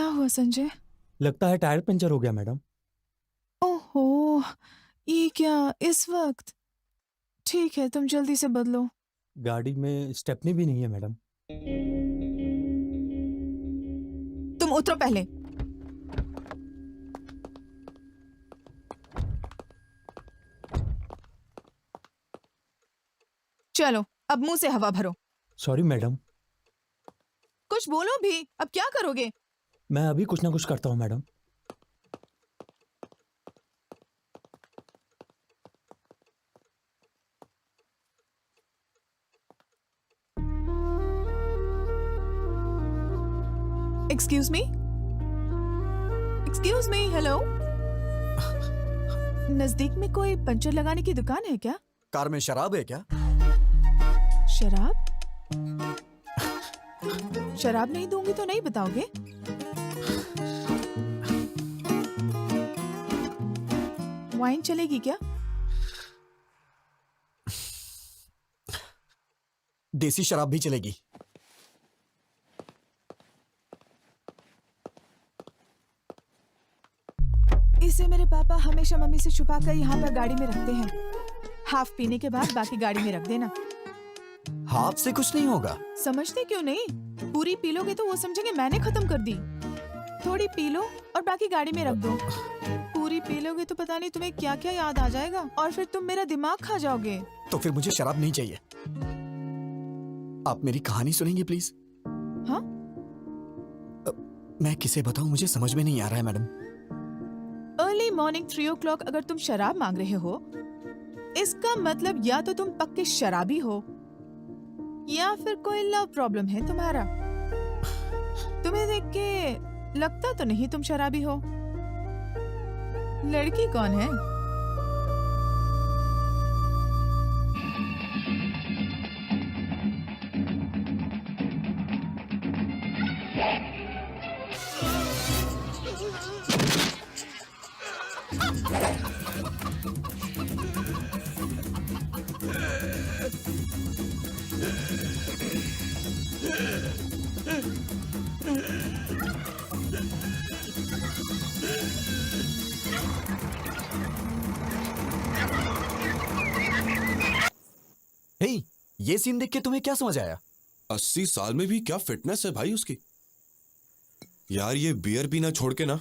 क्या हुआ संजय? लगता है टायर पंचर हो गया मैडम। ओहो, ये क्या इस वक्त? ठीक है, तुम जल्दी से बदलो। गाड़ी में स्टेपनी भी नहीं है मैडम। तुम उतरो पहले। चलो, अब मुंह से हवा भरो। Sorry madam. कुछ बोलो भी, अब क्या करोगे? मैं अभी कुछ ना कुछ करता हूँ madam. Excuse me, excuse me, hello. नजदीक में कोई पंचर लगाने की दुकान है क्या? कार में शराब है क्या? शराब? शराब नहीं दूंगी तो नहीं बताओगे? वाइन चलेगी क्या? देसी शराब भी चलेगी। इसे मेरे पापा हमेशा मम्मी से छुपाकर यहाँ पर गाड़ी में रखते हैं। हाफ पीने के बाद बाकी गाड़ी में रख देना। हाफ से कुछ नहीं होगा। समझते क्यों नहीं? पूरी पी लोगे तो वो समझेंगे मैंने खत्म कर दी। थोड़ी पी लो और बाकी गाड़ी में रख दो। पूरी पी लोगे तो पता नहीं तुम्हें क्या क्या याद आ जाएगा और फिर तुम मेरा दिमाग खा जाओगे। तो फिर मुझे शराब नहीं चाहिए। आप मेरी कहानी सुनेंगे प्लीज? हाँ? मैं किसे बताऊं, मुझे समझ में नहीं आ रहा है मैडम। अर्ली मॉर्निंग 3 o'clock अगर तुम शराब मांग रहे हो, इसका मतलब या तो तुम पक्के शराबी हो या फिर कोई लव प्रॉब्लम है तुम्हारा। तुम्हें देख के लगता तो नहीं तुम शराबी हो। लड़की कौन है? हे, ये सीन देख के तुम्हें क्या समझ आया? 80 साल में भी क्या फिटनेस है भाई उसकी। यार ये बियर पीना छोड़ के ना,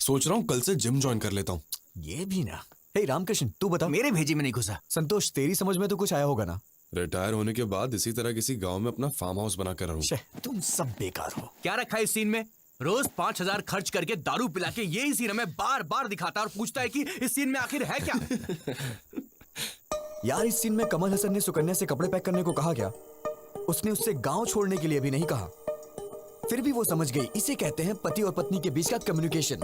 सोच रहा हूं कल से जिम ज्वाइन कर लेता हूं। ये भी ना। हे रामकृष्ण, तू बता। मेरे भेजी में नहीं घुसा। संतोष, तेरी समझ में तो कुछ आया होगा ना? रिटायर होने के बाद इसी तरह किसी गांव में अपना फार्म हाउस बनाकर रहूं। शे, तुम सब बेकार हो। क्या रखा है इस सीन में? रोज 5,000 खर्च करके दारू पिला के यही सीन हमें बार बार दिखाता है और पूछता है कि इस सीन में आखिर है क्या? यार, इस सीन में कमल हसन ने सुकन्या से कपड़े पैक करने को कहा क्या? उसने उससे गांव छोड़ने के लिए भी नहीं कहा। फिर भी वो समझ गई। इसे कहते हैं पति और पत्नी के बीच का कम्युनिकेशन।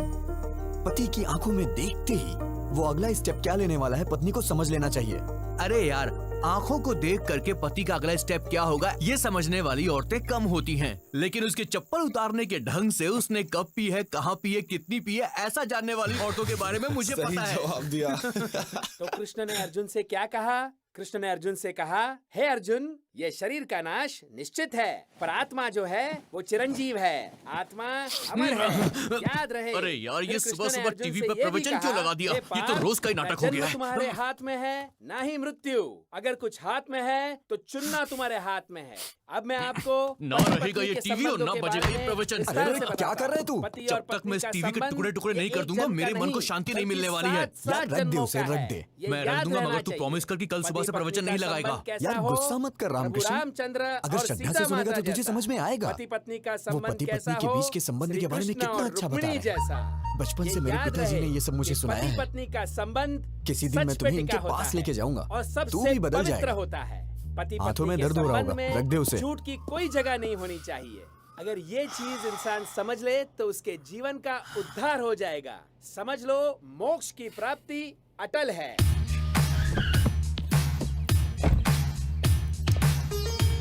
पति की आंखों में देखते ही वो अगला स्टेप क्या लेने वाला है पत्नी को समझ लेना चाहिए। अरे यार, आंखों को देख करके पति का अगला स्टेप क्या होगा ये समझने वाली औरतें कम होती हैं। लेकिन उसके चप्पल उतारने के ढंग से उसने कब पी है, कहाँ पी है, कितनी पी है, ऐसा जानने वाली औरतों के बारे में मुझे सही पता है। जवाब दिया। तो कृष्ण ने अर्जुन से क्या कहा? कृष्ण ने अर्जुन से कहा, हे अर्जुन, ये शरीर का नाश निश्चित है, पर आत्मा जो है वो चिरंजीव है। आत्मा अमर है, याद रहे। अरे यार, ये फिर कृष्ण सुबह ने सुबह अर्जुन टीवी से पे ये भी प्रवचन क्यों कहा, लगा दिया? हे ये तो पार्थ, रोज का ही नाटक हो जन्म गया है। तुम्हारे हाथ में है, ना ही मृत्यु। अगर कुछ हाथ में है तो चुनना तुम्हारे हाथ में है। अब मैं आपको ना पति रहेगा पत्नी ये के टीवी और संबंधों ना के बजेगा बारे ये में प्रवचन। विस्तार अरे, से क्या बताता कर रहे हूं। तू? पति जब और तक पत्नी मैं इस का टीवी के संबंध टुकड़े-टुकड़े नहीं ये कर एक दूंगा, जन्म मेरे का मन को नहीं, शांति नहीं बल्कि मिलने वाली है। 7 यार, रख दे जन्मों उसे, का रख है। दे। ये मैं रख याद दूंगा, रहना मगर तू चाहिए। प्रॉमिस कर कि कल सुबह से पति प्रवचन पत्नी नहीं का लगाएगा। संबंध कैसा यार, हो? गुस्सा मत कर रामकृष्ण। रामचंद्र अगर और श्रद्धा सीता से सुनेगा माता तो तुझे जैसा। समझ में आएगा। पति पत्नी का वो संबंध पति कैसा पत्नी के हो? बीच के संबंध के बारे में श्री कितना कृष्ण अच्छा और बता रुक्मिणी रहा है। जैसा। बचपन ये से मेरे याद पिताजी ने रहे ये सब मुझे कि सुनाया है। पति पत्नी का संबंध किसी दिन मैं सच पे तुम्हें टिका इनके होता पास है लेके जाऊंगा। और सबसे तू भी बदल पवित्र जाएगा। होता है। पति हाथों पत्नी में के दर्द हो रहा संबंध होगा, में रख दे उसे। झूठ की कोई जगह नहीं होनी चाहिए। अगर ये चीज इंसान समझ ले तो उसके जीवन का उद्धार हो जाएगा। समझ लो, मोक्ष की प्राप्ति अटल है।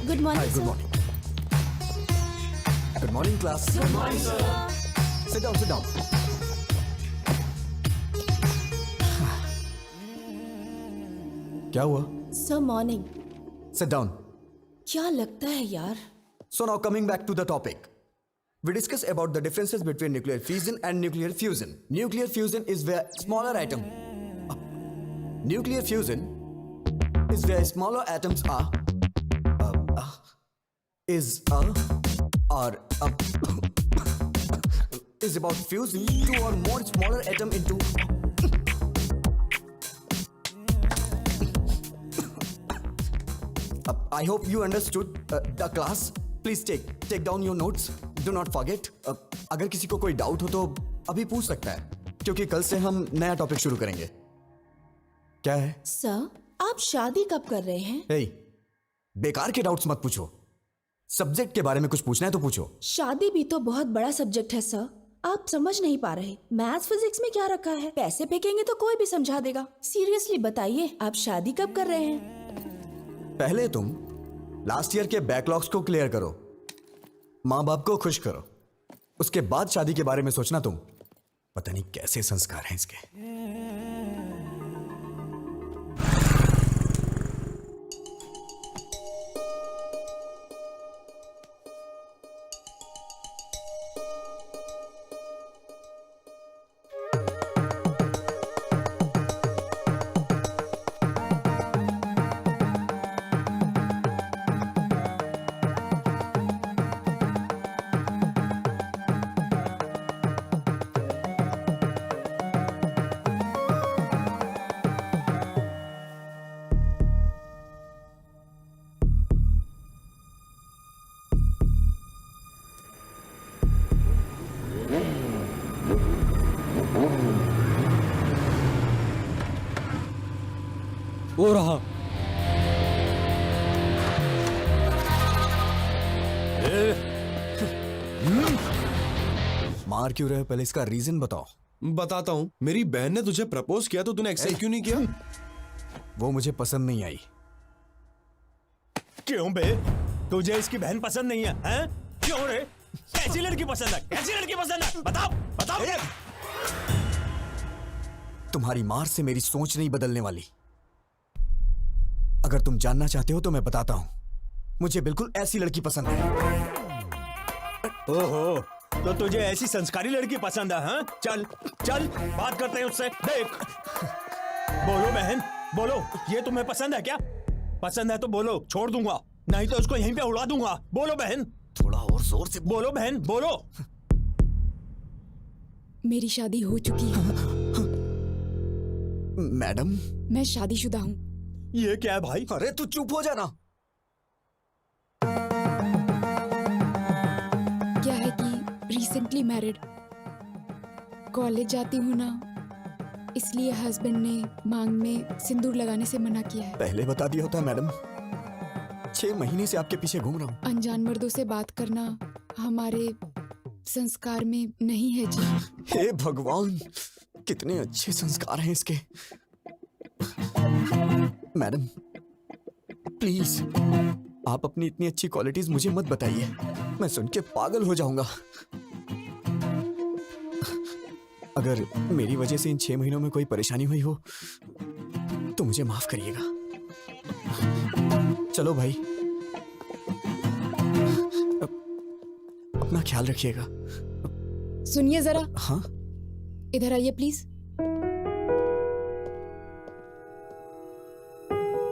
गुड हाय, morning good morning. Good morning class. Sit down, sit down. क्या हुआ? Sir morning. Sit down. क्या लगता है यार, So now coming back to the topic. We discuss about the differences between nuclear fission and nuclear fusion. Nuclear fusion is where smaller atom. Nuclear fusion is where smaller atoms are. Is about fusing two or more smaller atom into. I hope you understood the class. Please take down your notes. Do not forget. अगर किसी को कोई doubt हो तो अभी पूछ सकता है, क्योंकि कल से हम नया टॉपिक शुरू करेंगे. क्या है? सर, आप शादी कब कर रहे हैं? Hey, बेकार के डाउट्स मत पूछो. सब्जेक्ट के बारे में कुछ पूछना है तो पूछो. शादी भी तो बहुत बड़ा सब्जेक्ट है सर. आप समझ नहीं पा रहे. मैथ्स फिजिक्स में क्या रखा है? पैसे फेंकेंगे तो कोई भी समझा देगा. सीरियसली बताइए, आप शादी कब कर रहे हैं? पहले तुम लास्ट ईयर के बैकलॉग्स को क्लियर करो, माँ बाप को खुश करो, उसके बाद शादी के बारे में सोचना. तुम पता नहीं कैसे संस्कार हैं इसके. वो रहा. मार क्यों रहे हो? पहले इसका रीजन बताओ. बताता हूँ. मेरी बहन ने तुझे प्रपोज किया तो तूने एक्सेप्ट क्यों नहीं किया? वो मुझे पसंद नहीं आई. क्यों बे? तुझे इसकी बहन पसंद नहीं है? हैं? क्यों रे? कैसी लड़की पसंद है? कैसी लड़की पसंद है? बताओ, बताओ. तुम्हारी मार से मेरी सोच नहीं बदलने वाली. अगर तुम जानना चाहते हो तो मैं बताता हूं. मुझे बिल्कुल ऐसी लड़की पसंद है. ओहो, तो तुझे ऐसी संस्कारी लड़की पसंद है? हाँ? चल चल बात करते हैं उससे. देख, बोलो बहन, बोलो. ये तुम्हें पसंद है क्या? पसंद है तो बोलो, छोड़ दूंगा, नहीं तो उसको यहीं पे उड़ा दूंगा. बोलो बहन. थोड़ा और जोर से बोलो बहन, बोलो. मेरी शादी हो चुकी है. मैडम. मैं शादीशुदा हूँ. ये क्या है भाई? अरे तू चुप हो जाना. क्या है कि रिसेंटली मैरिड, कॉलेज जाती हूँ ना, इसलिए हस्बैंड ने मांग में सिंदूर लगाने से मना किया है. पहले बता दिया होता मैडम. 6 महीने से आपके पीछे घूम रहा हूँ. अनजान मर्दों से बात करना हमारे संस्कार में नहीं है जी. हे भगवान, कितने अच्छे संस्कार हैं इसके. मैडम प्लीज, आप अपनी इतनी अच्छी क्वालिटीज मुझे मत बताइए. मैं सुन के पागल हो जाऊंगा. अगर मेरी वजह से इन 6 महीनों में कोई परेशानी हुई हो तो मुझे माफ करिएगा. चलो भाई, अपना ख्याल रखिएगा. सुनिए जरा. हाँ? इधर आइए प्लीज.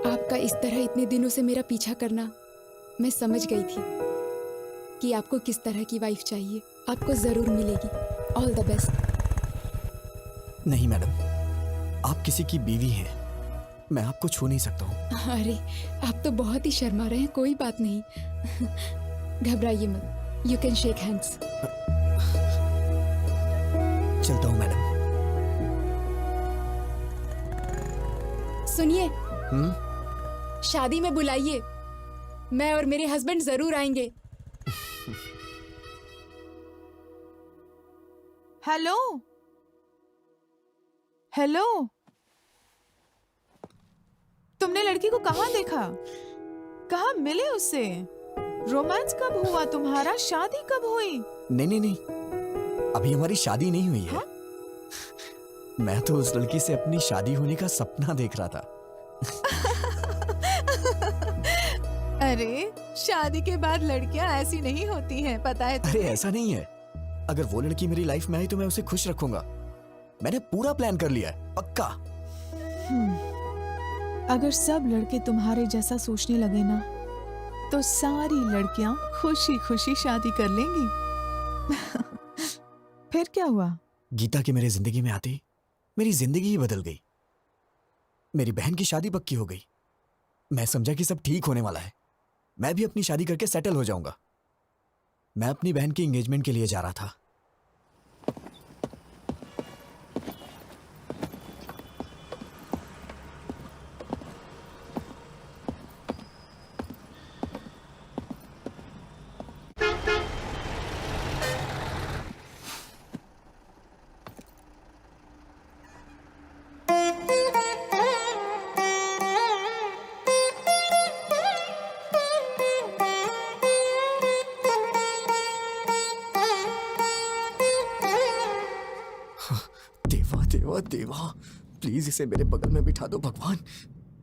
आपका इस तरह इतने दिनों से मेरा पीछा करना, मैं समझ गई थी कि आपको किस तरह की वाइफ चाहिए. आपको जरूर मिलेगी. All the best. नहीं मैडम, आप किसी की बीवी हैं. मैं आपको छू नहीं सकता हूँ. अरे, आप तो बहुत ही शर्मा रहे हैं. कोई बात नहीं, घबराइए मत. You can shake hands. चलता हूँ मैडम. सुनिए, शादी में बुलाइए. मैं और मेरे हस्बैंड जरूर आएंगे. हेलो हेलो, तुमने लड़की को कहाँ देखा? कहाँ मिले उससे? रोमांस कब हुआ तुम्हारा? शादी कब हुई? नहीं नहीं नहीं, अभी हमारी शादी नहीं हुई है. हाँ? मैं तो उस लड़की से अपनी शादी होने का सपना देख रहा था. अरे शादी के बाद लड़कियां ऐसी नहीं होती हैं, पता है अरे ऐसा नहीं है, अगर वो लड़की मेरी लाइफ में आई तो मैं उसे खुश रखूंगा। मैंने पूरा प्लान कर लिया है, पक्का। अगर सब लड़के तुम्हारे जैसा सोचने लगे ना, तो सारी लड़कियां खुशी खुशी शादी कर लेंगी। फिर क्या हुआ? गीता के मेरे जिंदगी में आते ही मेरी जिंदगी ही बदल गई। मेरी बहन की शादी पक्की हो गई। मैं समझा कि सब ठीक होने वाला है, मैं भी अपनी शादी करके सेटल हो जाऊंगा। मैं अपनी बहन की एंगेजमेंट के लिए जा रहा था। देवा देवा देवा, प्लीज इसे मेरे बगल में बिठा दो भगवान।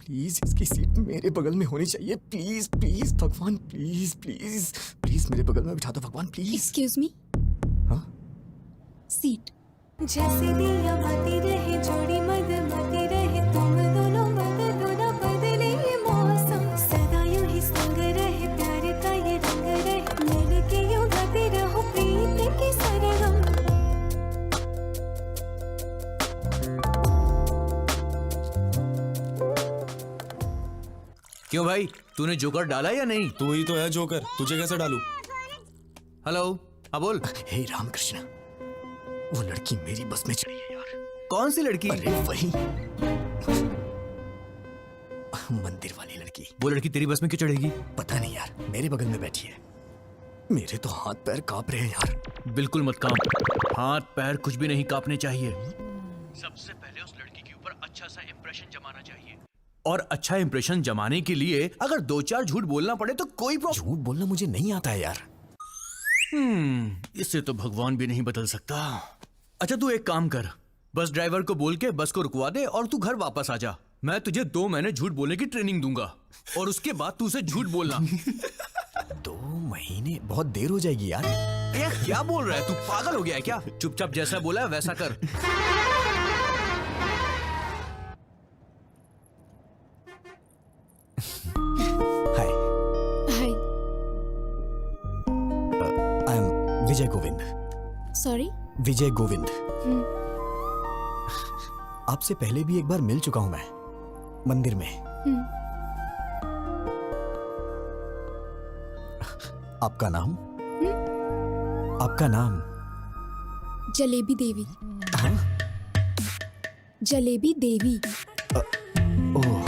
प्लीज इसकी सीट मेरे बगल में होनी चाहिए। प्लीज प्लीज भगवान, प्लीज प्लीज प्लीज मेरे बगल में बिठा दो भगवान, प्लीज। एक्सक्यूज मी, हाँ? सीट। जैसे दिया बाती रहे जोड़ी मद मती रहे तुम दोनों बदलो बदले ये मौसम सदा यूं ही संग रहे प्यार का ये रंग रहे मिल के यूं गाते रहो प्रीत की सरगम। क्यों भाई, तूने जोकर डाला या नहीं? तू ही तो है जोकर, तुझे कैसे डालूं? हेलो, हाँ बोल। हे रामकृष्ण, वो लड़की मेरी बस में चढ़ी है यार। कौन सी लड़की? अरे वही मंदिर वाली लड़की। वो लड़की तेरी बस में क्यों चढ़ेगी? पता नहीं यार, मेरे बगल में बैठी है। मेरे तो हाथ पैर कांप रहे हैं यार। बिल्कुल मत कांप, हाथ पैर कुछ भी नहीं कांपने चाहिए। सबसे पहले उस लड़की के ऊपर अच्छा सा इंप्रेशन जमाना चाहिए, और अच्छा इंप्रेशन जमाने के लिए अगर 2-4 झूठ बोलना पड़े तो कोई प्रॉब्लम। झूठ बोलना मुझे नहीं आता है यार। इससे तो भगवान भी नहीं बदल सकता। अच्छा तू एक काम कर, बस ड्राइवर को बोल के बस को रुकवा दे और तू घर वापस आ जा। मैं तुझे 2 महीने झूठ बोलने की ट्रेनिंग दूंगा और उसके बाद तू उसे झूठ बोलना। 2 महीने बहुत देर हो जाएगी यार। यार क्या बोल रहा है तू, पागल हो गया है क्या? चुपचाप जैसा बोला है वैसा कर। Hi, hi. I am Vijay Govind. Sorry. Vijay Govind. आपसे पहले भी एक बार मिल चुका हूं मैं, मंदिर में। आपका नाम? आपका नाम? जलेबी देवी। हाँ? जलेबी देवी। ओह,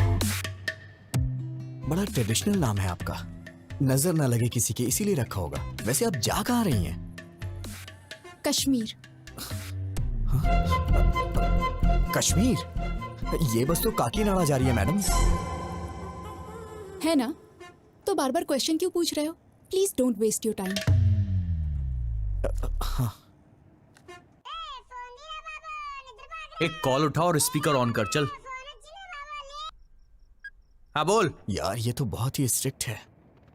बड़ा ट्रेडिशनल नाम है आपका। नजर ना लगे किसी के इसीलिए रखा होगा। वैसे आप जा कहाँ रही हैं? कश्मीर। कश्मीर? ये बस तो काकीनाडा जा रही है मैडम। है ना? तो बार बार क्वेश्चन क्यों पूछ रहे हो? Please don't waste your time. एक कॉल उठा और स्पीकर ऑन कर, चल। हाँ बोल। यार ये तो बहुत ही स्ट्रिक्ट है,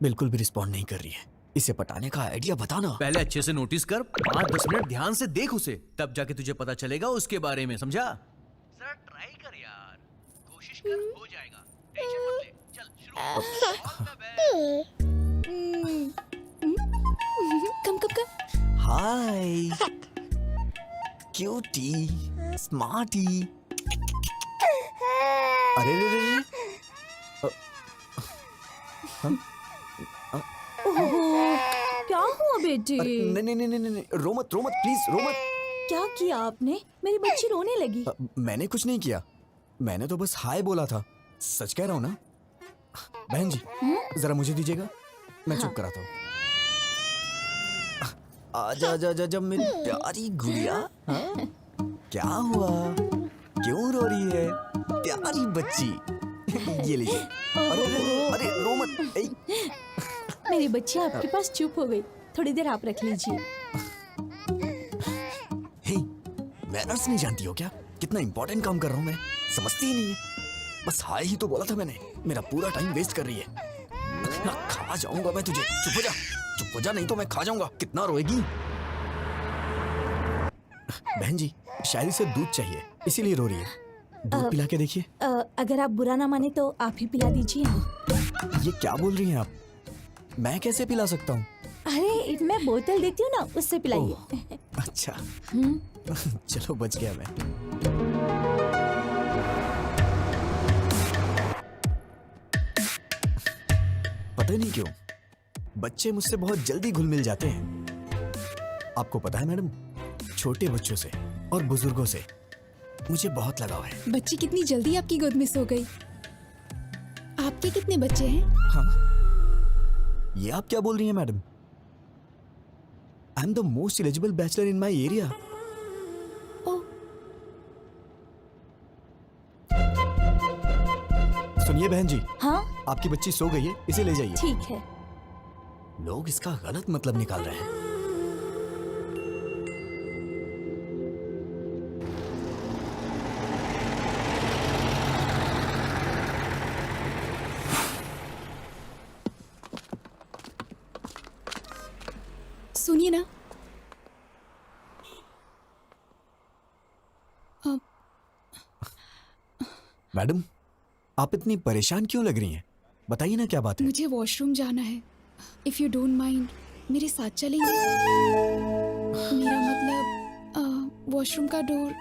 बिल्कुल भी रिस्पॉन्ड नहीं कर रही है। इसे पटाने का आइडिया बताना। पहले अच्छे से नोटिस कर, 5-10 मिनट ध्यान से देख उसे, तब जाके तुझे पता चलेगा उसके बारे में, समझा? जरा ट्राई कर यार, कोशिश कर, हो जाएगा। टेंशन मत ले, चल शुरू। कम कम कम। हाय क्यूटी, स्मार्टी। अरे रे रे रे। क्या हुआ बेटी? नहीं नहीं नहीं नहीं, रो मत प्लीज, रो मत। क्या किया आपने? मेरी बच्ची रोने लगी। मैंने कुछ नहीं किया, मैंने तो बस हाय बोला था। सच कह रहा हूँ ना। बहन जी जरा मुझे दीजिएगा, मैं चुप कराता हूँ। आजा आजा आजा आजा मेरी प्यारी गुड़िया। हाँ? क्या हुआ, क्यों रो रही है प्यारी बच्ची? ये लीजिए। अरे अरे अरे रो मत। मेरी बच्ची आपके पास चुप हो गई, थोड़ी देर आप रख लीजिए। हे, मैनर्स नहीं जानती हो क्या? कितना इंपॉर्टेंट काम कर रहा हूँ मैं, समझती ही नहीं है। बस हाय ही तो बोला था मैंने, मेरा पूरा टाइम वेस्ट कर रही है। खा जाऊंगा मैं तुझे। चुप हो जा नहीं तो मैं खा जाऊंगा। कितना रोएगी? बहन जी शायद इसे दूध चाहिए इसीलिए रो रही है। दूध पिला के देखिए। अगर आप बुरा ना माने तो आप ही पिला दीजिए। ये क्या बोल रही हैं आप? मैं कैसे पिला सकता हूँ? अरे मैं बोतल देती हूँ ना, उससे पिलाइए। अच्छा चलो बच गया मैं। पता नहीं क्यों बच्चे मुझसे बहुत जल्दी घुल मिल जाते हैं। आपको पता है मैडम, छोटे बच्चों से और बुजुर्गों से मुझे बहुत लगाव है। बच्ची कितनी जल्दी आपकी गोद में सो गई। आपके कितने बच्चे हैं? हाँ ये आप क्या बोल रही हैं madam? I am the most eligible bachelor in my area. सुनिए बहन जी। हाँ आपकी बच्ची सो गई है, इसे ले जाइए। ठीक है। लोग इसका गलत मतलब निकाल रहे हैं। सुनिए ना, मैडम आप इतनी परेशान क्यों लग रही हैं? बताइए ना क्या बात है। मुझे वॉशरूम जाना है। इफ यू डोंट माइंड मेरे साथ चलेंगे? मेरा मतलब वॉशरूम का डोर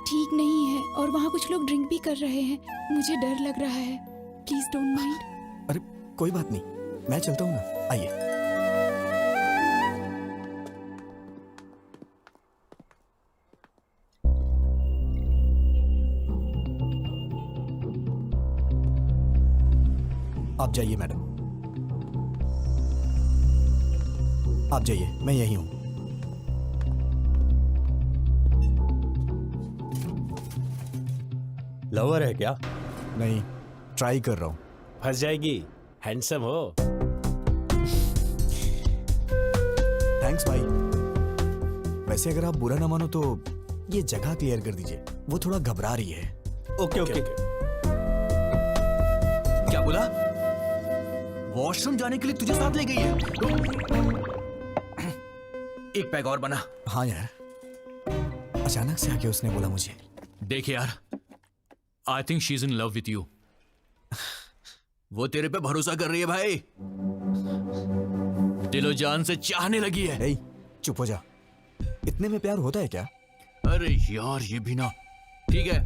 ठीक नहीं है और वहाँ कुछ लोग ड्रिंक भी कर रहे हैं। मुझे डर लग रहा है। Please don't mind. अरे कोई बात नहीं, मैं चलता हूँ ना। आइए। आप जाइए मैडम, आप जाइए, मैं यही हूं। लवर है क्या? नहीं, ट्राई कर रहा हूं। फंस जाएगी। हैंडसम हो। थैंक्स भाई। वैसे अगर आप बुरा ना मानो तो ये जगह क्लियर कर दीजिए, वो थोड़ा घबरा रही है। Okay okay. क्या बोला? वॉशरूम जाने के लिए तुझे साथ ले गई है? एक पैग और बना। हाँ यार, अचानक से आके उसने बोला मुझे। देख यार, I think she is in love with you. वो तेरे पे भरोसा कर रही है भाई। दिलो जान से चाहने लगी है। ए, चुप हो जा। इतने में प्यार होता है क्या? अरे यार ये भी ना। ठीक है,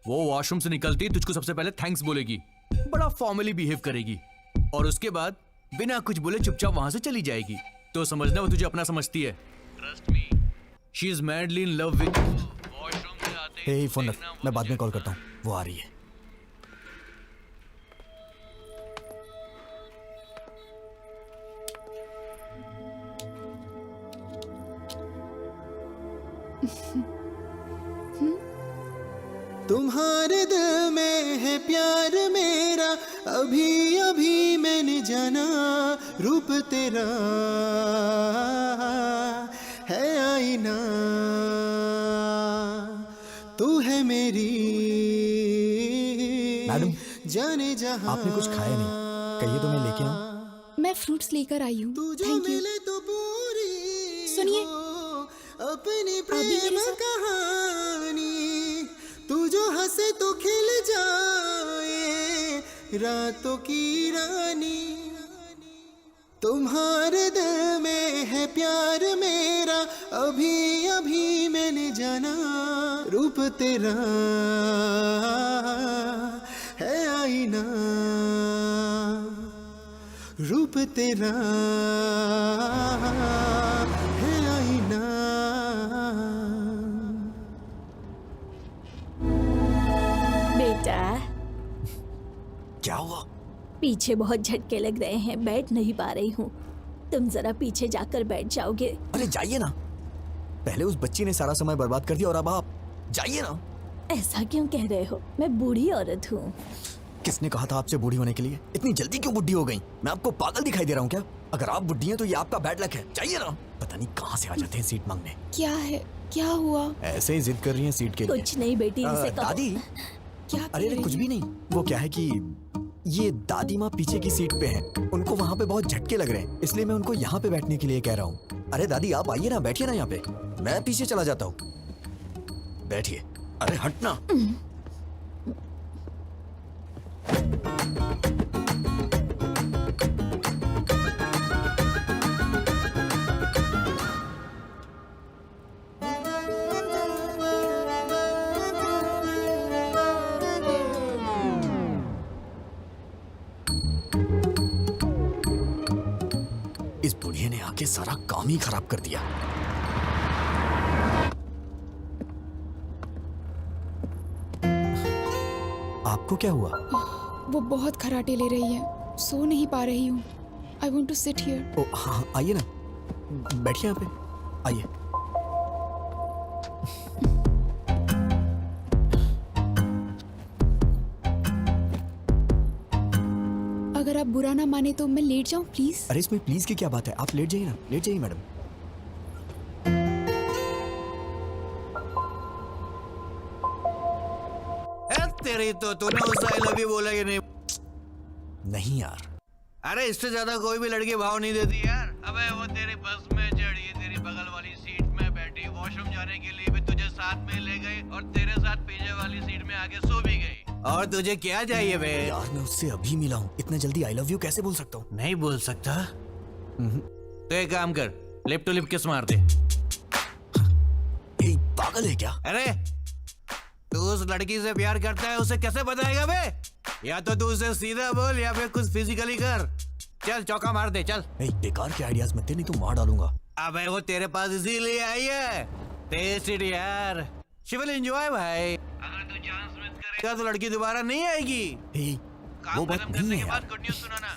वो वॉशरूम से निकलती तुझको सबसे पहले थैंक्स बोलेगी, बड़ा फॉर्मली बिहेव करेगी और उसके बाद बिना कुछ बोले चुपचाप वहां से चली जाएगी। तो समझना वो तुझे अपना समझती है। Trust me, she is madly in love with. Washroom से आते हे फोन रख, मैं बाद में कॉल करता हूँ, वो आ रही है। तुम्हारे दिल में है प्यार मेरा, अभी अभी मैंने जाना। रूप तेरा है आईना, तू है मेरी मैडम, जाने जहां। आपने कुछ खाया नहीं, कहिए तो मैं लेके आऊं। मैं फ्रूट्स लेकर आई हूँ। तू जो थैंक यू। मिले तो पूरी सुनिए, हो अपनी आप भी प्रेम मेरे साथ? कहानी। तू जो हंसे तो खिल जाए रातों की रानी। तुम्हारे दिल में है प्यार मेरा, अभी अभी मैंने जाना। रूप तेरा है आईना, रूप तेरा है आईना। बेटा क्या हुआ? पीछे बहुत झटके लग रहे हैं, बैठ नहीं पा रही हूँ। तुम जरा पीछे जाकर बैठ जाओगे? अरे जाइए ना, पहले उस बच्ची ने सारा समय बर्बाद कर दिया और अब आप जाइए ना। ऐसा क्यों कह रहे हो? मैं बूढ़ी औरत हूँ। किसने कहा था आपसे बूढ़ी होने के लिए? इतनी जल्दी क्यों बुढ़ी हो गई? मैं आपको पागल दिखाई दे रहा हूँ क्या? अगर आप बुढ़ी हैं तो ये आपका बैड लक है। जाइए ना। पता नहीं कहाँ से आ जाते हैं सीट मांगने। क्या है? क्या हुआ? ऐसे ही जिद कर रही हैं सीट के लिए। कुछ नहीं बेटी, इनसे कहो। दादी, क्या अरे कह रही कुछ हैं? भी नहीं। वो क्या है कि ये दादी माँ पीछे की सीट पे हैं। उनको वहाँ पे बहुत झटके लग रहे हैं, इसलिए मैं उनको यहाँ पे बैठने के लिए कह रहा हूँ। अरे दादी आप आइए ना, बैठिए ना यहाँ पे, मैं पीछे चला जाता हूँ। बैठिए। अरे हटना। इस बुढ़िया ने आके सारा काम ही खराब कर दिया। आपको क्या हुआ? वो बहुत खराटे ले रही है, सो नहीं पा रही हूँ। I want to sit here. ओ हाँ, आइए ना, बैठिए यहाँ पे, आइए। अगर आप बुरा ना माने तो मैं लेट जाऊँ प्लीज। अरे इसमें प्लीज की क्या बात है, आप लेट जाइए ना, लेट जाइए मैडम। तेरी तो तूने उससे आई लव यू बोला कि नहीं? नहीं यार। अरे इससे ज्यादा कोई भी लड़की भाव नहीं देती यार। अबे वो तेरी बस में चढ़ी, तेरी बगल वाली सीट में बैठी, वॉशरूम जाने के लिए भी तुझे साथ में ले गई और तेरे साथ पीछे वाली सीट में आके सो भी गई। और तुझे क्या चाहिए बे? यार मैं उससे अभी मिला हूँ, इतना जल्दी आई लव यू कैसे बोल सकता हूँ? नहीं बोल सकता? तो एक काम कर, लिप टू लिप किस मार दे। पागल है क्या? अरे तू उस लड़की से प्यार करता है, उसे कैसे बताएगा बे? या तो तू उसे सीधा बोल या फिर कुछ फिजिकली कर। चल चौका मार दे, चल। बेकार के आइडियाज मत दे, नहीं तो मार डालूंगा। अबे वो तेरे पास इसीलिए आई है। टेस्ट इट यार, शी विल एंजॉय भाई। अगर तू चांस मिस करेगा तो लड़की दोबारा नहीं आएगी। वो बात नहीं है बाद गुड न्यूज़ सुनाना।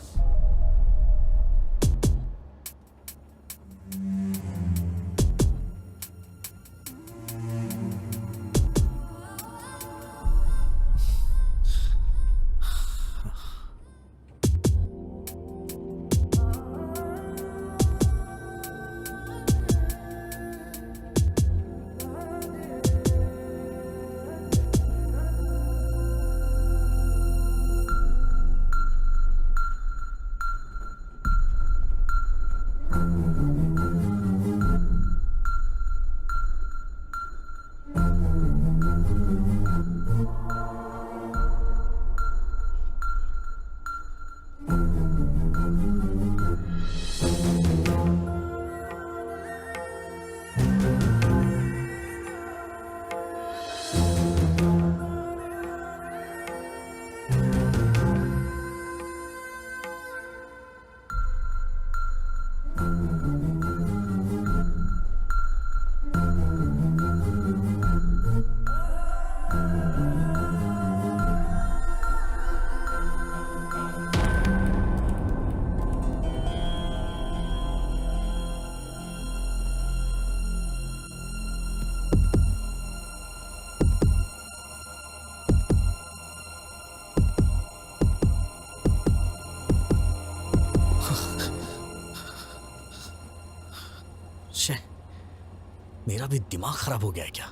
मेरा भी दिमाग खराब हो गया है क्या?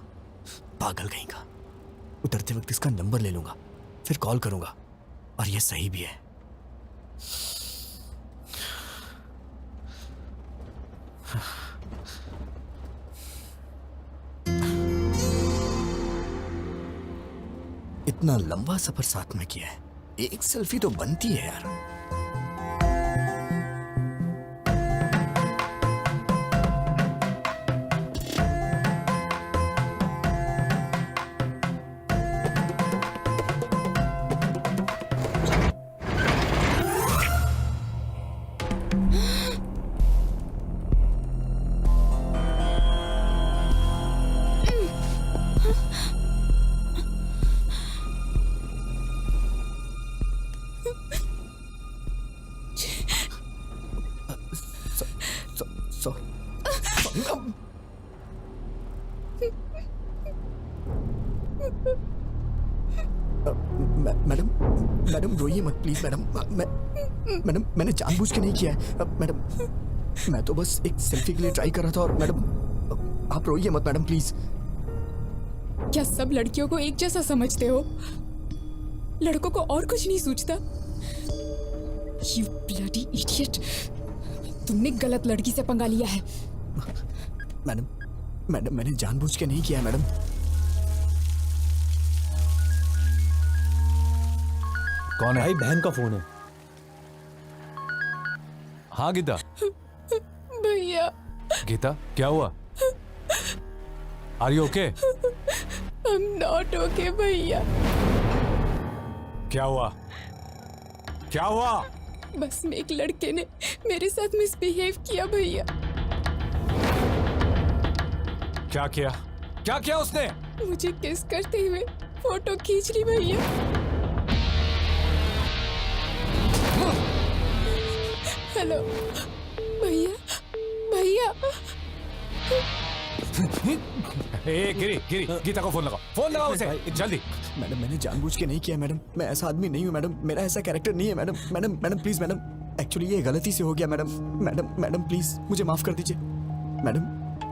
पागल कहीं का। उतरते वक्त इसका नंबर ले लूंगा, फिर कॉल करूंगा, और ये सही भी है। इतना लंबा सफर साथ में किया है, एक सेल्फी तो बनती है यार। मैडम मैडम रोइए मत प्लीज मैडम। मैडम मैंने जानबूझ के नहीं किया है मैडम, मैं तो बस एक सेल्फी के लिए ट्राई कर रहा था। और मैडम आप रोइए मत मैडम प्लीज। क्या सब लड़कियों को एक जैसा समझते हो? लड़कों को और कुछ नहीं सूझता? You bloody idiot! तुमने गलत लड़की से पंगा लिया है। मैडम मैडम मैंने जानबूझ के नहीं किया है मैडम। कौन है? भाई बहन का फोन है। हाँ गीता। भैया। गीता क्या हुआ? Are you okay? I'm not okay भैया। क्या हुआ? क्या हुआ? बस में एक लड़के ने मेरे साथ मिसबिहेव किया भैया। क्या किया? क्या किया उसने? मुझे किस करते हुए फोटो खींच ली भैया। हेलो भैया, भैया। ए गिरी गिरी, गीता को फोन लगाओ, फोन लगाओ उसे जल्दी। मैडम मैंने जानबूझ के नहीं किया मैडम। मैं ऐसा आदमी नहीं हूँ मैडम। मेरा ऐसा कैरेक्टर नहीं है madam. Madam madam please madam, actually ये गलती से हो गया मैडम। मैडम मैडम प्लीज मुझे माफ कर दीजिए मैडम।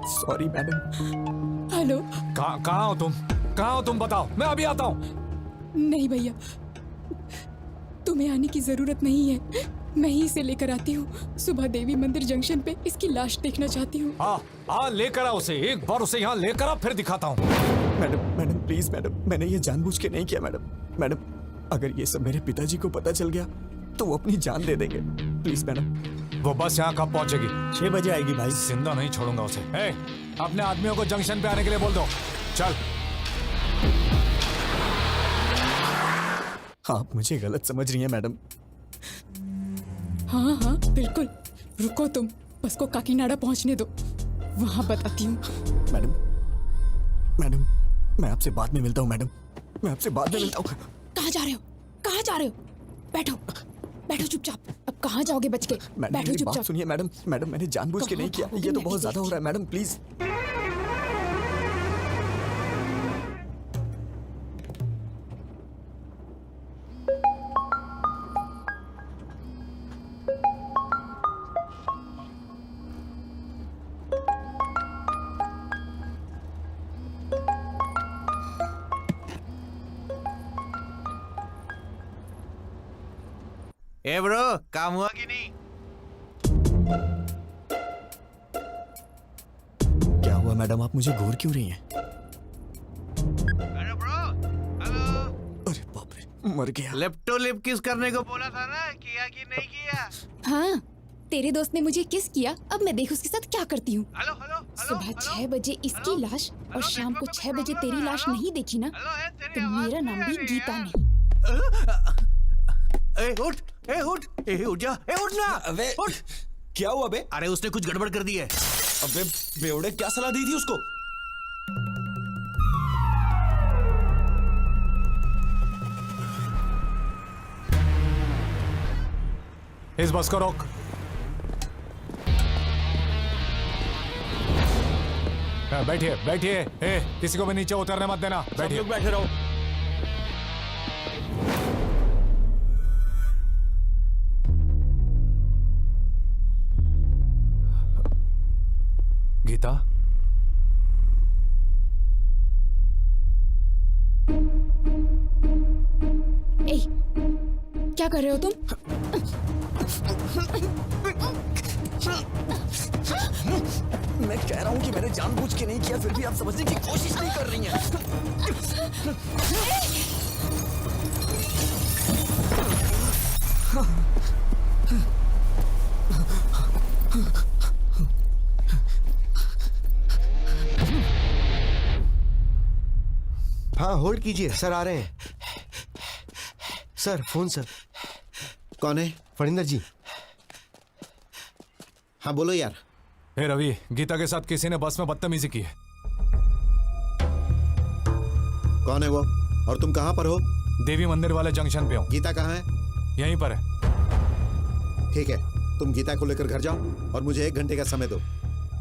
Sorry madam. हेलो। कहाँ हो तुम? कहाँ हो तुम? बताओ, मैं अभी आता हूँ। नहीं भैया, तुम्हें आने की जरूरत नहीं है। मैं ही इसे लेकर आती हूँ। सुबह देवी मंदिर जंक्शन पे इसकी लाश देखना चाहती हूँ। हाँ लेकर आ उसे, एक बार उसे यहाँ लेकर आ, फिर दिखाता हूँ। मैडम मैडम प्लीज मैडम, मैंने ये जानबूझ के नहीं किया मैडम। मैडम अगर ये सब मेरे पिताजी को पता चल गया तो वो अपनी जान दे देंगे। Please madam. वो बस यहाँ कब पहुँचेगी? 6 बजे आएगी भाई। जिंदा नहीं छोड़ूंगा उसे। अपने आदमियों को जंक्शन पे आने के लिए बोल दो। चल। आप मुझे गलत समझ रही हैं मैडम। हाँ हाँ बिल्कुल, रुको तुम, बस को काकीनाडा पहुँचने दो, वहाँ बताती हूँ। मैडम मैडम मैं आपसे बाद में मिलता हूँ मैडम। मैं आपसे बाद में मिलता हूँ। कहाँ जा रहे हो? कहाँ जा रहे हो? बैठो बैठो चुपचाप। अब कहाँ जाओगे बच के? मैडम बैठो मेरी बात चुपचाप। सुनिए मैडम। मैडम मैंने जानबूझ के नहीं किया। ये तो बहुत ज्यादा हो रहा है मैडम, प्लीज। ए ब्रो, काम हुआ कि नहीं? क्या हुआ मैडम, आप मुझे घूर क्यों रही हैं? अरे ब्रो, हेलो। अरे बाप रे, मर गया। लिप टू लिप किस करने को बोला था ना, किया कि नहीं किया? हाँ, तेरे दोस्त ने मुझे किस किया, अब मैं देख उसके साथ क्या करती हूँ। Hello hello. सुबह 6 बजे इसकी लाश और शाम को 6 बजे तेरी लाश नहीं देखी ना, तो मेरा नाम भी गीता नहीं। ए उठ, ए उठ, ए उठ जा, ए उठ ना। अबे उठ। क्या हुआ बे? अरे उसने कुछ गड़बड़ कर दी है। अबे बेवड़े, क्या सलाह दी थी उसको? इस बस को रोक। बैठिए बैठिए। किसी को भी नीचे उतरने मत देना। बैठिए। लोग बैठे रहो। गीता, ए, क्या कर रहे हो तुम? मैं कह रहा हूँ कि मैंने जानबूझ के नहीं किया, फिर भी आप समझने की कोशिश नहीं कर रही हैं। हाँ होल्ड कीजिए, सर आ रहे हैं। Sir phone sir. कौन है? फणिंदर जी। हाँ बोलो यार। हे रवि, गीता के साथ किसी ने बस में बदतमीजी की है। कौन है वो और तुम कहाँ पर हो? देवी मंदिर वाले जंक्शन पे हूँ। गीता कहाँ है? यहीं पर है। ठीक है, तुम गीता को लेकर घर जाओ और मुझे 1 घंटे का समय दो।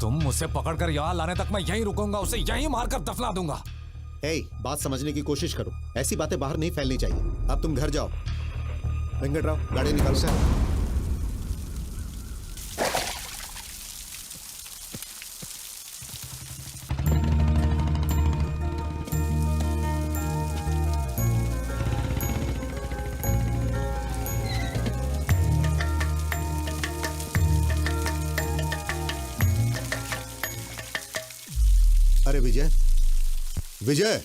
तुम मुझसे पकड़कर यहाँ लाने तक मैं यहीं रुकूंगा, उसे यहीं मारकर दफना दूंगा। बात समझने की कोशिश करो, ऐसी बातें बाहर नहीं फैलनी चाहिए। अब तुम घर जाओ। वेंकटराव, गाड़ी निकालो। सर अरे विजय, विजय,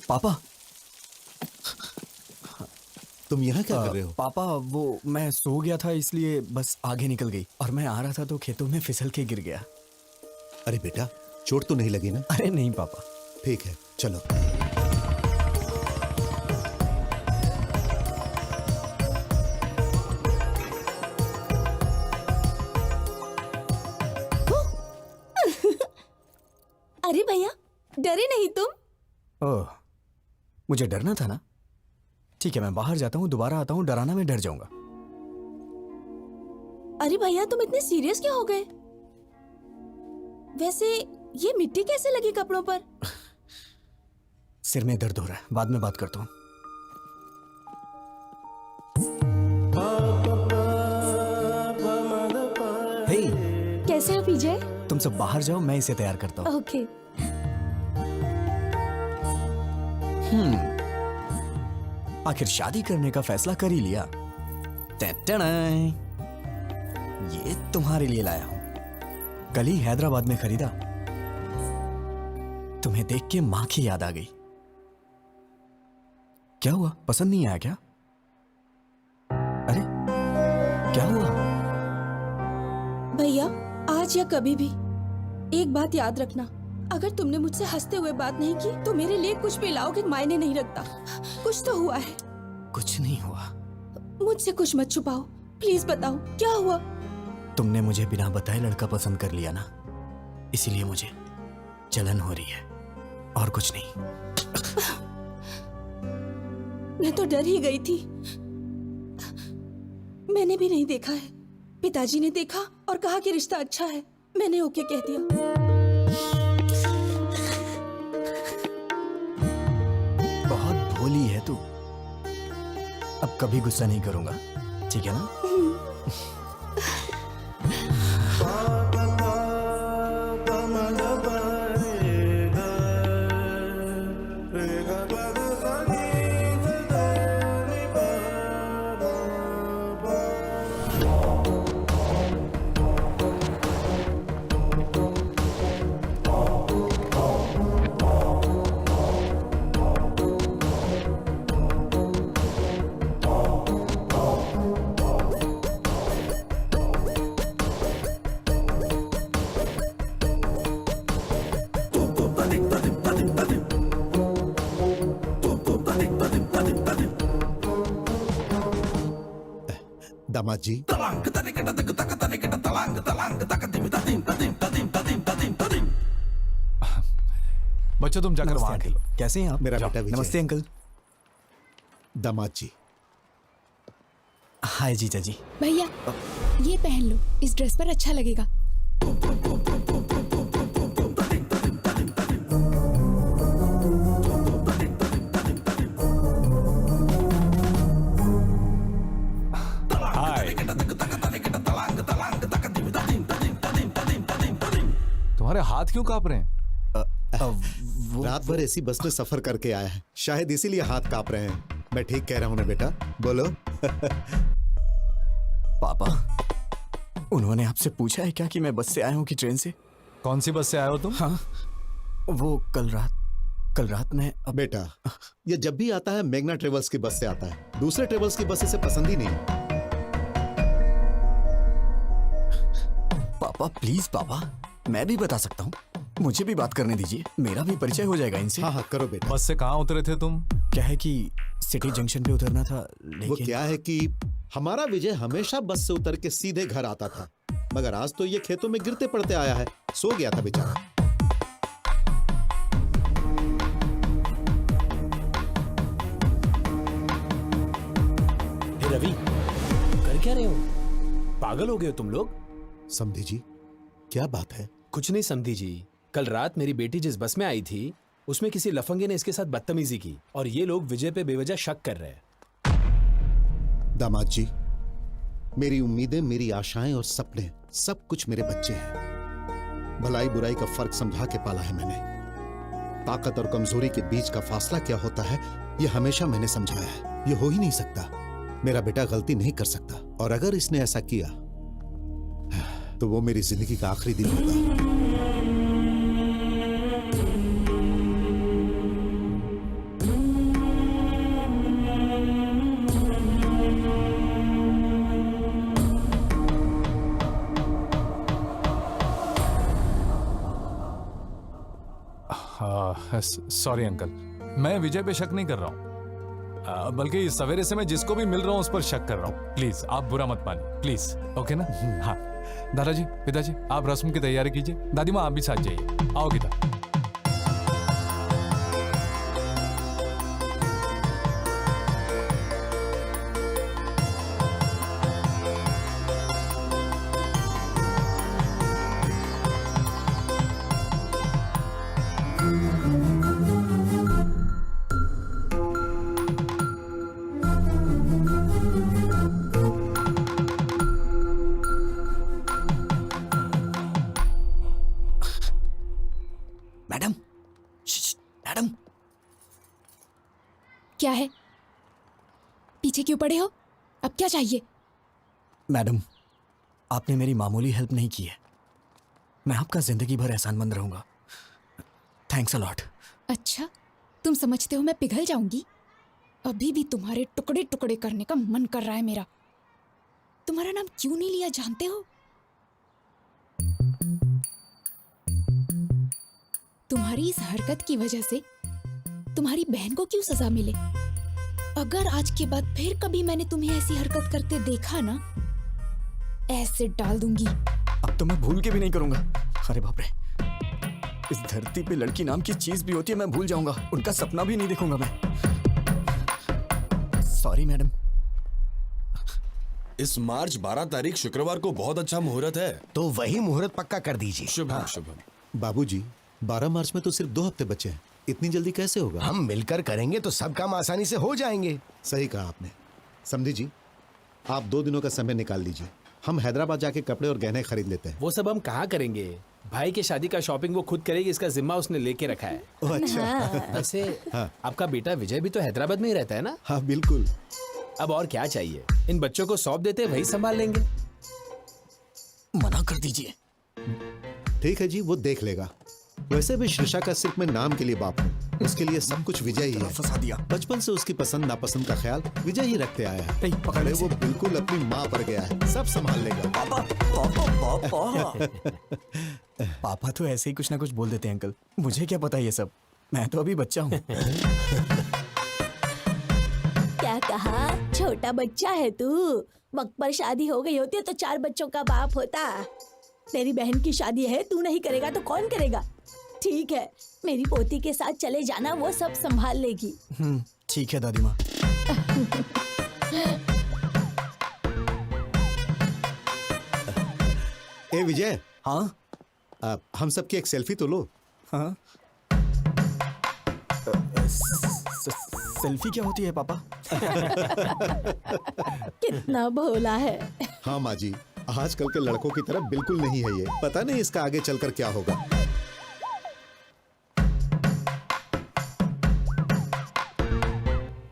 पापा, तुम यहाँ क्या कर रहे हो? पापा वो मैं सो गया था इसलिए बस आगे निकल गई और मैं आ रहा था तो खेतों में फिसल के गिर गया। अरे बेटा, चोट तो नहीं लगी ना? अरे नहीं पापा। ठीक है, चलो। अरे भैया, डरे नहीं तुम? ओह, मुझे डरना था ना। ठीक है, मैं बाहर जाता हूँ, दोबारा आता हूँ, डराना मैं डर जाऊंगा। अरे भैया, तुम इतने सीरियस क्यों हो गए? वैसे ये मिट्टी कैसे लगी कपड़ों पर? सिर में दर्द हो रहा है, बाद में बात करता हूँ। हे, कैसे हो विजय? तुम सब बाहर जाओ, मैं इसे तैयार करता हूँ। ओके। आखिर शादी करने का फैसला कर ही लिया। टैटणाय। ये तुम्हारे लिए लाया हूं, कल ही हैदराबाद में खरीदा। तुम्हें देख के मां की याद आ गई। क्या हुआ, पसंद नहीं आया क्या? अरे क्या हुआ? भैया, आज या कभी भी एक बात याद रखना, अगर तुमने मुझसे हंसते हुए बात नहीं की तो मेरे लिए कुछ भी लाओगे मायने नहीं रखता। कुछ तो हुआ है। कुछ नहीं हुआ। मुझसे कुछ मत छुपाओ, प्लीज बताओ क्या हुआ। तुमने मुझे बिना बताए लड़का पसंद कर लिया ना, इसीलिए मुझे जलन हो रही है और कुछ नहीं। मैं तो डर ही गई थी। मैंने भी नहीं देखा है, पिताजी ने देखा और कहा कि रिश्ता अच्छा है। मैंने ओके कह दिया। बहुत भोली है तू। अब कभी गुस्सा नहीं करूंगा, ठीक है ना? दामाद जी, बच्चों तुम जाकर वहां खेलो। कैसे हैं आप? मेरा जाओ। बेटा विजय। नमस्ते अंकल। दामाद जी, हाय जीजा जी। भैया, ये पहन लो, इस ड्रेस पर अच्छा लगेगा। हाय। तुम्हारे हाथ क्यों कांप रहे हैं? रात भर ऐसी बस में सफर करके आया है, शायद इसीलिए हाथ कांप रहे हैं। मैं ठीक कह रहा हूं ना बेटा? बोलो। पापा, उन्होंने आपसे पूछा है क्या कि मैं बस से आया हूँ कि ट्रेन से? कौन सी बस से आए हो तुम? हाँ, वो कल रात में बेटा, ये जब भी आता है मेघना ट्रेवल्स की बस से आता है, दूसरे ट्रेवल्स की बस इसे पसंद ही नहीं। पापा प्लीज पापा, मैं भी बता सकता हूँ, मुझे भी बात करने दीजिए, मेरा भी परिचय हो जाएगा इनसे। हाँ हाँ करो बेटा। बस से कहाँ उतरे थे तुम? क्या है कि सिटी जंक्शन पे उतरना था, वो लेकिन क्या है कि हमारा विजय हमेशा बस से उतर के सीधे घर आता था, मगर आज तो ये खेतों में गिरते पड़ते आया है, सो गया था बेचारा। हे रवि, कर क्या रहे हो? पागल हो गए हो तुम लोग? समधी जी, क्या बात है? कुछ नहीं समधी जी, कल रात मेरी बेटी जिस बस में आई थी उसमें किसी लफंगे ने इसके साथ बदतमीजी की और ये लोग विजय पे बेवजह शक कर रहे हैं। दामाद जी, मेरी उम्मीदें, मेरी आशाएं और सपने सब कुछ मेरे बच्चे हैं। भलाई बुराई का फर्क समझा के पाला है मैंने। ताकत और कमजोरी के बीच का फासला क्या होता है ये हमेशा मैंने समझाया है। ये हो ही नहीं सकता, मेरा बेटा गलती नहीं कर सकता, और अगर इसने ऐसा किया तो वो मेरी जिंदगी का आखिरी दिन होगा। सॉरी अंकल, मैं विजय पे शक नहीं कर रहा हूँ, बल्कि सवेरे से मैं जिसको भी मिल रहा हूँ उस पर शक कर रहा हूँ। प्लीज आप बुरा मत मानिए, प्लीज। ओके ना? हाँ दादाजी, पिताजी, आप रस्म की तैयारी कीजिए। दादी माँ आप भी साथ जाइए। आओ गीता। मैडम, मैडम, क्या है? पीछे क्यों पड़े हो? अब क्या चाहिए? मैडम, आपने मेरी मामूली हेल्प नहीं की है। मैं आपका जिंदगी भर एहसानमंद रहूंगा। Thanks a lot. अच्छा, तुम समझते हो मैं पिघल जाऊंगी? अभी भी तुम्हारे टुकड़े टुकड़े करने का मन कर रहा है मेरा। तुम्हारा नाम क्यों नहीं लिया जानते हो? तुम्हारी इस हरकत की वजह से तुम्हारी बहन को क्यों सजा मिले? अगर आज के बाद फिर कभी मैंने तुम्हें ऐसी हरकत करते देखा ना, ऐसे डाल दूंगी। अब तो मैं भूल के भी नहीं करूंगा। अरे बाप रे, इस धरती पे लड़की नाम की चीज भी होती है, मैं भूल जाऊंगा। उनका सपना भी नहीं देखूंगा मैं। Sorry madam. इस मार्च 12 तारीख शुक्रवार को बहुत अच्छा मुहूर्त है, तो वही मुहूर्त पक्का कर दीजिए। शुभ शुभ। बाबूजी, 12 मार्च में तो सिर्फ 2 हफ्ते बचे हैं, इतनी जल्दी कैसे होगा? हम मिलकर करेंगे तो सब काम आसानी से हो जाएंगे। सही कहा आपने। समझी जी, आप 2 दिनों का समय निकाल लीजिए, हम हैदराबाद जाके कपड़े और गहने खरीद लेते हैं। वो सब हम कहाँ करेंगे? भाई की शादी का शॉपिंग वो खुद करेगी, इसका जिम्मा उसने लेके रखा है। ओह अच्छा। वैसे आपका बेटा विजय भी तो हैदराबाद में ही रहता है ना? हाँ बिल्कुल। अब और क्या चाहिए? इन बच्चों को सौंप देते, वही संभाल लेंगे। मना कर दीजिए। ठीक है जी, वो देख लेगा। वैसे भी शीर्षा का सिर्फ मैं नाम के लिए बाप हूँ, उसके लिए सब कुछ विजय ही है। फंसा दिया। बचपन से उसकी पसंद नापसंद का ख्याल विजय ही रखते आया है। नहीं, पकड़ ले वो बिल्कुल अपनी माँ पर गया है, सब संभाल लेगा। पापा, पापा, पापा। पापा तो ऐसे ही कुछ ना कुछ बोल देते हैं अंकल, मुझे क्या पता ये सब, मैं तो अभी बच्चा हूँ। क्या कहा? छोटा बच्चा है तू? वक्त पर शादी हो गई होती तो 4 बच्चों का बाप होता। तेरी बहन की शादी है, तू नहीं करेगा तो कौन करेगा? ठीक है, मेरी पोती के साथ चले जाना, वो सब संभाल लेगी। ठीक है दादी माँ। ए विजय। हाँ? हम सबकी एक सेल्फी तो लो। हाँ? सेल्फी क्या होती है पापा? कितना भोला है। हाँ माँ जी, आजकल के लड़कों की तरह बिल्कुल नहीं है ये। पता नहीं इसका आगे चलकर क्या होगा।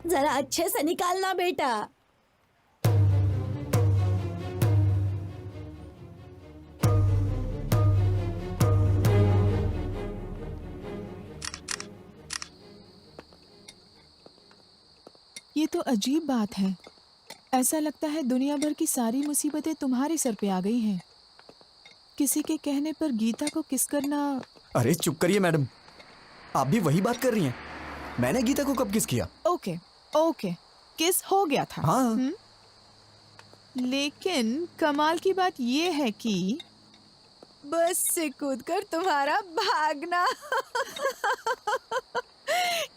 जरा अच्छे से निकालना बेटा। ये तो अजीब बात है। ऐसा लगता है दुनिया भर की सारी मुसीबतें तुम्हारे सर पे आ गई हैं। किसी के कहने पर गीता को किस करना। अरे चुप करिए मैडम, आप भी वही बात कर रही हैं। मैंने गीता को कब किस किया? ओके ओके, किस हो गया था। हाँ। लेकिन कमाल की बात ये है कि बस से कूदकर तुम्हारा भागना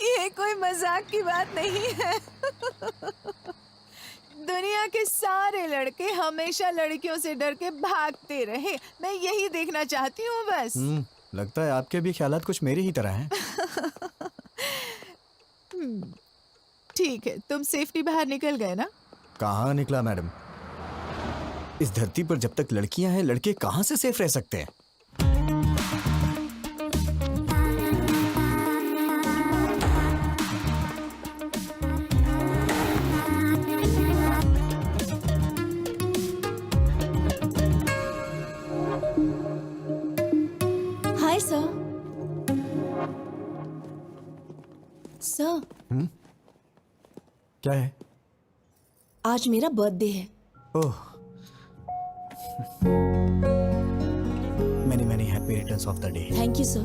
ये कोई मजाक की बात नहीं है। दुनिया के सारे लड़के हमेशा लड़कियों से डर के भागते रहे। मैं यही देखना चाहती हूँ बस। लगता है आपके भी ख्यालात कुछ मेरी ही तरह हैं। ठीक है, तुम सेफ्टी बाहर निकल गए ना? कहाँ निकला मैडम? इस धरती पर जब तक लड़कियां हैं, लड़के कहाँ से सेफ रह सकते हैं? Hi sir. सर, क्या है? आज मेरा बर्थडे है। Oh, many many happy returns of the day. Thank you sir.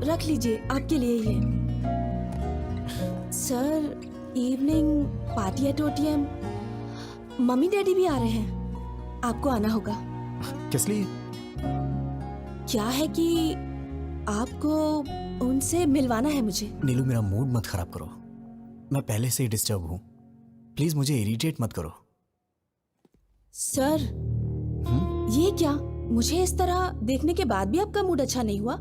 रख लीजिए, आपके लिए ही है। Sir, evening party at OTM, mummy daddy भी आ रहे हैं, आपको आना होगा। किस लिए? क्या है कि आपको उनसे मिलवाना है मुझे। नीलू, मेरा मूड मत खराब करो, मैं पहले से ही डिस्टर्ब हूँ। प्लीज मुझे इरिटेट मत करो। सर, ये क्या? मुझे इस तरह देखने के बाद भी आपका मूड अच्छा नहीं हुआ?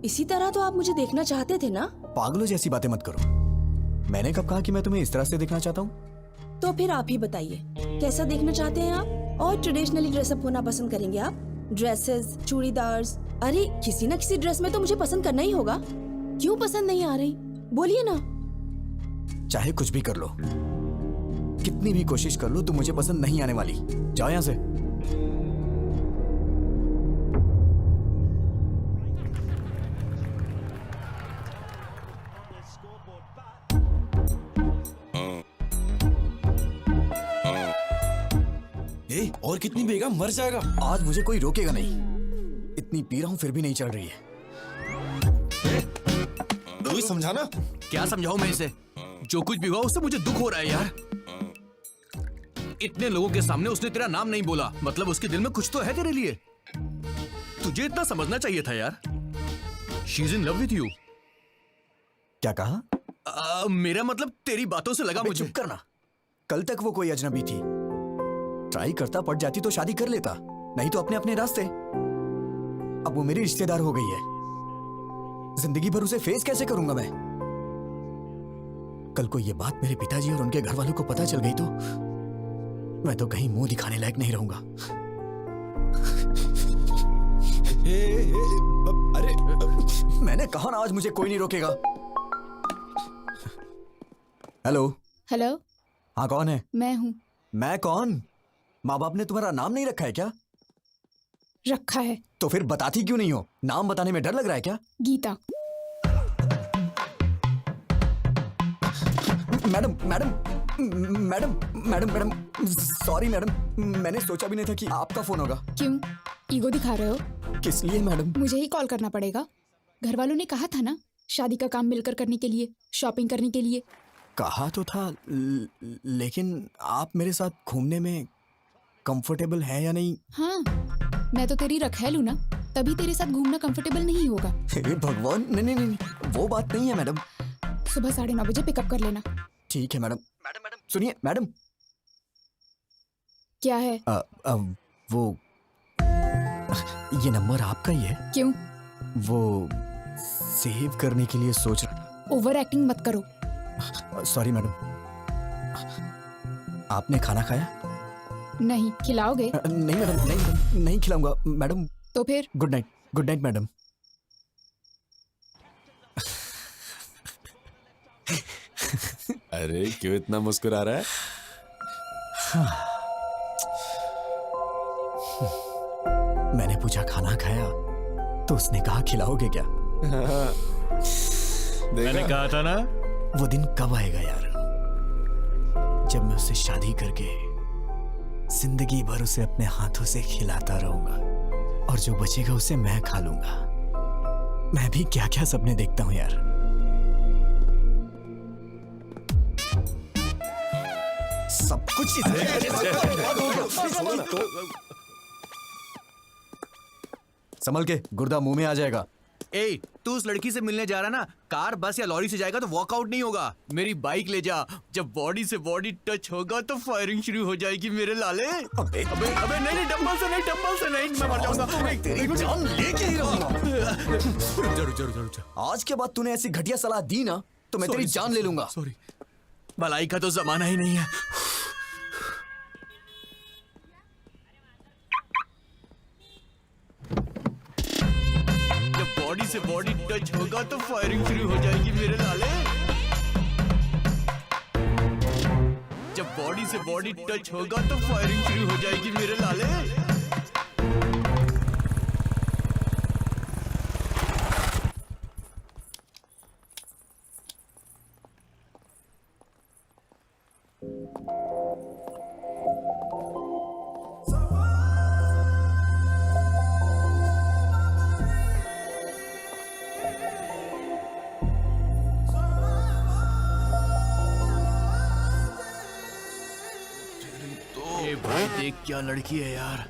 इसी तरह तो आप मुझे देखना चाहते थे ना? पागलों जैसी बातें मत करो। मैंने कब कहा कि मैं तुम्हें इस तरह से देखना चाहता हूँ? तो फिर आप ही बताइए, कैसा देखना चाहते हैं आप? और ट्रेडिशनली ड्रेसअप होना पसंद करेंगे आप? ड्रेसेस, चूड़ीदार्स, अरे किसी न किसी ड्रेस में तो मुझे पसंद करना ही होगा। क्यों पसंद नहीं आ रही? बोलिए ना। चाहे कुछ भी कर लो, कितनी भी कोशिश कर लो, तुम मुझे पसंद नहीं आने वाली। जाओ यहाँ से। और कितनी पिएगा, मर जाएगा। आज मुझे कोई रोकेगा नहीं। इतनी पी रहा हूँ फिर भी नहीं चल रही है। कोई समझाना। क्या समझाऊं मैं इसे? जो कुछ भी हुआ उससे मुझे दुख हो रहा है यार। इतने लोगों के सामने उसने तेरा नाम नहीं बोला, मतलब उसके दिल में कुछ तो है तेरे लिए। तुझे इतना समझना चाहिए था यार। She is in love with you. क्या कहा? मेरा मतलब तेरी बातों से लगा मुझे। चुप करना। कल तक वो कोई अजनबी थी। ट्राई करता, पड़ जाती तो शादी कर लेता, नहीं तो अपने अपने रास्ते। अब वो मेरी रिश्तेदार हो गई है। जिंदगी भर उसे फेस कैसे करूंगा मैं? कल को ये बात मेरे पिताजी और उनके घर वालों को पता चल गई तो मैं तो कहीं मुंह दिखाने लायक नहीं रहूंगा। अरे मैंने कहा ना, आज मुझे कोई नहीं रोकेगा। हेलो। हेलो। हाँ, कौन है? मैं हूँ। मैं कौन? माँ बाप ने तुम्हारा नाम नहीं रखा है क्या? रखा है। तो फिर बताती क्यों नहीं हो? नाम बताने में डर लग रहा है क्या? Geeta. Madam madam madam madam madam sorry madam, मैंने सोचा भी नहीं था कि आपका फोन होगा। क्यों ईगो दिखा रहे हो? किस लिए मैडम? मुझे ही कॉल करना पड़ेगा। घर वालों ने कहा था ना, शादी का काम मिलकर करने के लिए, शॉपिंग करने के लिए। कहा तो था, लेकिन आप मेरे साथ घूमने में कंफर्टेबल है या नहीं? हाँ, मैं तो तेरी रखैल हूँ ना, तभी तेरे साथ घूमना कंफर्टेबल नहीं होगा। हे भगवान, नहीं नहीं नहीं, वो बात नहीं है मैडम। सुबह 9:30 बजे पिकअप कर लेना। ठीक है मैडम। मैडम मैडम सुनिए मैडम। क्या है? वो ये नंबर आपका ही है? क्यों? वो सेव करने के लिए सोच रहा। ओवर एक्टिंग मत करो। Sorry madam. आपने खाना खाया? नहीं। खिलाओगे? नहीं मैडम, नहीं मैडम, नहीं खिलाऊंगा मैडम। तो फिर? Good night. Good night madam. अरे क्यों इतना मुस्कुरा रहा है? मैंने पूछा खाना खाया तो उसने कहा खिलाओगे क्या? मैंने कहा था ना। वो दिन कब आएगा यार, जब मैं उससे शादी करके जिंदगी भर उसे अपने हाथों से खिलाता रहूंगा और जो बचेगा उसे मैं खा लूंगा। मैं भी क्या क्या सपने देखता हूं यार। सब कुछ संभल के, गुर्दा मुंह में आ जाएगा। ए, तू उस लड़की से मिलने जा रहा ना, कार, बस या लॉरी से जाएगा तो वॉकआउट नहीं होगा। मेरी बाइक ले जा। जब बॉडी से बॉडी टच होगा तो फायरिंग शुरू हो जाएगी मेरे लाले। अबे अबे अबे नहीं नहीं, डंबल से नहीं, डंबल से नहीं, मैं मर जाऊंगा। तेरी जान लेके ही रहूंगा। जरूर। आज के बाद तूने ऐसी घटिया सलाह दी ना तो मैं तेरी जान ले लूंगा। सॉरी। भलाई का तो जमाना ही नहीं है। बॉडी से बॉडी टच होगा तो फायरिंग शुरू हो जाएगी मेरे लाले। जब बॉडी से बॉडी टच होगा तो फायरिंग शुरू हो जाएगी मेरे लाले। देख क्या लड़की है यार।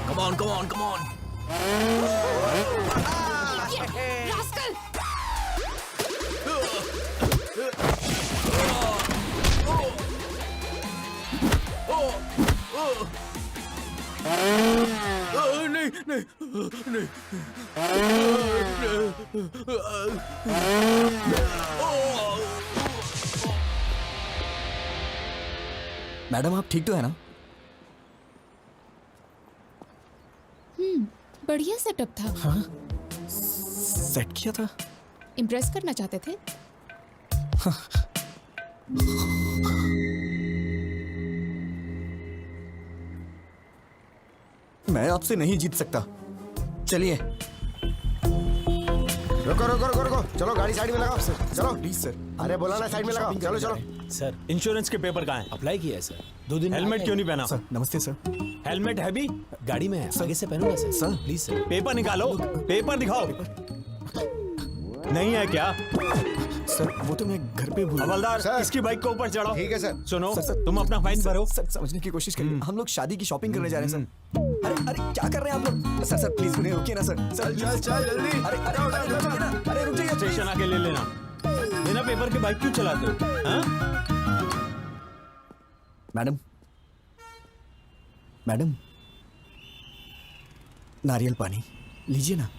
Come on come on come on. Rascal! नहीं नहीं नहीं। मैडम आप ठीक तो है ना? बढ़िया सेटअप था। हाँ सेट किया था। इम्प्रेस करना चाहते थे। मैं आपसे नहीं जीत सकता। चलिए। रुको रुको रुको रुको, चलो गाड़ी साइड में लगाओ। चलो प्लीज सर। अरे बोला ना साइड में लगाओ। चलो चलो। सर इंश्योरेंस के पेपर कहाँ हैं? अप्लाई किया है सर, 2 दिन में हेलमेट आ क्यों नहीं गया। पहना? सर नमस्ते सर। हेलमेट है भी? गाड़ी में है, आगे से पहनो ना sir. Sir. Please sir. Paper निकालो, पेपर दिखाओ। नहीं है क्या? सर वो तो मैं घर पे भूल गया। हवलदार सर। इसकी बाइक को ऊपर चढ़ाओ। ठीक है सर। सुनो सर, तुम अपना फाइन भरो। सर समझने की कोशिश करिए। हम लोग शादी की शॉपिंग करने जा रहे हैं सर। अरे अरे क्या कर रहे हैं आप लोग? सर सर प्लीज उन्हें रोकिए ना सर। सर चल चल जल्दी। अरे अरे रुकिए ना। अरे रुक जाइए। स्टेशन आके ले लेना। बिना पेपर के बाइक क्यों चलाते हो? हाँ? मैडम मैडम नारियल पानी लीजिए ना।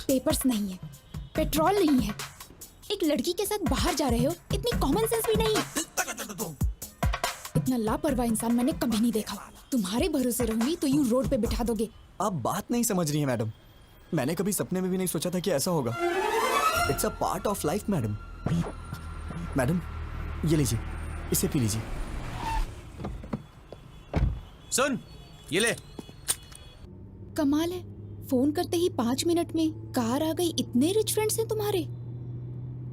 पेपर्स नहीं है, पेट्रोल नहीं है, एक लड़की के साथ बाहर जा रहे हो, इतनी कॉमन सेंस भी नहीं। इतना लापरवाह इंसान मैंने कभी नहीं देखा। तुम्हारे भरोसे रहूंगी तो यूं रोड पे बिठा दोगे। आप बात नहीं समझ रही हैं मैडम। मैंने कभी सपने में भी नहीं सोचा था कि ऐसा होगा। It's a part of life madam. Madam ये लीजिए, इसे पी लीजिए। सुन ये ले। कमाल है, फोन करते ही 5 मिनट में कार आ गई। इतने रिच फ्रेंड्स हैं तुम्हारे।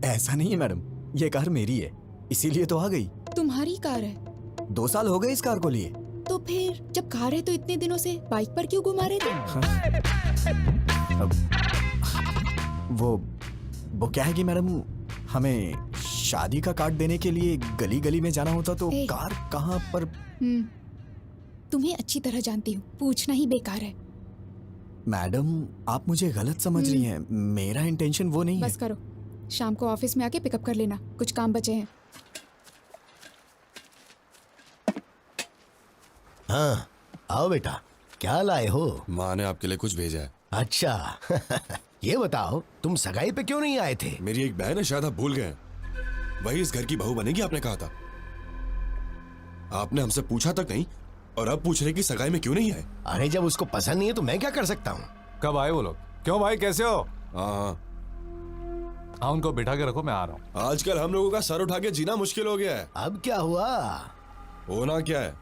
ऐसा नहीं है मैडम, ये कार मेरी है इसीलिए तो आ गई। तुम्हारी कार है 2 साल हो गए इस कार को लिए। तो फिर जब कार है तो इतने दिनों से बाइक पर क्यों घुमा रहे थे? वो क्या है कि मैडम हमें शादी का कार्ड देने के लिए गली गली में जाना होता तो ए। कार कहाँ पर। तुम्हें अच्छी तरह जानती हूँ, पूछना ही बेकार है। मैडम आप मुझे गलत समझ रही हैं। मेरा इंटेंशन वो नहीं है। बस करो, शाम को ऑफिस में आके पिकअप कर लेना, कुछ काम बचे हैं। हाँ आओ बेटा, क्या लाए हो? माँ ने आपके लिए कुछ भेजा है। अच्छा ये बताओ तुम सगाई पे क्यों नहीं आए थे? मेरी एक बहन है, शायद आप भूल गए। वही इस घर की बहू बनेगी आपने कहा था। आपने हमसे पूछा तक नहीं और अब पूछ रहे कि सगाई में क्यों नहीं आए। अरे जब उसको पसंद नहीं है तो मैं क्या कर सकता हूँ? कब आए वो लोग? क्यों भाई कैसे हो? हाँ हाँ उनको बिठा के रखो, मैं आ रहा हूँ। आजकल हम लोगों का सर उठा के जीना मुश्किल हो गया है। अब क्या हुआ? होना क्या है,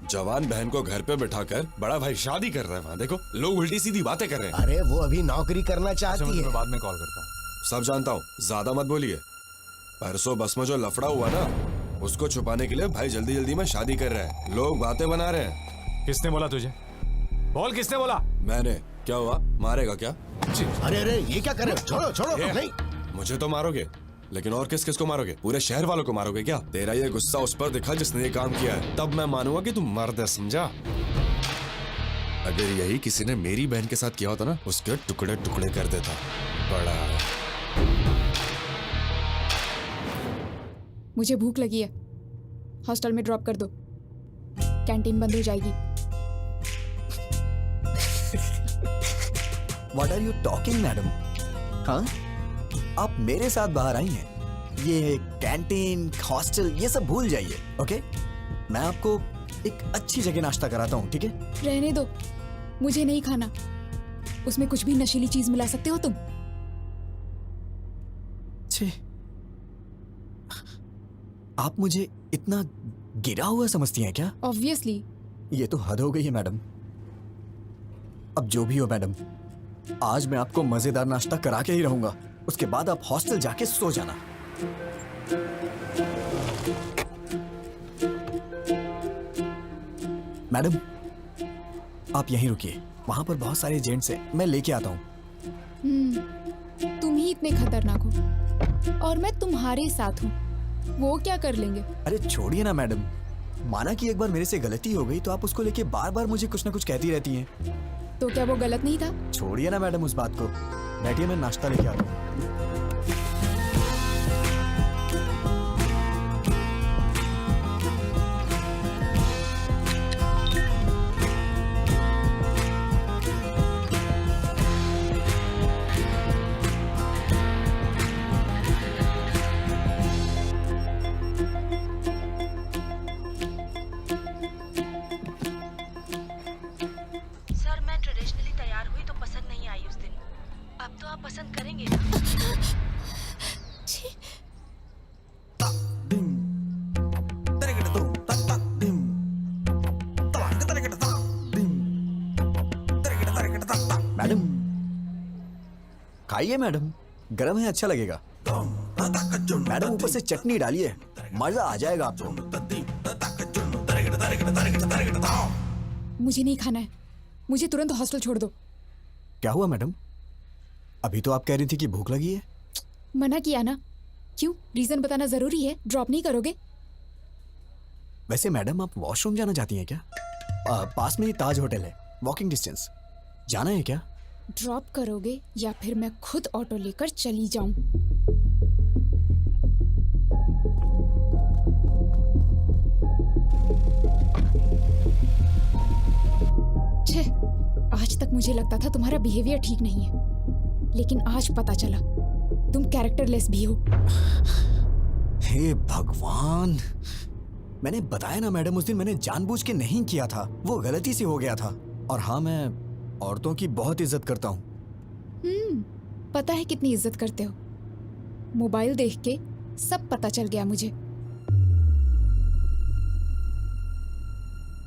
जवान बहन को घर पे बिठाकर बड़ा भाई शादी कर रहा है। वहां देखो लोग उल्टी सीधी बातें कर रहे हैं। अरे वो अभी नौकरी करना अच्छा, चाहती मैं है। बाद में कॉल करता हूँ। सब जानता हूँ, ज्यादा मत बोलिए। परसों बस में जो लफड़ा हुआ ना, उसको छुपाने के लिए भाई जल्दी जल्दी में शादी कर रहे हैं। लोग बातें बना रहे हैं। किसने बोला तुझे? बोल किसने बोला? मैंने। क्या हुआ, मारेगा क्या? अरे अरे ये क्या कर रहे हो? छोड़ो छोड़ो। ये, नहीं मुझे तो मारोगे, लेकिन और किस किस को मारोगे? पूरे शहर वालों को मारोगे क्या? तेरा ये गुस्सा उस पर दिखा जिसने ये काम किया है, तब मैं मानूंगा कि तुम मर्द है, समझा? अगर यही किसी ने मेरी बहन के साथ किया होता ना, उसके टुकड़े टुकड़े कर देता। बड़ा मुझे भूख लगी है, हॉस्टल में ड्रॉप कर दो, कैंटीन बंद हो जाएगी। What are you talking, madam? हाँ आप मेरे साथ बाहर आई हैं। ये कैंटीन हॉस्टल ये सब भूल जाइए, ओके? मैं आपको एक अच्छी जगह नाश्ता कराता हूँ, ठीक है? रहने दो, मुझे नहीं खाना। उसमें कुछ भी नशीली चीज मिला सकते हो तुम। छे आप मुझे इतना गिरा हुआ समझती हैं क्या? ऑब्वियसली। ये तो हद हो गई है मैडम। अब जो भी हो मैडम, आज मैं आपको मजेदार नाश्ता करा के ही रहूंगा। उसके बाद आप हॉस्टल जाके सो जाना। मैडम आप यहीं रुकिए, वहां पर बहुत सारे जेंट्स हैं, मैं लेके आता हूँ। तुम ही इतने खतरनाक हो और मैं तुम्हारे साथ हूँ, वो क्या कर लेंगे? अरे छोड़िए ना मैडम, माना कि एक बार मेरे से गलती हो गई तो आप उसको लेके बार बार मुझे कुछ ना कुछ कहती रहती हैं। तो क्या वो गलत नहीं था? छोड़िए ना मैडम उस बात को, बैठिए, मैं नाश्ता लेके आता हूँ। सर मैं ट्रेडिशनली तैयार हुई तो पसंद नहीं आई उस दिन, अब तो आप पसंद करेंगे ना? मैडम खाइए मैडम, गरम है, अच्छा लगेगा। मैडम ऊपर से चटनी डालिए, मजा आ जाएगा आपको। मुझे नहीं खाना है, मुझे तुरंत हॉस्टल छोड़ दो। क्या हुआ मैडम? अभी तो आप कह रही थी कि भूख लगी है। मना किया ना। क्यों, रीजन बताना जरूरी है? ड्रॉप नहीं करोगे? वैसे मैडम आप वॉशरूम जाना चाहती हैं क्या? पास में ही ताज होटल है, वॉकिंग डिस्टेंस, जाना है क्या? ड्रॉप करोगे या फिर मैं खुद ऑटो लेकर चली जाऊं? छे, आज तक मुझे लगता था तुम्हारा बिहेवियर ठीक नहीं है, लेकिन आज पता चला तुम कैरेक्टरलेस भी हो। हे भगवान, मैंने बताया ना मैडम, उस दिन मैंने जानबूझ के नहीं किया था, वो गलती से हो गया था। और हाँ, मैं औरतों की बहुत इज्जत करता हूँ। पता है कितनी इज्जत करते हो। मोबाइल देख के सब पता चल गया मुझे।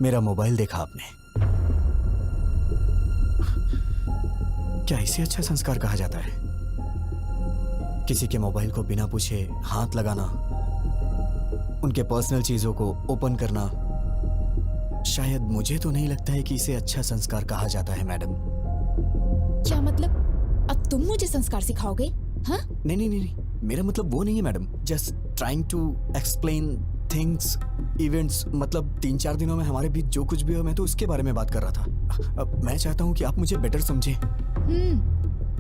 मेरा मोबाइल देखा आपने? क्या इसे अच्छा संस्कार कहा जाता है? किसी के मोबाइल को बिना पूछे हाथ लगाना, उनके पर्सनल चीजों को ओपन करना, शायद मुझे तो नहीं लगता है कि इसे अच्छा संस्कार कहा जाता है मैडम। क्या मतलब? अब तुम मुझे संस्कार सिखाओगे? हाँ? नहीं नहीं नहीं, मेरा मतलब वो नहीं है madam. Just trying to explain things, events, मतलब 3-4 दिनों में हमारे बीच जो कुछ भी हो, मैं तो उसके बारे में बात कर रहा था। अब मैं चाहता हूँ कि आप मुझे बेटर समझें।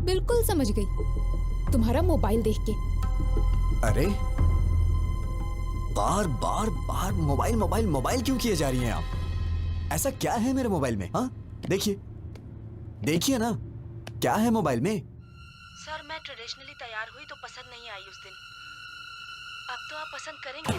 बिल्कुल समझ गई, तुम्हारा मोबाइल देख के। अरे बार बार बार मोबाइल मोबाइल मोबाइल क्यों किए जा रही हैं आप? ऐसा क्या है मेरे मोबाइल में? हाँ देखिए, देखिए ना, क्या है मोबाइल में? सर मैं ट्रेडिशनली तैयार हुई तो पसंद नहीं आई उस दिन, अब तो आप पसंद करेंगे।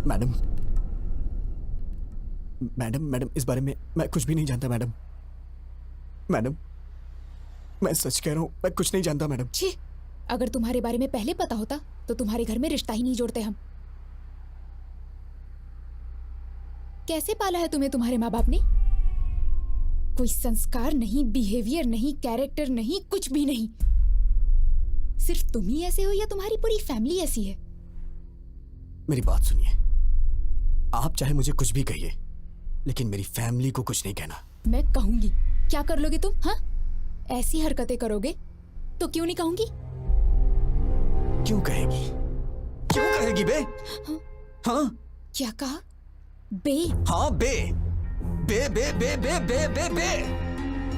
मैडम मैडम मैडम, इस बारे में मैं कुछ भी नहीं जानता मैडम। मैडम मैं सच कह रहा हूँ, मैं कुछ नहीं जानता मैडम। छी, अगर तुम्हारे बारे में पहले पता होता तो तुम्हारे घर में रिश्ता ही नहीं जोड़ते हम। कैसे पाला है तुम्हें तुम्हारे माँ बाप ने? कोई संस्कार नहीं, बिहेवियर नहीं, कैरेक्टर नहीं, कुछ भी नहीं। सिर्फ तुम ही ऐसे हो या तुम्हारी पूरी फैमिली ऐसी है? मेरी बात सुनिए, आप चाहे मुझे कुछ भी कहिए, लेकिन मेरी फैमिली को कुछ नहीं कहना। मैं कहूंगी। क्या कर लोगे तुम? हाँ, ऐसी हरकतें करोगे तो क्यों नहीं कहूंगी? क्यों कहेगी? क्यों कहेगी बे? हाँ क्या कहा? बे? हाँ बे बे बे बे बे बे बे बे।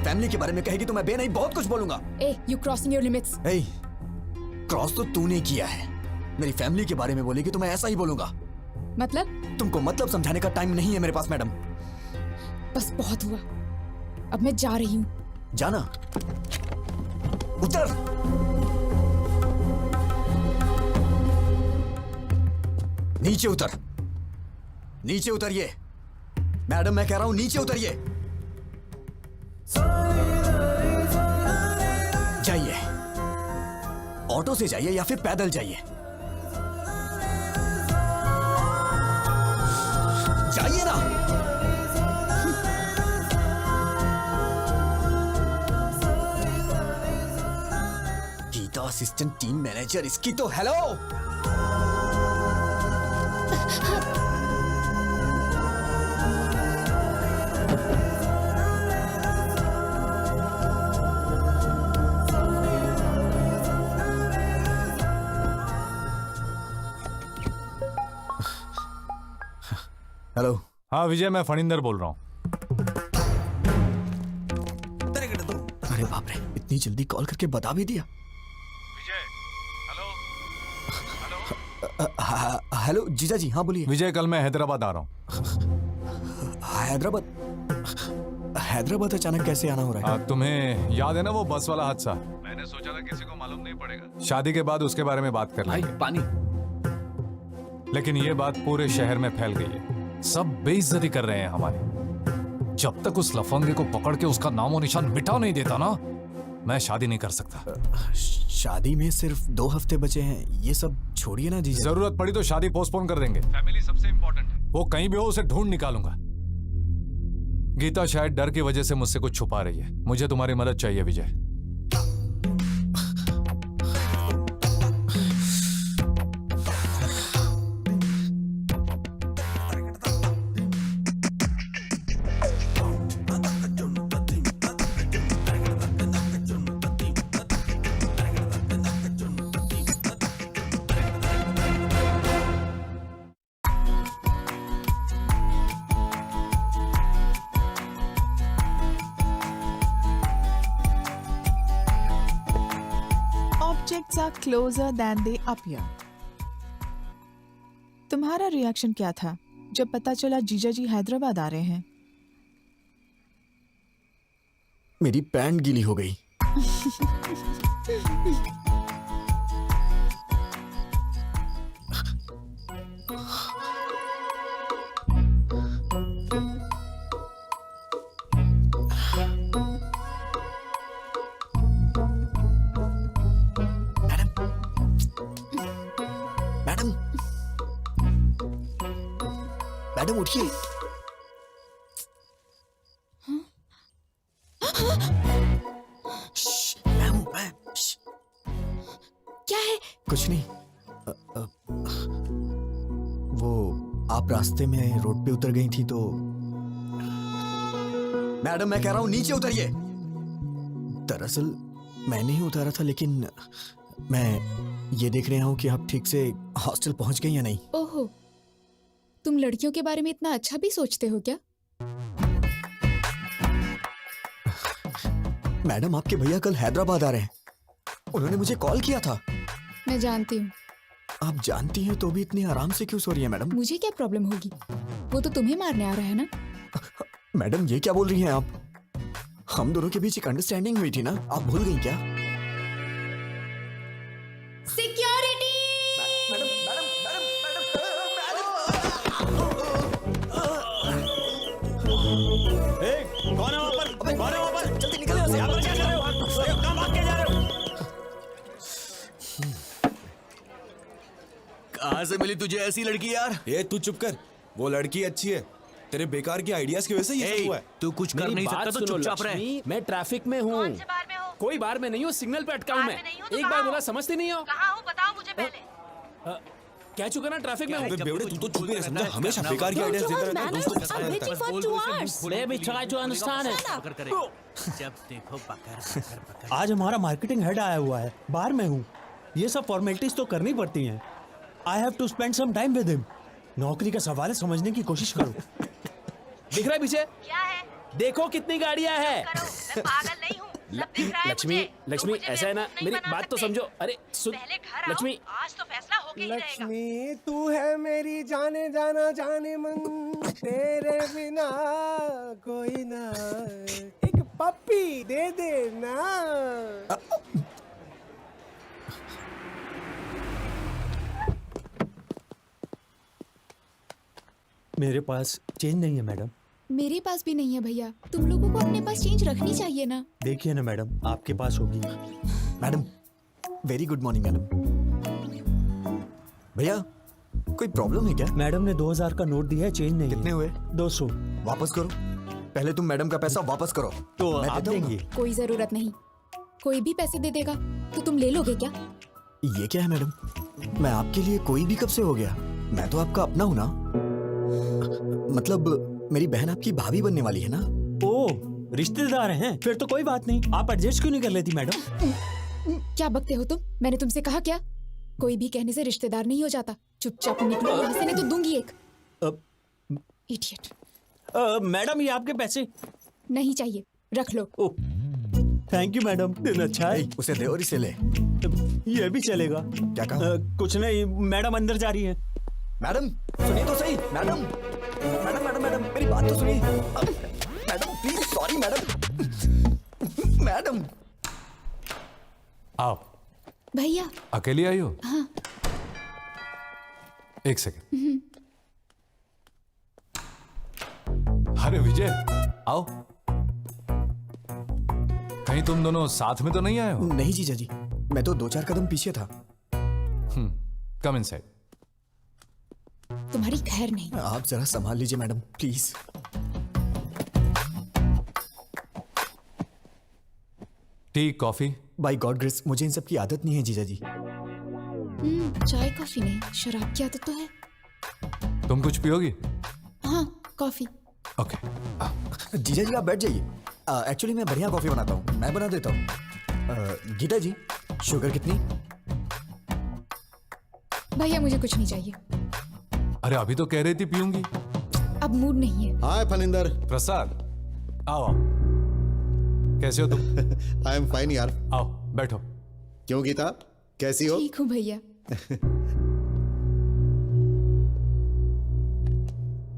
फैमिली के बारे में कहेगी तो मैं बे नहीं बहुत कुछ बोलूंगा। ए, यू क्रॉसिंग योर लिमिट्स। ए, क्रॉस तो तूने किया है। मेरी फैमिली के बारे में बोलेगी तो मैं ऐसा ही बोलूंगा। मतलब? तुमको मतलब समझाने का टाइम नहीं है मेरे पास मैडम। बस बहुत हुआ, अब मैं जा रही हूँ। जाना? उतर। नीचे उतर, नीचे उतरिए मैडम, मैं कह रहा हूं नीचे उतरिए। जाइए, ऑटो से जाइए या फिर पैदल जाइए। जाइए ना। असिस्टेंट टीम मैनेजर, इसकी तो हेलो। हेलो। हाँ विजय, मैं फणिंदर बोल रहा हूँ। अरे बाप रे, इतनी जल्दी कॉल करके बता भी दिया। विजय, हेलो जीजा जी, हाँ बोलिए। विजय, कल मैं हैदराबाद आ रहा हूँ। हैदराबाद अचानक कैसे आना हो रहा है? तुम्हें याद है ना वो बस वाला हादसा? मैंने सोचा था किसी को मालूम नहीं पड़ेगा, शादी के बाद उसके बारे में बात कर लेंगे। पानी। लेकिन ये बात पूरे शहर में फैल गई है, सब बेइज्जती कर रहे हैं हमारी। जब तक उस लफंगे को पकड़ के उसका नामो निशान मिटा नहीं देता ना, मैं शादी नहीं कर सकता। शादी में सिर्फ 2 हफ्ते बचे हैं, ये सब छोड़िए ना जीजा। जरूरत पड़ी तो शादी पोस्टपोन कर देंगे। फैमिली सबसे इंपॉर्टेंट है। वो कहीं भी हो, उसे ढूंढ निकालूंगा। गीता शायद डर की वजह से मुझसे कुछ छुपा रही है। मुझे तुम्हारी मदद चाहिए विजय। Objects are closer than they appear. तुम्हारा रिएक्शन क्या था जब पता चला जीजा जी हैदराबाद आ रहे हैं? मेरी पैंट गीली हो गई। मैडम उठिए। क्या है? कुछ नहीं। वो आप रास्ते में रोड पे उतर गई थी तो। मैडम मैं कह रहा हूं नीचे उतरिए। दरअसल मैंने ही उतारा था, लेकिन मैं ये देख रहा हूं कि आप ठीक से हॉस्टल पहुंच गई या नहीं। ओहो, तुम लड़कियों के बारे में इतना अच्छा भी सोचते हो क्या? मैडम आपके भैया कल हैदराबाद आ रहे हैं, उन्होंने मुझे कॉल किया था। मैं जानती हूँ। आप जानती हैं तो भी इतने आराम से क्यों सो रही है मैडम? मुझे क्या प्रॉब्लम होगी? वो तो तुम्हें मारने आ रहा है ना। मैडम ये क्या बोल रही हैं आप? हम दोनों के बीच एक अंडरस्टैंडिंग हुई थी ना, आप भूल गई क्या? सिक्योरिटी! कौन है वहाँ पर? कौन है वहाँ पर? जल्दी निकलो यहाँ से। यहाँ पर क्या कर रहे हो? कहाँ भाग के जा रहे हो? कहाँ से मिली तुझे ऐसी लड़की यार? ए तू चुप कर, वो लड़की अच्छी है, तेरे बेकार के आइडियाज की वजह से ये सब हुआ है। तू कुछ कर नहीं सकता तो चुपचाप रह। मैं ट्रैफिक में हूँ। कोई बार में नहीं हूँ, सिग्नल पे अटका हूँ मैं। एक बार बोला समझते नहीं हो? कहाँ हो बताओ मुझे पहले। कह चुका ना ट्रैफिक में हूँ। अबे बेवड़े, तू तो चुप ही नहीं समझा, हमेशा बेकार के आइडियाज देता रहता है, दोस्तों के साथ रहता है। Baby, try to understand it. जब देखो पकड़। आज हमारा मार्केटिंग हेड आया हुआ है, बाहर में हूँ। ये सब फॉर्मेलिटीज तो करनी पड़ती हैं। I have to spend some time with him. नौकरी का सवाल है, समझने की कोशिश करो। दिख रहा है पीछे? क्या है? देखो कितनी गाड़ियाँ हैं। करो, मैं पागल नहीं हूँ। सब दिख रहा है लक्ष्मी, मुझे। लक्ष्मी तुम मुझे ऐसा है ना, बेवकूफ मेरी नहीं बना बात तो सकते। समझो। अरे सुन पहले घर आओ, लक्ष्मी, आज तो फैसला होके ही रहेगा। लक्ष्मी तू है मेरी जाने जाना जाने मन, तेरे बिना कोई ना, एक पप्पी दे दे ना। मेरे पास चेंज नहीं है मैडम। मेरे पास भी नहीं है भैया। तुम लोगों को अपने पास चेंज रखनी चाहिए ना। देखिए ना मैडम, आपके पास होगी। Madam very good morning madam. भैया कोई प्रॉब्लम है क्या? मैडम ने 2000 का नोट दिया है, चेंज नहीं। कितने हुए? 200। वापस करो। पहले तुम मैडम का पैसा वापस करो। तो मैं आप देता हूँ। देंगी? कोई जरूरत नहीं। कोई भी पैसे दे देगा तो तुम ले लोगे क्या? ये क्या है मैडम? मैं आपके लिए कोई भी कब से हो गया? मैं तो आपका अपना हूं ना। मतलब मेरी बहन आपकी भाभी बनने वाली है ना। ओ, रिश्तेदार हैं? फिर तो कोई बात नहीं, आप एडजस्ट क्यों नहीं कर लेती मैडम? क्या बकते हो तुम? मैंने तुमसे कहा क्या? कोई भी कहने से रिश्तेदार नहीं हो जाता। चुपचाप निकलो यहाँ से, नहीं तो दूंगी एक। इडियट। मैडम, ये आपके पैसे। नहीं चाहिए, रख लो। थैंक यू मैडम, दिन अच्छा है। उसे दे और इसे ले। ये भी चलेगा। क्या कहा? कुछ नहीं, मैडम अंदर जा रही है। मैडम सुनिए तो सही। मैडम मैडम मैडम मैडम मेरी बात तो सुनिए। Madam please, sorry madam. Madam आप भैया अकेली आई हो? हाँ। एक सेकंड। अरे विजय, आओ। कहीं तुम दोनों साथ में तो नहीं आए हो? नहीं जीजा जी, मैं तो 2-4 कदम पीछे था। Come inside. तुम्हारी खैर नहीं। आप जरा संभाल लीजिए madam, please. Tea coffee? By God grace, मुझे इन सब की आदत नहीं है जीजा जी। चाय कॉफी नहीं, शराब की आदत तो है। तुम कुछ पियोगी? हाँ, कॉफी। ओके। जीजा जी आप बैठ जाइए। एक्चुअली मैं बढ़िया कॉफी बनाता हूँ, मैं बना देता हूँ। गीता जी, शुगर कितनी? भैया मुझे कुछ नहीं चाहिए। अरे अभी तो कह रही थी पीऊंगी। अब मूड नहीं है। हाय फनिंदर। प्रसाद, आओ। कैसे हो तुम? आई एम फाइन यार। आओ बैठो। क्यों गीता, कैसी हो? ठीक हूँ भैया।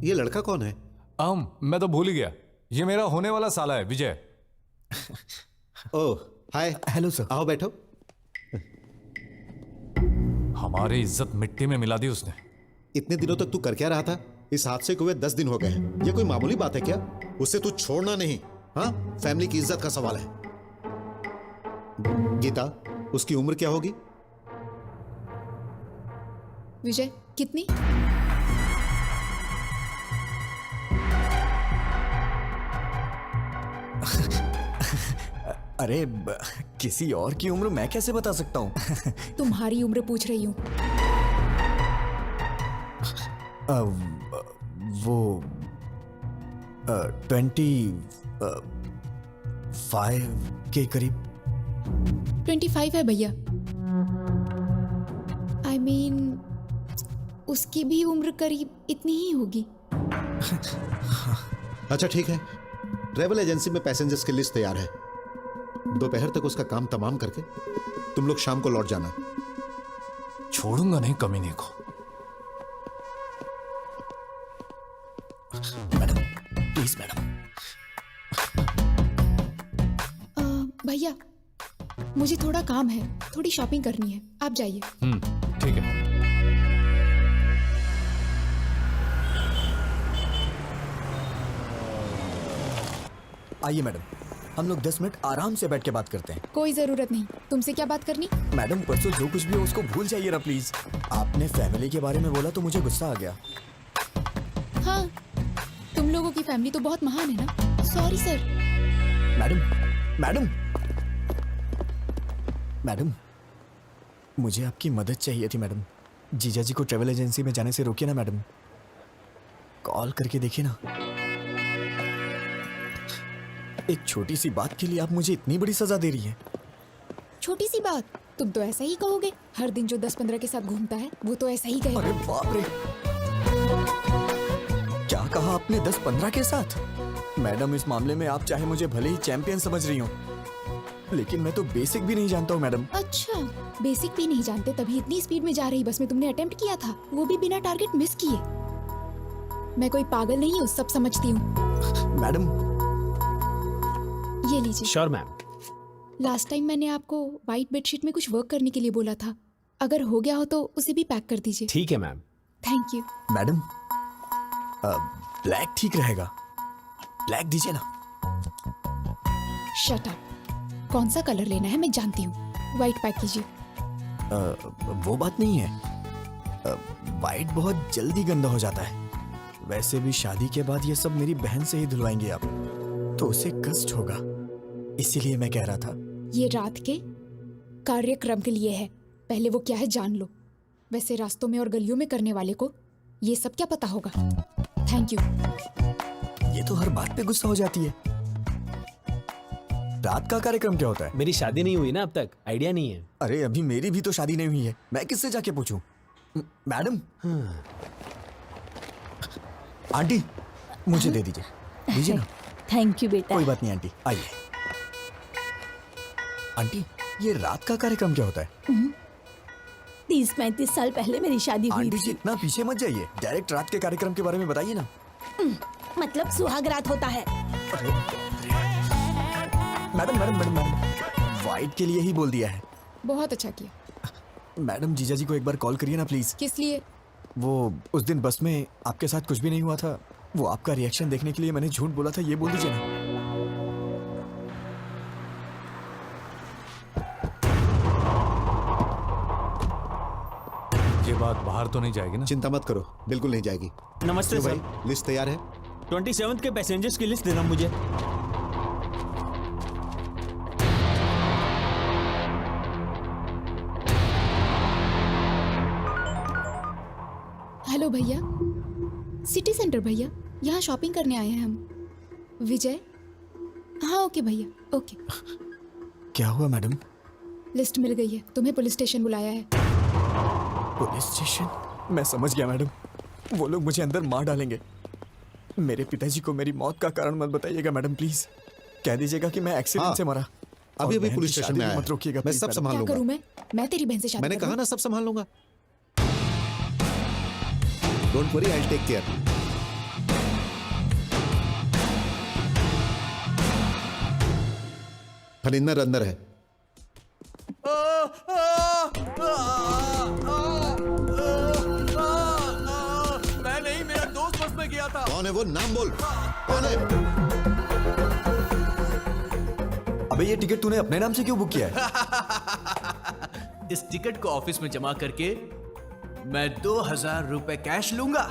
ये लड़का कौन है? मैं तो भूल ही गया, ये मेरा होने वाला साला है, विजय। ओह हाय। Hello sir. आओ बैठो। हमारी इज्जत मिट्टी में मिला दी उसने। इतने दिनों तक तू कर क्या रहा था? इस हादसे को हुए 10 दिन हो गए हैं। ये कोई मामूली बात है क्या? उससे तू छोड़ना नहीं। हाँ, फैमिली की इज्जत का सवाल है। गीता, उसकी उम्र क्या होगी? विजय, कितनी? अरे किसी और की उम्र मैं कैसे बता सकता हूँ? तुम्हारी उम्र पूछ रही हूँ। वो 25 के करीब। 25 है भैया। I mean, उसकी भी उम्र करीब इतनी ही होगी। अच्छा ठीक है, ट्रेवल एजेंसी में पैसेंजर्स की लिस्ट तैयार है। दोपहर तक उसका काम तमाम करके तुम लोग शाम को लौट जाना। छोड़ूंगा नहीं कमीने को। Madam please madam. भैया मुझे थोड़ा काम है, थोड़ी शॉपिंग करनी है, आप जाइए। ठीक है। आइए मैडम, हम लोग 10 मिनट आराम से बैठ के बात करते हैं। कोई जरूरत नहीं। तुमसे क्या बात करनी? मैडम परसों जो कुछ भी हो उसको भूल जाइए ना प्लीज। आपने फैमिली के बारे में बोला तो मुझे गुस्सा आ गया। हाँ, तुम लोगों की फैमिली तो बहुत महान है ना। Sorry sir. मैडम मैडम, मुझे आपकी मदद चाहिए थी मैडम। जीजा जी को ट्रेवल एजेंसी में जाने से रोकिए ना मैडम। कॉल करके देखिए ना। एक छोटी सी बात के लिए आप मुझे इतनी बड़ी सजा दे रही है। छोटी सी बात? तुम तो ऐसा ही कहोगे। हर दिन जो 10-15 के साथ घूमता है वो तो ऐसा ही कहेगा। अरे बाप रे, क्या कहा आपने? 10-15 के साथ? मैडम इस मामले में आप चाहे मुझे भले ही चैंपियन समझ रही हो, लेकिन मैं तो बेसिक भी नहीं जानता हूँ मैडम। अच्छा, बेसिक भी नहीं जानते तभी इतनी स्पीड में जा रही बस में तुमने अटेम्प्ट किया था, वो भी बिना टारगेट मिस किए। मैं कोई पागल नहीं हूँ, सब समझती हूँ। मैडम ये लीजिए। Sure ma'am. लास्ट टाइम मैंने आपको व्हाइट बेडशीट में कुछ वर्क करने के लिए बोला था, अगर हो गया हो तो उसे भी पैक कर दीजिए। ठीक है ma'am. Thank you. Madam black ठीक रहेगा, ब्लैक दीजिए ना। Shut up. कौन सा कलर लेना है मैं जानती हूँ, व्हाइट पैक कीजिए। वो बात नहीं है, व्हाइट बहुत जल्दी गंदा हो जाता है। वैसे भी शादी के बाद ये सब मेरी बहन से ही धुलवाएंगे आप, तो उसे कष्ट होगा। इसीलिए मैं कह रहा था ये रात के कार्यक्रम के लिए है। पहले वो क्या है जान लो। वैसे रास्तों में और गलियों में करने वाले को ये सब क्या पता होगा। Thank you. ये तो हर बात पे गुस्सा हो जाती है। रात का कार्यक्रम क्या होता है? मेरी शादी नहीं हुई ना अब तक, आइडिया नहीं है। अरे अभी मेरी भी तो शादी नहीं हुई है, मैं किससे जाके पूछूं? मैडम, आंटी मुझे दे दीजिए ना। थैंक यू बेटा। कोई बात नहीं आंटी, आइए। आंटी, ये रात का कार्यक्रम क्या होता है? 30-35 साल पहले मेरी शादी हुई आंटी जी थी। इतना पीछे मत जाइए, डायरेक्ट रात के कार्यक्रम के बारे में बताइए ना। मतलब सुहाग रात होता है। Madam madam madam madam, white के लिए ही बोल दिया है। बहुत अच्छा किया। मैडम जीजा जी को एक बार कॉल करिए ना प्लीज। किस लिए? वो उस दिन बस में आपके साथ कुछ भी नहीं हुआ था, वो आपका रिएक्शन देखने के लिए मैंने झूठ बोला था, ये बोल दीजिए ना। ये बात बाहर तो नहीं जाएगी ना? चिंता मत करो, बिल्कुल नहीं जाएगी। नमस्ते तो सर। भाई लिस्ट तैयार है? 27 के पैसेंजर्स की लिस्ट देना मुझे। हेलो भैया, सिटी सेंटर भैया, यहाँ शॉपिंग करने आए हैं हम। विजय? हाँ ओके भैया, ओके। क्या हुआ मैडम? लिस्ट मिल गई है, तुम्हें पुलिस स्टेशन बुलाया है। Police station? मैं समझ गया मैडम, वो लोग मुझे अंदर मार डालेंगे। मेरे पिताजी को मेरी मौत का कारण मत बताइएगा मैडम प्लीज। कह दीजिएगा कि मैं एक्सीडेंट हाँ, से मरा। अभी और अभी बहन पुलिस की स्टेशन शादी में भी आया मत रोकिएगा मैं प्लीज सब मैडम। संभाल क्या लूंगा। करूँ मैं तेरी बहन से शादी मैंने करूँ? कहा ना सब संभाल लूंगा। Don't worry, I will take care. Falinder अंदर है। मैं नहीं, मेरा दोस्त बस में गया था। कौन है वो? नाम बोल, कौन है? अबे ये टिकट तूने अपने नाम से क्यों बुक किया है? इस टिकट को ऑफिस में जमा करके मैं 2000 रुपए कैश लूंगा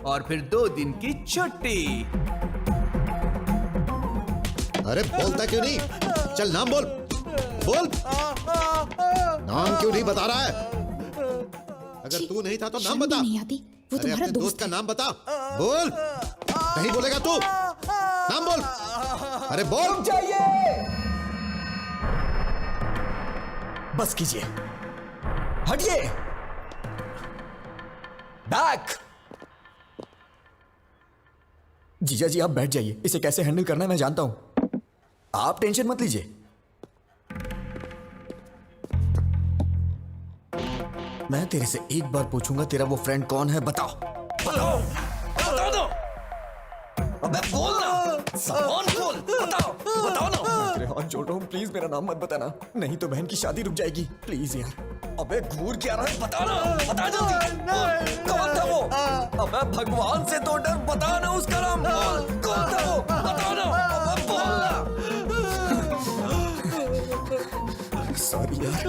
और फिर 2 दिन की छुट्टी। अरे बोलता क्यों नहीं? चल नाम बोल, बोल। नाम क्यों नहीं बता रहा है? अगर तू नहीं था तो नाम शर्म बता। भी नहीं आती? वो अरे तुम्हारा अपने दोस्त का नाम बता, बोल। नहीं बोलेगा तू? नाम बोल। अरे बोल। बस कीजिए, हटिए, बैक। जीजा जी आप बैठ जाइए, इसे कैसे हैंडल करना है मैं जानता हूं, आप टेंशन मत लीजिए। मैं तेरे से एक बार पूछूंगा, तेरा वो फ्रेंड कौन है? बताओ बताओ बता दो। अबे बोल ना, सामान खोल, बताओ बताओ ना। तेरे हाथ जोड़ रहा हूँ, प्लीज मेरा नाम मत बताना, नहीं तो बहन की शादी रुक जाएगी, प्लीज यार। अबे घूर क्या रहा है? बता ना, बता जल्दी। बोल, कौन था वो? अबे भगवान से तो डर, बता ना उसका नाम। बोल, कौन था वो? बता ना, अबे बोल ना। सॉरी यार।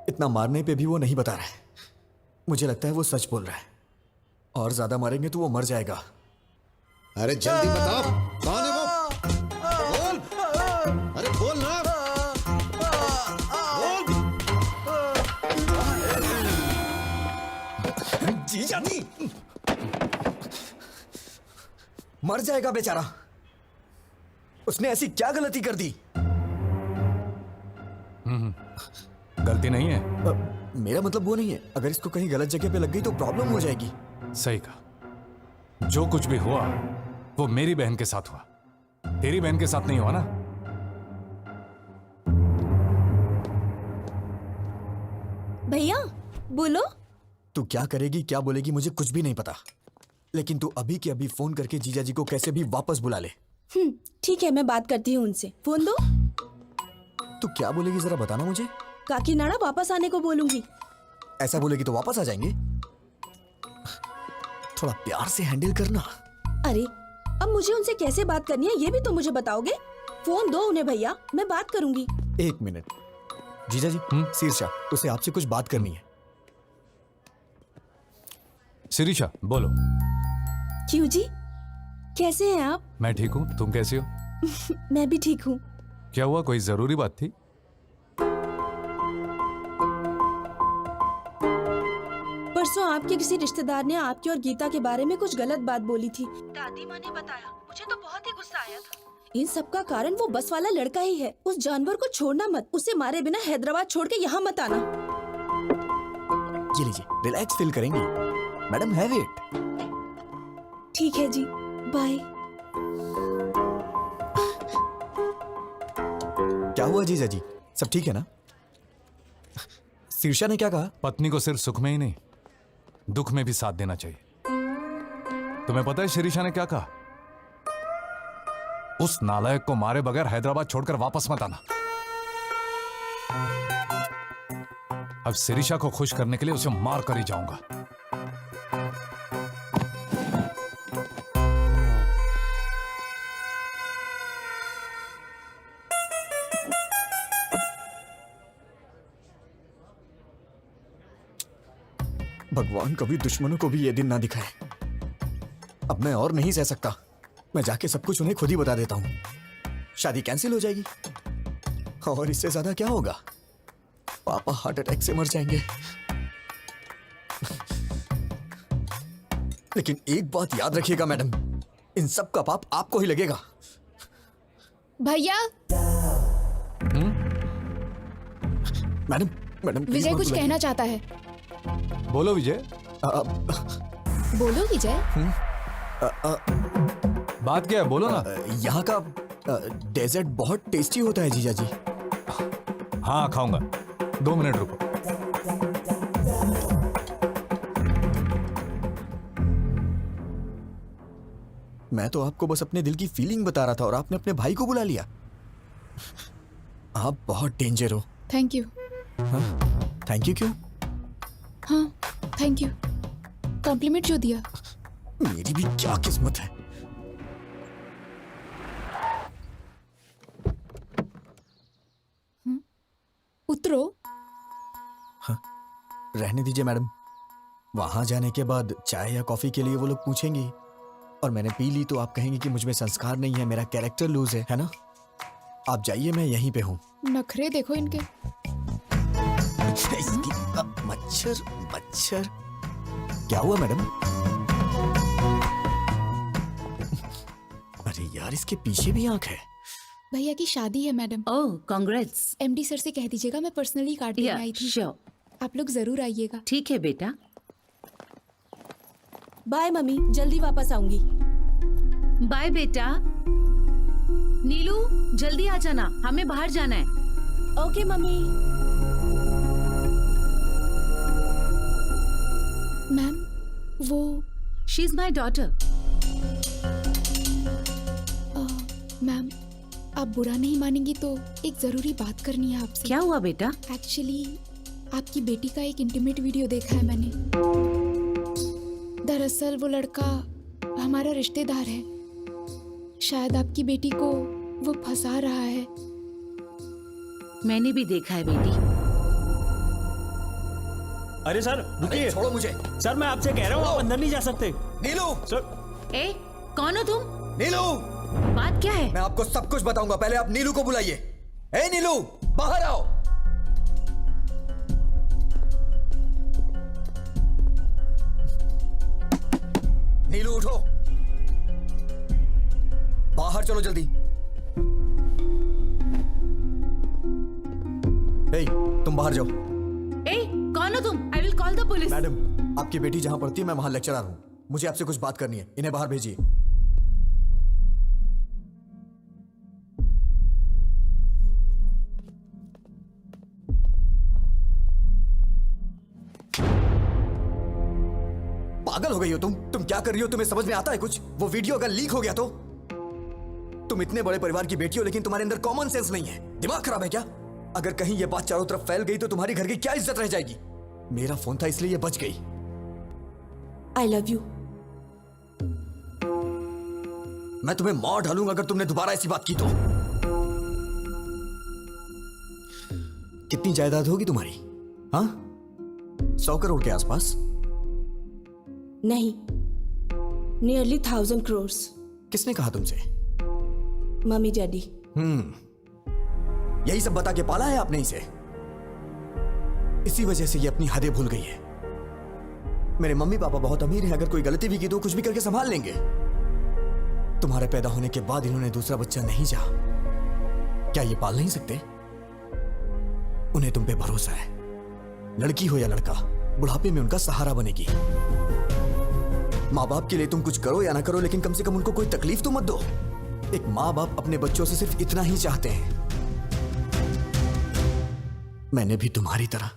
इतना मारने पे भी वो नहीं बता रहा है। मुझे लगता है वो सच बोल रहा है, और ज्यादा मारेंगे तो वो मर जाएगा। अरे जल्दी बता, कौन है वो? बोल। अरे बोल ना, बोल। जीजा जी मर जाएगा बेचारा, उसने ऐसी क्या गलती कर दी? गलती नहीं है। मेरा मतलब वो नहीं है, अगर इसको कहीं गलत जगह पे लग गई तो प्रॉब्लम हो जाएगी। सही कहा, जो कुछ भी हुआ वो मेरी बहन के साथ हुआ, तेरी बहन के साथ नहीं हुआ ना। भैया बोलो। तू क्या करेगी क्या बोलेगी मुझे कुछ भी नहीं पता, लेकिन तू अभी के अभी फोन करके जीजा जी को कैसे भी वापस बुला ले। ठीक है, मैं बात करती हूँ उनसे। फोन दो। तू क्या बोलेगी जरा बताना मुझे। काकीनाडा वापस आने को बोलूंगी। ऐसा बोलेगी तो वापस आ जाएंगे। थोड़ा प्यार से हैंडल करना। अरे अब मुझे उनसे कैसे बात करनी है ये भी तो मुझे बताओगे। फोन दो उन्हें भैया, मैं बात करूंगी। 1 मिनट जीजा जी। शीर्षा, उसे आपसे कुछ बात करनी है। शिरीषा बोलो। क्यों जी? कैसे हैं आप? मैं ठीक हूँ, तुम कैसी हो? मैं भी ठीक हूँ। क्या हुआ, कोई जरूरी बात थी? परसों आपके किसी रिश्तेदार ने आपकी और गीता के बारे में कुछ गलत बात बोली थी। दादी माँ ने बताया, मुझे तो बहुत ही गुस्सा आया था। इन सब का कारण वो बस वाला लड़का ही है। उस जानवर को छोड़ना मत, उसे मारे बिना हैदराबाद छोड़ के यहाँ मत आना। ये लीजिए, रिलैक्स फील करेंगी मैडम, हैव इट। ठीक है जी, बाय। क्या हुआ जीजा जी, सब ठीक है ना? शीर्षा ने क्या कहा? पत्नी को सिर्फ सुख में ही नहीं, दुख में भी साथ देना चाहिए। तुम्हें पता है शीर्षा ने क्या कहा? उस नालायक को मारे बगैर हैदराबाद छोड़कर वापस मत आना। अब शिरीषा को खुश करने के लिए उसे मार कर ही जाऊंगा। भगवान कभी दुश्मनों को भी ये दिन ना दिखाए। अब मैं और नहीं सह सकता। मैं जाके सब कुछ उन्हें खुद ही बता देता हूं। शादी कैंसिल हो जाएगी और इससे ज्यादा क्या होगा? पापा हार्ट अटैक से मर जाएंगे। लेकिन एक बात याद रखिएगा मैडम, इन सब का पाप आपको ही लगेगा। भैया, मैडम मैडम प्लीज विजय मत कुछ बुलाइए। कहना चाहता है। बोलो विजय। बोलो विजय। बात क्या है, बोलो ना। यहाँ का डेजर्ट बहुत टेस्टी होता है जीजा जी। हाँ खाऊंगा, 2 मिनट रुको। मैं तो आपको बस अपने दिल की फीलिंग बता रहा था और आपने अपने भाई को बुला लिया। आप बहुत डेंजर हो। Thank you. थैंक यू क्यों? हाँ थैंक यू, कॉम्प्लीमेंट जो दिया। मेरी भी क्या किस्मत है। उतरो। रहने दीजिए मैडम, वहां जाने के बाद चाय या कॉफी के लिए वो लोग पूछेंगे और मैंने पी ली तो आप कहेंगे कि मुझ में संस्कार नहीं है, मेरा कैरेक्टर लूज है ना? आप जाइए, मैं यहीं पे हूँ। नखरे देखो इनके। मच्छर मच्छर। क्या हुआ मैडम? अरे यार, इसके पीछे भी आंख है। भैया की शादी है मैडम। ओह कांग्रेट्स। एमडी सर से कह दीजिएगा मैं पर्सनली कार्ड लेने आई थी। आप लोग जरूर आइएगा। ठीक है बेटा। बाय मम्मी, जल्दी वापस आऊंगी। बाय बेटा। नीलू जल्दी आ जाना, हमें बाहर जाना है। Okay mummy. मैम वो she is my daughter. Ma'am आप बुरा नहीं मानेंगी तो एक जरूरी बात करनी है आपसे। क्या हुआ बेटा? एक्चुअली आपकी बेटी का एक इंटीमेट वीडियो देखा है मैंने। दरअसल वो लड़का हमारा रिश्तेदार है। शायद आपकी बेटी को वो फंसा रहा है। मैंने भी देखा है बेटी। अरे सर रुकिए, छोड़ो मुझे। सर मैं आपसे कह रहा हूँ, आप अंदर नहीं जा सकते। नीलू! सर ए कौन हो तुम? नीलू! बात क्या है? मैं आपको सब कुछ बताऊंगा, पहले आप नीलू को बुलाइए। ए नीलू, बाहर आओ। नीलू उठो, बाहर चलो जल्दी। ए, तुम बाहर जाओ। ए कौन हो तुम? I will call the police. Madam, आपकी बेटी जहां पढ़ती है मैं वहां लेक्चरर हूं। मुझे आपसे कुछ बात करनी है, इन्हें बाहर भेजिए। पागल हो गई हो तुम क्या कर रही हो? तुम्हें समझ में आता है कुछ? वो वीडियो अगर लीक हो गया तो? तुम इतने बड़े परिवार की बेटी हो लेकिन तुम्हारे अंदर कॉमन सेंस नहीं है। दिमाग खराब है क्या? अगर कहीं ये बात चारों तरफ फैल गई तो तुम्हारी घर की क्या इज्जत रह जाएगी? मेरा फोन था इसलिए ये बच गई। I love you. मैं तुम्हें मार डालूंगा अगर तुमने दोबारा ऐसी बात की तो। कितनी जायदाद होगी तुम्हारी? हाँ, 100 करोड़ के आसपास? नहीं, नियरली 1000 crores। किसने कहा तुमसे? Mummy daddy. यही सब बता के पाला है आपने इसे। इसी वजह से ये अपनी हदें भूल गई है। मेरे मम्मी पापा बहुत अमीर हैं, अगर कोई गलती भी की तो कुछ भी करके संभाल लेंगे। तुम्हारे पैदा होने के बाद इन्होंने दूसरा बच्चा नहीं चाहा। क्या ये पाल नहीं सकते? उन्हें तुम पे भरोसा है। लड़की हो या लड़का, बुढ़ापे में उनका सहारा बनेगी। माँ बाप के लिए तुम कुछ करो या ना करो, लेकिन कम से कम उनको कोई तकलीफ तो मत दो। एक माँ बाप अपने बच्चों से सिर्फ इतना ही चाहते हैं। मैंने भी तुम्हारी तरह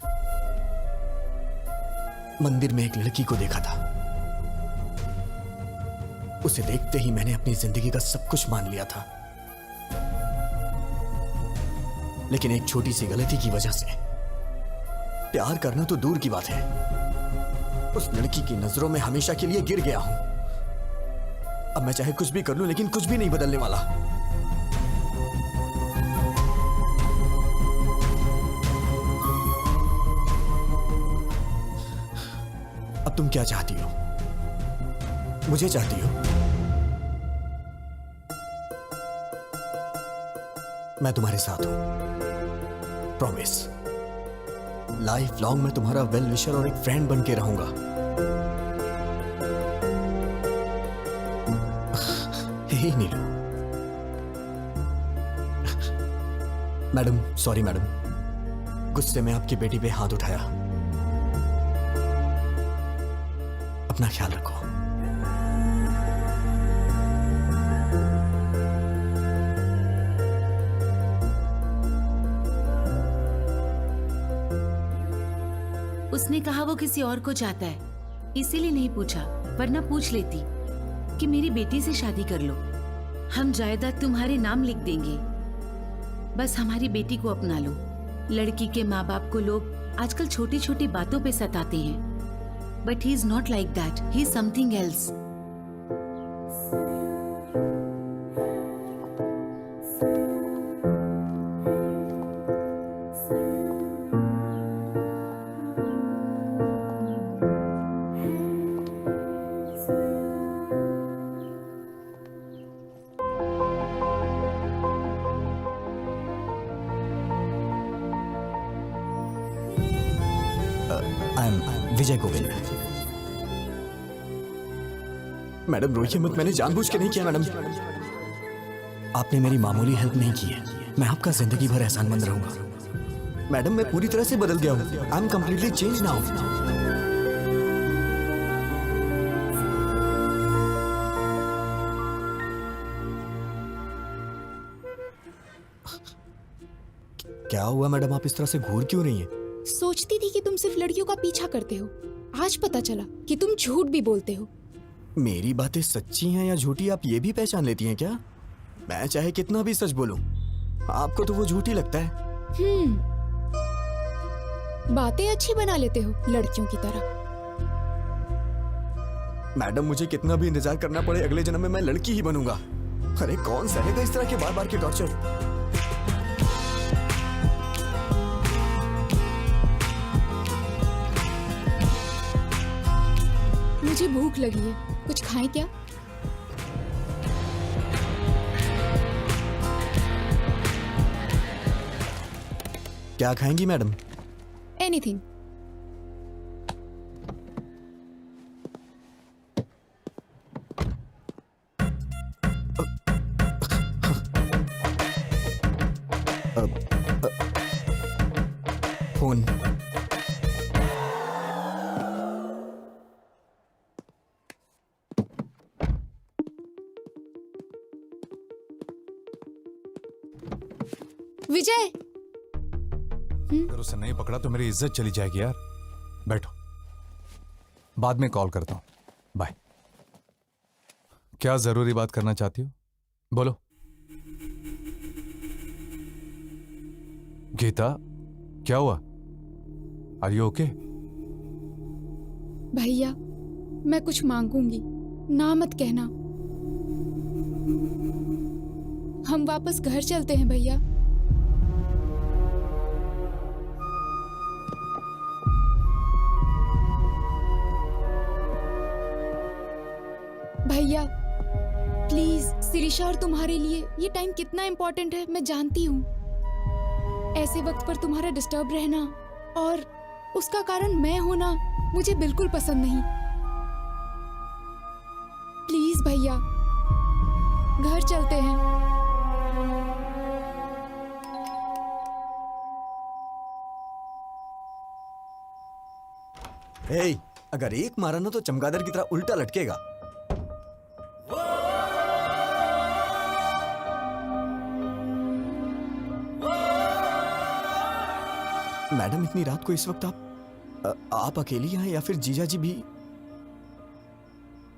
मंदिर में एक लड़की को देखा था। उसे देखते ही मैंने अपनी जिंदगी का सब कुछ मान लिया था, लेकिन एक छोटी सी गलती की वजह से प्यार करना तो दूर की बात है, उस लड़की की नजरों में हमेशा के लिए गिर गया हूं। अब मैं चाहे कुछ भी कर लूं, लेकिन कुछ भी नहीं बदलने वाला। अब तुम क्या चाहती हो? मुझे चाहती हो? मैं तुम्हारे साथ हूं, प्रॉमिस। लाइफ लॉन्ग मैं तुम्हारा वेल विशर और एक फ्रेंड बन के रहूंगा। हे नीलू। मैडम, सॉरी मैडम, गुस्से में आपकी बेटी पे हाथ उठाया। अपना ख्याल रखो। उसने कहा वो किसी और को चाहता है, इसीलिए नहीं पूछा, वरना पूछ लेती कि मेरी बेटी से शादी कर लो, हम जायदाद तुम्हारे नाम लिख देंगे, बस हमारी बेटी को अपना लो। लड़की के माँ बाप को लोग आजकल छोटी छोटी बातों पे सताते हैं, but he is not like that, he is something else. Vijay Govind. Madam रोइए मत, मैंने जानबूझ के नहीं किया। मैडम, आपने मेरी मामूली हेल्प नहीं की है, मैं आपका जिंदगी भर एहसानमंद रहूंगा। मैडम, मैं पूरी तरह से बदल गया हूं। I am completely change now. क्या हुआ मैडम, आप इस तरह से घूर क्यों रही हैं? सोचती थी कि तुम सिर्फ लड़कियों का पीछा करते हो, आज पता चला कि तुम झूठ भी बोलते हो। मेरी बातें सच्ची हैं या झूठी आप ये भी पहचान लेती हैं क्या? मैं चाहे कितना भी सच बोलूं, आपको तो वो झूठी लगता है। बातें अच्छी बना लेते हो लड़कियों की तरह। मैडम, मुझे कितना भी इंतजार करना पड़े, अगले जन्म में मैं लड़की ही बनूंगा। अरे कौन सहेगा इस तरह के बार बार के टॉर्चर? मुझे भूख लगी है, कुछ खाएं क्या? क्या खाएंगी मैडम? एनीथिंग। फोन। विजय, अगर उसे नहीं पकड़ा तो मेरी इज्जत चली जाएगी यार। बैठो, बाद में कॉल करता हूं। बाय। क्या जरूरी बात करना चाहती हो? बोलो। गीता, क्या हुआ? Are you okay? भैया, मैं कुछ मांगूंगी, ना मत कहना। हम वापस घर चलते हैं भैया। भैया, प्लीज सिरिशा, और तुम्हारे लिए ये टाइम कितना इम्पोर्टेंट है मैं जानती हूँ। ऐसे वक्त पर तुम्हारा डिस्टर्ब रहना और उसका कारण मैं होना मुझे बिल्कुल पसंद नहीं। प्लीज भैया, घर चलते हैं। हे, अगर एक मारा ना तो चमगादड़ की तरह उल्टा लटकेगा। मैडम, इतनी रात को इस वक्त आप अकेली हैं या फिर जीजा जी भी?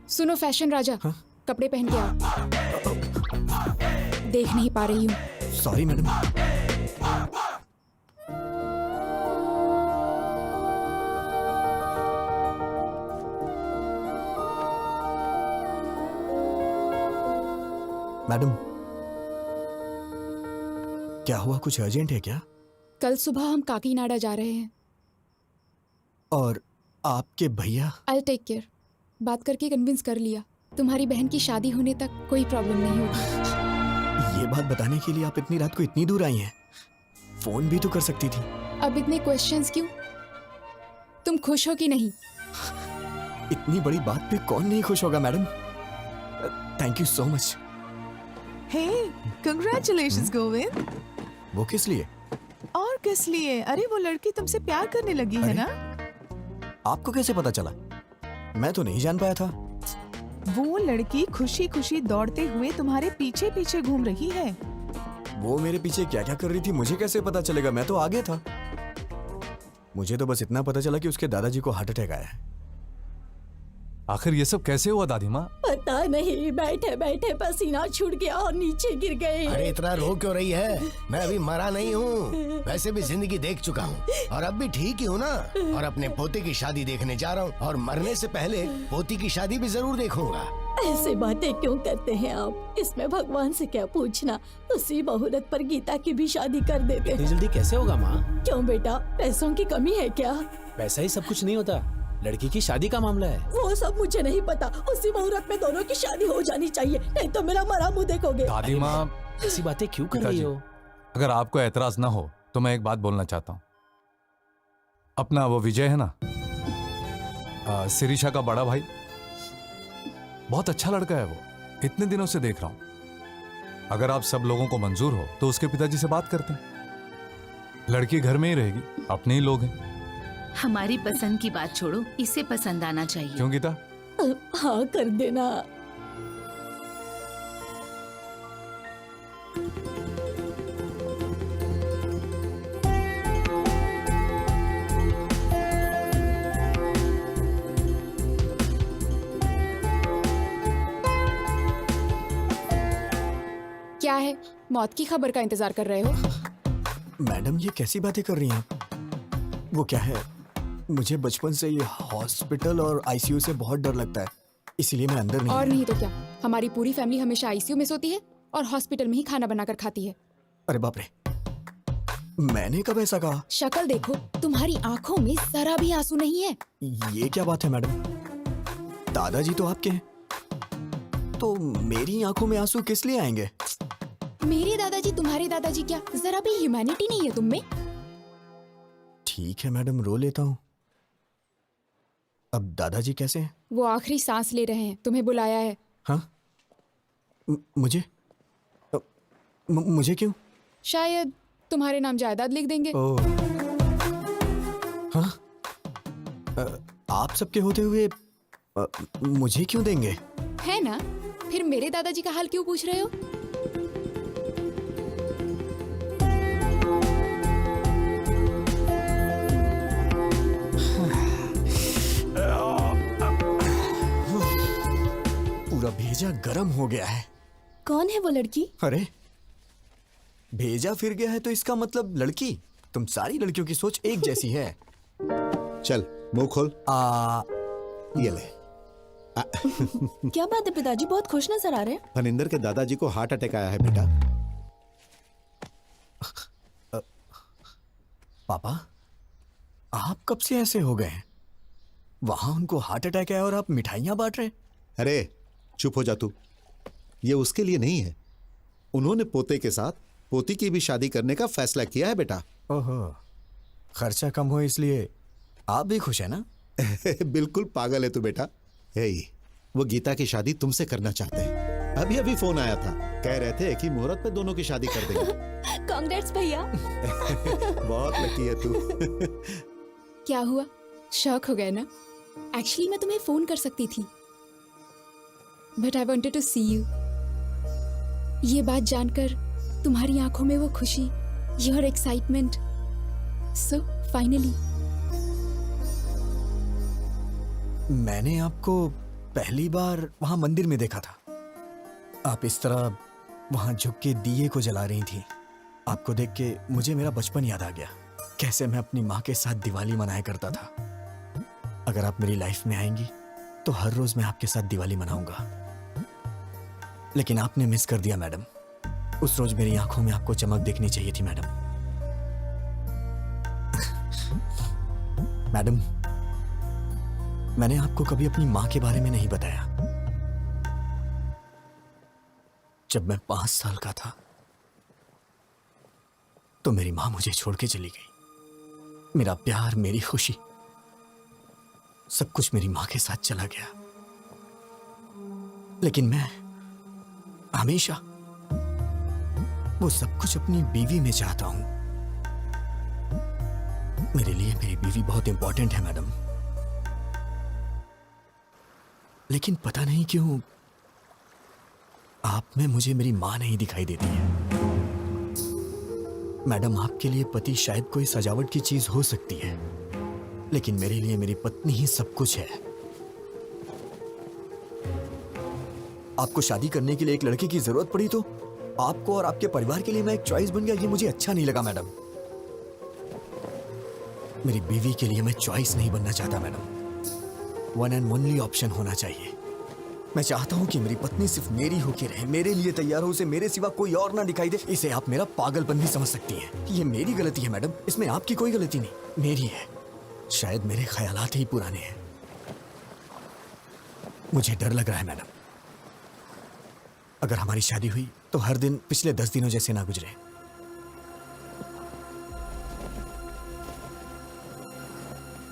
सुनो फैशन राजा, हाँ? कपड़े पहन के आओ। देख नहीं पा रही हूँ। Sorry madam. मैडम, क्या हुआ? कुछ अर्जेंट है क्या? कल सुबह हम काकीनाडा जा रहे हैं। और आपके भैया? I'll take care. बात करके कन्विंस कर लिया, तुम्हारी बहन की शादी होने तक कोई प्रॉब्लम नहीं होगी। ये बात बताने के लिए आप इतनी रात को इतनी दूर आई हैं? फोन भी तो कर सकती थी। अब इतने क्वेश्चंस क्यों? तुम खुश हो कि नहीं? इतनी बड़ी बात पे कौन नहीं खुश होगा madam? Thank you so much. Hey, congratulations Govind. वो किस लिए? और किस लिए? अरे वो लड़की तुमसे प्यार करने लगी है ना? आपको कैसे पता चला? मैं तो नहीं जान पाया था। वो लड़की खुशी खुशी दौड़ते हुए तुम्हारे पीछे पीछे घूम रही है। वो मेरे पीछे क्या क्या कर रही थी मुझे कैसे पता चलेगा? मैं तो आगे था। मुझे तो बस इतना पता चला कि उसके दादाजी को हार्ट अटैक आया है। आखिर ये सब कैसे हुआ दादी माँ? पता नहीं, बैठे बैठे पसीना छूट गया और नीचे गिर गए। अरे इतना रो क्यों रही है? मैं अभी मरा नहीं हूँ, वैसे भी जिंदगी देख चुका हूँ और अब भी ठीक ही हूँ ना। और अपने पोते की शादी देखने जा रहा हूँ और मरने से पहले पोती की शादी भी जरूर देखूंगा। ऐसे बातें क्यों करते हैं आप? इसमें भगवान से क्या पूछना? उसी मुहूर्त पर गीता की भी शादी कर देते हैं। जल्दी कैसे होगा माँ? क्यों बेटा, पैसों की कमी है क्या? पैसा ही सब कुछ नहीं होता, लड़की की शादी का मामला है। वो सब मुझे नहीं पता। उसी मुहूर्त में दोनों की शादी हो जानी चाहिए, नहीं तो मेरा मरा मुंह देखोगे। दादी माँ, ऐसी बातें क्यों कर रही हो? अगर आपको एतराज ना हो तो मैं एक बात बोलना चाहता हूँ। अपना वो विजय है ना, सिरिशा का बड़ा भाई, बहुत अच्छा लड़का है वो। इतने दिनों से देख रहा हूं। अगर आप सब लोगों को मंजूर हो तो उसके पिताजी से बात करते हैं। लड़की घर में ही रहेगी, अपने ही लोग हैं। हमारी पसंद की बात छोड़ो, इसे पसंद आना चाहिए। क्यों गीता? हाँ कर देना। क्या है, मौत की खबर का इंतजार कर रहे हो? मैडम, ये कैसी बातें कर रही हैं आप? वो क्या है, मुझे बचपन से ये हॉस्पिटल और आईसीयू से बहुत डर लगता है, इसलिए मैं अंदर नहीं। और नहीं तो क्या, हमारी पूरी फैमिली हमेशा आईसीयू में सोती है और हॉस्पिटल में ही खाना बनाकर खाती है। अरे बाप रे, मैंने कब ऐसा कहा? शक्ल देखो, तुम्हारी आंखों में जरा भी आंसू नहीं है। ये क्या बात है मैडम? दादाजी तो आपके हैं, तो मेरी आंखों में आंसू किस लिए आएंगे? मेरे दादाजी तुम्हारे दादाजी क्या, जरा भी ह्यूमैनिटी नहीं है तुम में? ठीक है मैडम, रो लेता हूँ। अब दादाजी कैसे हैं? वो आखिरी सांस ले रहे हैं, तुम्हें बुलाया है। हाँ? मुझे मुझे क्यों? शायद तुम्हारे नाम जायदाद लिख देंगे। ओह, हाँ? आप सबके होते हुए मुझे क्यों देंगे? है ना? फिर मेरे दादाजी का हाल क्यों पूछ रहे हो? पूरा भेजा गरम हो गया है। कौन है वो लड़की? अरे, भेजा फिर गया है तो इसका मतलब लड़की। तुम सारी लड़कियों की सोच एक जैसी है। चल मुंह खोल। ये ले। क्या बात है पिताजी, बहुत खुश नजर आ रहे हैं। फनिंदर के दादाजी को हार्ट अटैक आया है बेटा। पापा, आप कब से ऐसे हो गए? वहां उनको हार्ट अटैक है और आप मिठाइयां बांट रहे हैं। अरे चुप हो जा तू। ये उसके लिए नहीं है। उन्होंने पोते के साथ पोती की भी शादी करने का फैसला किया है बेटा। ओहो, खर्चा कम हो इसलिए आप भी खुश है ना? बिल्कुल पागल है तू बेटा। हे, वो गीता की शादी तुमसे करना चाहते हैं। अभी अभी फोन आया था, कह रहे थे कि मुहूर्त पे दोनों की शादी कर देंगे। कांग्रेट्स भैया। बहुत लकी है तू। क्या हुआ, शॉक हो गए ना? एक्चुअली मैं तुम्हें फोन कर सकती थी, but I wanted to see you. ये बात जानकर तुम्हारी आंखों में वो खुशी, योर एक्साइटमेंट, सो फाइनली। मैंने आपको पहली बार वहां मंदिर में देखा था। आप इस तरह वहां झुक के दिए को जला रही थी। आपको देख के मुझे मेरा बचपन याद आ गया, कैसे मैं अपनी माँ के साथ दिवाली मनाया करता था। अगर आप मेरी लाइफ में आएंगी तो हर रोज मैं आपके साथ दिवाली मनाऊंगा। लेकिन आपने मिस कर दिया मैडम। उस रोज मेरी आंखों में आपको चमक देखनी चाहिए थी मैडम। मैडम, मैंने आपको कभी अपनी माँ के बारे में नहीं बताया। जब मैं 5 साल का था तो मेरी माँ मुझे छोड़ के चली गई। मेरा प्यार, मेरी खुशी, सब कुछ मेरी माँ के साथ चला गया। लेकिन मैं हमेशा वो सब कुछ अपनी बीवी में चाहता हूं। मेरे लिए मेरी बीवी बहुत इंपॉर्टेंट है मैडम। लेकिन पता नहीं क्यों आप में मुझे मेरी मां नहीं दिखाई देती है। मैडम, आपके लिए पति शायद कोई सजावट की चीज हो सकती है, लेकिन मेरे लिए मेरी पत्नी ही सब कुछ है। आपको शादी करने के लिए एक लड़के की जरूरत पड़ी तो आपको और आपके परिवार के लिए मैं एक चॉइस बन गया, ये मुझे अच्छा नहीं लगा मैडम। मेरी बीवी के लिए मैं चॉइस नहीं बनना चाहता madam. One and only option होना चाहिए। मैं चाहता हूं कि मेरी पत्नी सिर्फ मेरी होके रहे, मेरे लिए तैयार हो, उसे मेरे सिवा कोई और ना दिखाई दे। इसे आप मेरा पागलपन भी समझ सकती हैं। ये मेरी गलती है मैडम, इसमें आपकी कोई गलती नहीं, मेरी है। शायद मेरे ख्यालात ही पुराने हैं। मुझे डर लग रहा है मैडम, अगर हमारी शादी हुई तो हर दिन पिछले 10 दिनों जैसे ना गुजरे।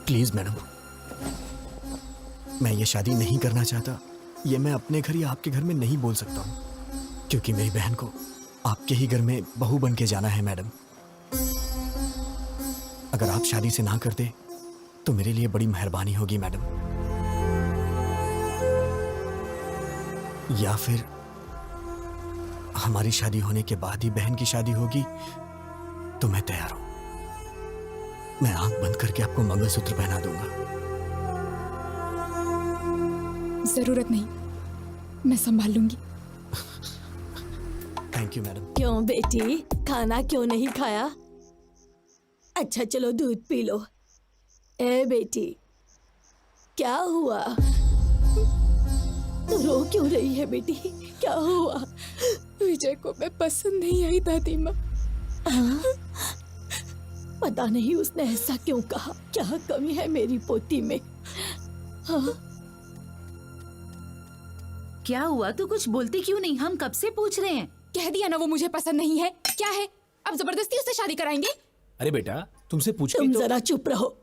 प्लीज मैडम, मैं ये शादी नहीं करना चाहता। ये मैं अपने घर या आपके घर में नहीं बोल सकता हूं, क्योंकि मेरी बहन को आपके ही घर में बहू बन के जाना है मैडम। अगर आप शादी से ना करते तो मेरे लिए बड़ी मेहरबानी होगी मैडम। या फिर हमारी शादी होने के बाद ही बहन की शादी होगी तो मैं तैयार हूं। मैं आंख बंद करके आपको मंगलसूत्र पहना दूंगा। जरूरत नहीं, मैं संभाल लूंगी। Thank you madam. क्यों बेटी, खाना क्यों नहीं खाया? अच्छा चलो दूध पी लो। ए बेटी, क्या हुआ? तो रो क्यों रही है बेटी, क्या हुआ? विजय को मैं पसंद नहीं आई दादी माँ। पता नहीं उसने ऐसा क्यों कहा। क्या कमी है मेरी पोती में? हाँ? क्या हुआ? तू कुछ बोलती क्यों नहीं? हम कब से पूछ रहे हैं। कह दिया ना वो मुझे पसंद नहीं है। क्या है, अब जबरदस्ती उससे शादी कराएंगे? अरे बेटा, तुमसे पूछ तुम तो... जरा चुप रहो।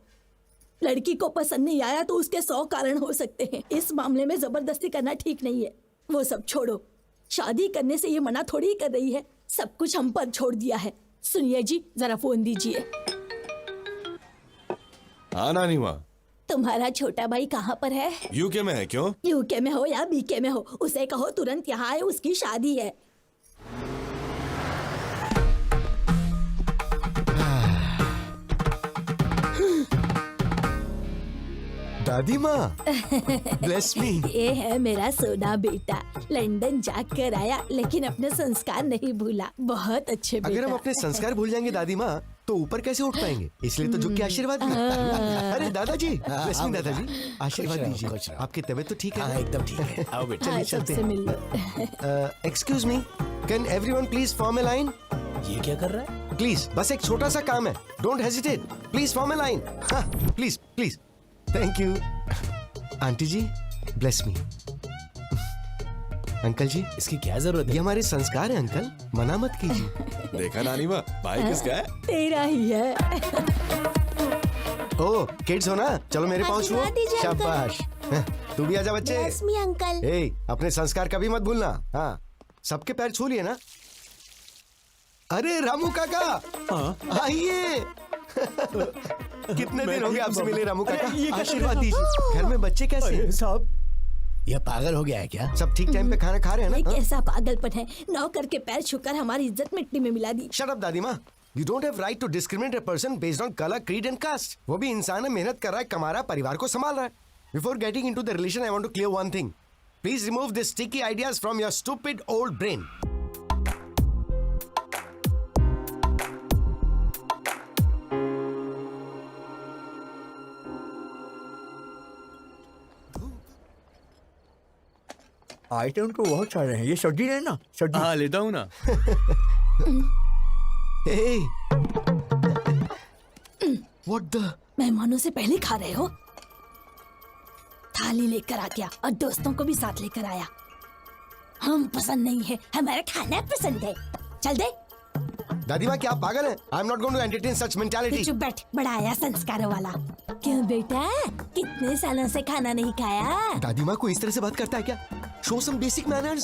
लड़की को पसंद नहीं आया तो उसके 100 कारण हो सकते हैं। इस मामले में जबरदस्ती करना ठीक नहीं है। वो सब छोड़ो, शादी करने से ये मना थोड़ी कर रही है। सब कुछ हम पर छोड़ दिया है। सुनिए जी, जरा फोन दीजिए। हाँ नानी माँ, तुम्हारा छोटा भाई कहाँ पर है? यूके में है। क्यों? यूके में हो या बीके में हो, उसे कहो तुरंत यहाँ आए, उसकी शादी है। दादी माँ, ब्लेस मी। ये है मेरा सोना बेटा, लंदन जाकर आया लेकिन अपने संस्कार नहीं भूला। बहुत अच्छे बेटा। अगर हम अपने संस्कार भूल जाएंगे दादी माँ तो ऊपर कैसे उठ पाएंगे? इसलिए तो झुक के आशीर्वाद दीजिए। अरे दादाजी, ब्लेस मी दादाजी, आशीर्वाद दीजिए। आपकी तबीयत तो ठीक है? एकदम ठीक है। आओ बेटा, चलिए चलते हैं। Excuse me, can everyone please form a line? ये क्या कर रहा है? प्लीज, बस एक छोटा सा काम है। Don't hesitate, please form a line. Please please, thank you. Aunty ji, bless me. Uncle ji, इसकी क्या जरूरत ये हमारे संस्कार है अंकल, मना मत कीजिए। देखा नानी माँ, भाई किसका है? तेरा ही है। ओ किड्स हो ना, चलो मेरे पाँव छुओ। आशीर्वाद दीजिए, अंकल। शाबाश। तू भी आजा बच्चे। रश्मि अंकल। ए, अपने संस्कार कभी मत भूलना। हाँ, सबके पैर छू लिए ना। अरे रामू काका, आइए। कितने दिन हो गए आपसे मिले रामू काका, आशीर्वाद दीजिए। घर में बच्चे कैसे हैं? साहब यह पागल हो गया है क्या? सब ठीक टाइम पे खाना खा रहे हैं ये ना? कैसा पागलपन है, नौकर के पैर छूकर हमारी इज्जत मिट्टी में मिला दी। शट अप दादी माँ, you don't have right to discriminate a person based on colour, creed and caste. वो भी इंसान है, मेहनत कर रहा है, कमा रहा है, परिवार को संभाल रहा है। Before getting into the relation, I want to clear one thing. Please remove this sticky ideas from your stupid old brain. Item तो बहुत सारे हैं, ये सब्जी है ना, सब्जी। हाँ लेता हूँ ना। Hey! What the? मेहमानों से पहले खा रहे हो? थाली लेकर आ गया और दोस्तों को भी साथ लेकर आया। हम पसंद नहीं है, हमारा खाना पसंद है। चल दे। दादी माँ, क्या आप पागल हैं? I am not going to entertain such mentality. चुप बैठ, बड़ा आया संस्कारों वाला। क्यों बेटा, कितने सालों से खाना नहीं खाया? दादी माँ को इस तरह से बात करता है क्या? Show some basic manners.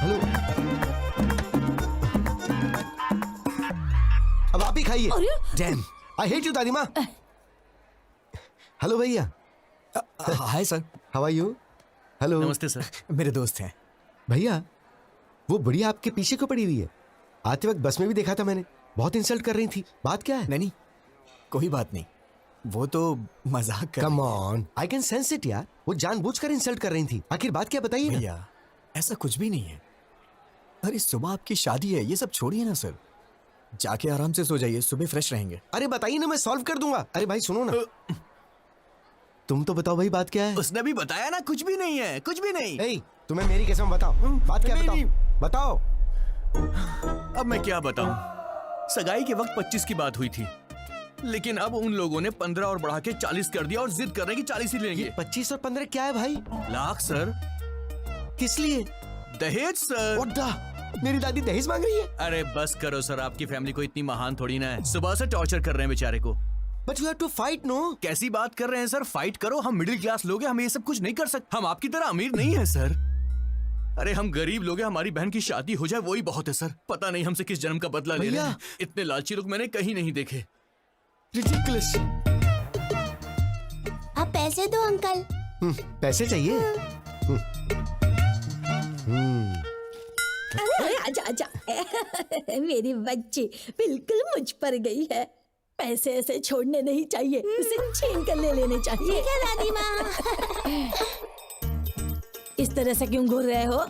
Hello, अब आप ही खाइए। Damn, I hate you दादी माँ। हेलो भैया। Hi sir. How are you? Hello. नमस्ते सर। मेरे दोस्त हैं। भैया, वो बुढ़िया आपके पीछे क्यों पड़ी हुई है? आते वक्त बस में भी देखा था मैंने, बहुत इंसल्ट कर रही थी। बात क्या है? नहीं, कोई बात नहीं, वो तो मजाक कर। Come on, I can sense it यार। वो जानबूझकर इंसल्ट कर रही थी। आखिर बात क्या, बताइए ना। भैया, ऐसा कुछ भी नहीं है। अरे सुबह आपकी शादी है, ये सब छोड़िए ना सर। जाके आराम से सो जाइए, सुबह फ्रेश रहेंगे। अरे बताइए ना, मैं सॉल्व कर दूंगा। अरे भाई सुनो ना, तुम तो बताओ भाई, बात क्या है? उसने भी बताया ना, कुछ भी नहीं है, कुछ भी नहीं। ए, तुम्हें मेरी कसम बताओ, बात क्या? नहीं, बताओ, बताओ। अब मैं क्या बताऊं? सगाई के वक्त 25 की बात हुई थी, लेकिन अब उन लोगों ने 15 और बढ़ा के 40 कर दिया और जिद कर रहे हैं कि 40 ही लेंगे। 25 और 15 क्या है भाई? लाख सर। किस लिए? दहेज सर। मेरी दादी दहेज मांग रही है? अरे बस करो सर, आपकी फैमिली को इतनी महान थोड़ी ना है। सुबह से टॉर्चर कर रहे हैं बेचारे को। But you have to fight no. कैसी बात कर रहे हैं सर? फाइट करो, हम मिडिल क्लास लोग हैं, हम ये सब कुछ नहीं कर सकते। हम आपकी तरह अमीर नहीं है सर। अरे हम गरीब लोग हैं, हमारी बहन की शादी हो जाए वही बहुत है सर। पता नहीं हमसे किस जन्म का बदला ले रहे हैं। इतने लालची लोग मैंने कहीं नहीं देखे। रिडिकुलस। आप पैसे दो अंकल। पैसे चाहिए? अरे आजा आजा। मेरी बच्ची बिल्कुल मुझ पर गई है। पैसे ऐसे छोड़ने नहीं चाहिए, उसे छीन कर ले लेने चाहिए। ठीक है दादी माँ। इस तरह से क्यों घूर रहे हो?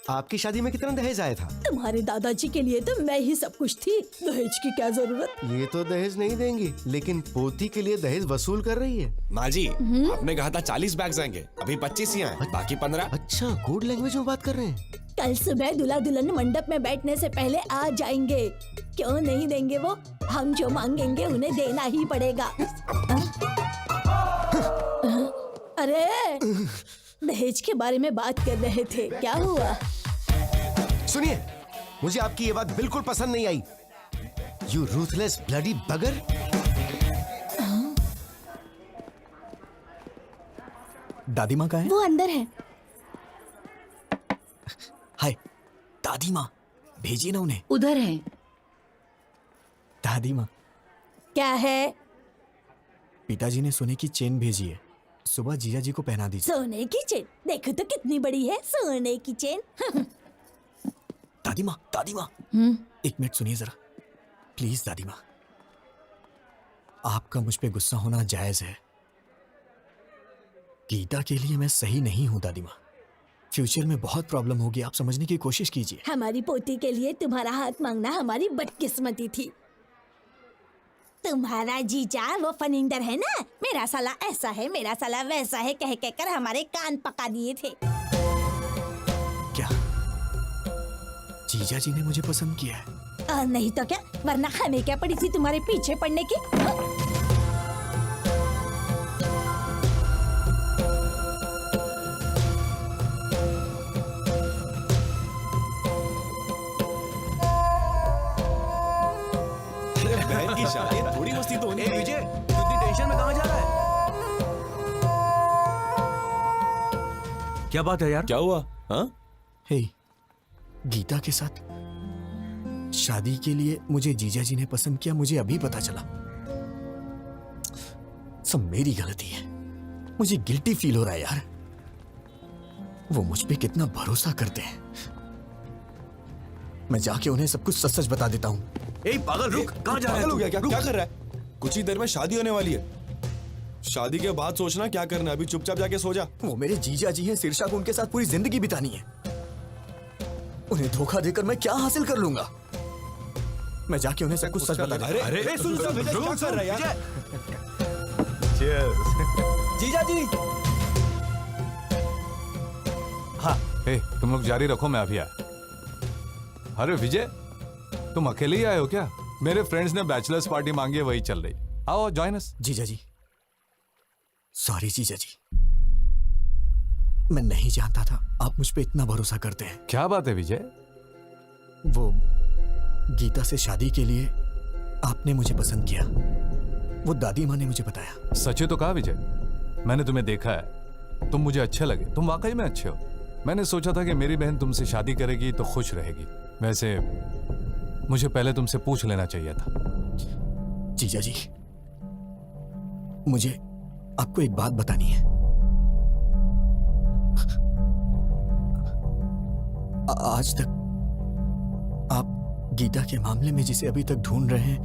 आपकी शादी में कितना दहेज आया था? तुम्हारे दादाजी के लिए तो मैं ही सब कुछ थी, दहेज की क्या जरूरत? ये तो दहेज नहीं देंगी, लेकिन पोती के लिए दहेज वसूल कर रही है। माँ जी, आपने कहा था 40 बैग्स आएंगे, अभी 25 ही आए, बाकी 15। अच्छा, कोड लैंग्वेज में बात कर रहे हैं। कल सुबह दूल्हा दुल्हन मंडप में बैठने से पहले आ जाएंगे। क्यों नहीं देंगे वो? हम जो मांगेंगे उन्हें देना ही पड़ेगा। अरे दहेज के बारे में बात कर रहे थे, क्या हुआ? सुनिए, मुझे आपकी ये बात बिल्कुल पसंद नहीं आई। यू रूथलेस ब्लडी बगर। दादी माँ कहाँ है? वो अंदर है। हाय दादी माँ, भेजिए ना उन्हें। उधर है। दादी माँ, क्या है? पिताजी ने सोने की चेन भेजी है, सुबह जीजा जी को पहना दीजिए। सोने की चेन? देखो तो कितनी बड़ी है सोने की चेन। दादी माँ, दादी माँ, एक मिनट सुनिए जरा, प्लीज दादी माँ। आपका मुझ पे गुस्सा होना जायज है। गीता के लिए मैं सही नहीं हूँ दादी माँ। फ्यूचर में बहुत प्रॉब्लम होगी, आप समझने की कोशिश कीजिए। हमारी पोती के लिए तुम्हारा हाथ मांगना हमारी बदकिस्मती थी। तुम्हारा जीजा वो फनिंदर है ना, मेरा साला ऐसा है, मेरा साला वैसा है कह कहकर हमारे कान पका दिए थे। क्या जीजा जी ने मुझे पसंद किया है? नहीं तो क्या, वरना हमें क्या पड़ी थी तुम्हारे पीछे पड़ने की? चाहिए, थोड़ी मस्ती तो होनी ए चाहिए। विजय, तू इतनी टेंशन में कहाँ जा रहा है? क्या बात है यार? क्या हुआ? हाँ? हे, गीता के साथ शादी के लिए मुझे जीजा जी ने पसंद किया, मुझे अभी पता चला। सब मेरी गलती है, मुझे गिल्टी फील हो रहा है यार। वो मुझ पे कितना भरोसा करते हैं। मैं जाके उन्हें सब कुछ सच सच बता देता हूँ। ए पागल रुक, कहाँ जा रहा है पागल तू? हो गया क्या? रुक। क्या कर रहा है? कुछ ही देर में शादी होने वाली है। शादी के बाद सोचना क्या करना है, अभी चुपचाप जाके सो जा। वो मेरे जीजा जी हैं, शीर्षा को उनके साथ पूरी जिंदगी बितानी है। उन्हें धोखा देकर मैं क्या हासिल कर लूंगा? मैं जाके उन्हें सब कुछ सच बता देता हूं। अरे सुन विजय, क्या कर रहा है यार? जीजा जी। हाँ, हे, तुम लोग जारी रखो, मैं अभी आया। अरे विजय, तुम अकेले ही आए हो क्या? मेरे फ्रेंड्स ने बैचलर्स पार्टी मांगी है, वही चल रही। आओ जॉइन अस। जीजा जी, सॉरी जीजा जी, मैं नहीं जानता था आप मुझ पे इतना भरोसा करते हैं। क्या बात है विजय? वो गीता से शादी के लिए आपने मुझे पसंद किया, वो दादी माँ ने मुझे बताया। सच तो कहा विजय, मैंने तुम्हें देखा है, तुम मुझे अच्छे लगे, तुम वाकई में अच्छे हो। मैंने सोचा था कि मेरी बहन तुमसे शादी करेगी तो खुश रहेगी। वैसे मुझे पहले तुमसे पूछ लेना चाहिए था। जीजा जी, मुझे आपको एक बात बतानी है। आज तक आप गीता के मामले में जिसे अभी तक ढूंढ रहे हैं,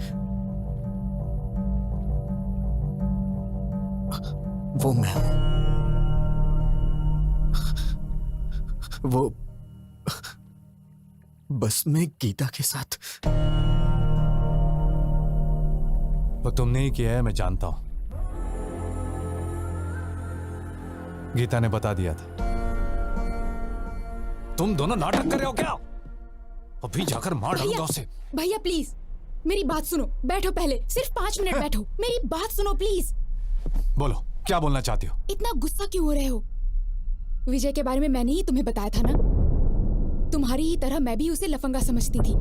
वो मैं हूं। वो बस मैं गीता के साथ। वो तुमने ही किया है, मैं जानता हूं। गीता ने बता दिया था। तुम दोनों नाटक कर रहे हो क्या? अभी जाकर मार डालूंगा उसे। भैया प्लीज मेरी बात सुनो, बैठो पहले, सिर्फ 5 मिनट बैठो, मेरी बात सुनो प्लीज। बोलो, क्या बोलना चाहती हो? इतना गुस्सा क्यों हो रहे हो? विजय के बारे में मैंने ही तुम्हें बताया था ना। तुम्हारी ही तरह मैं भी उसे लफंगा समझती थी,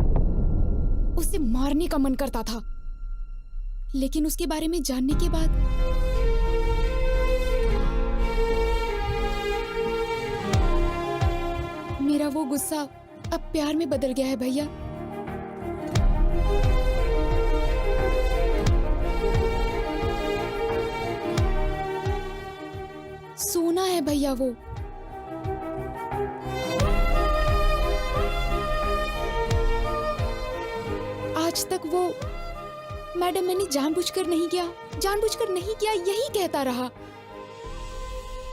उसे मारने का मन करता था। लेकिन उसके बारे में जानने के बाद मेरा वो गुस्सा अब प्यार में बदल गया है भैया। सोना है भैया वो। आज तक वो मैडम मैंने जानबूझकर नहीं किया यही कहता रहा।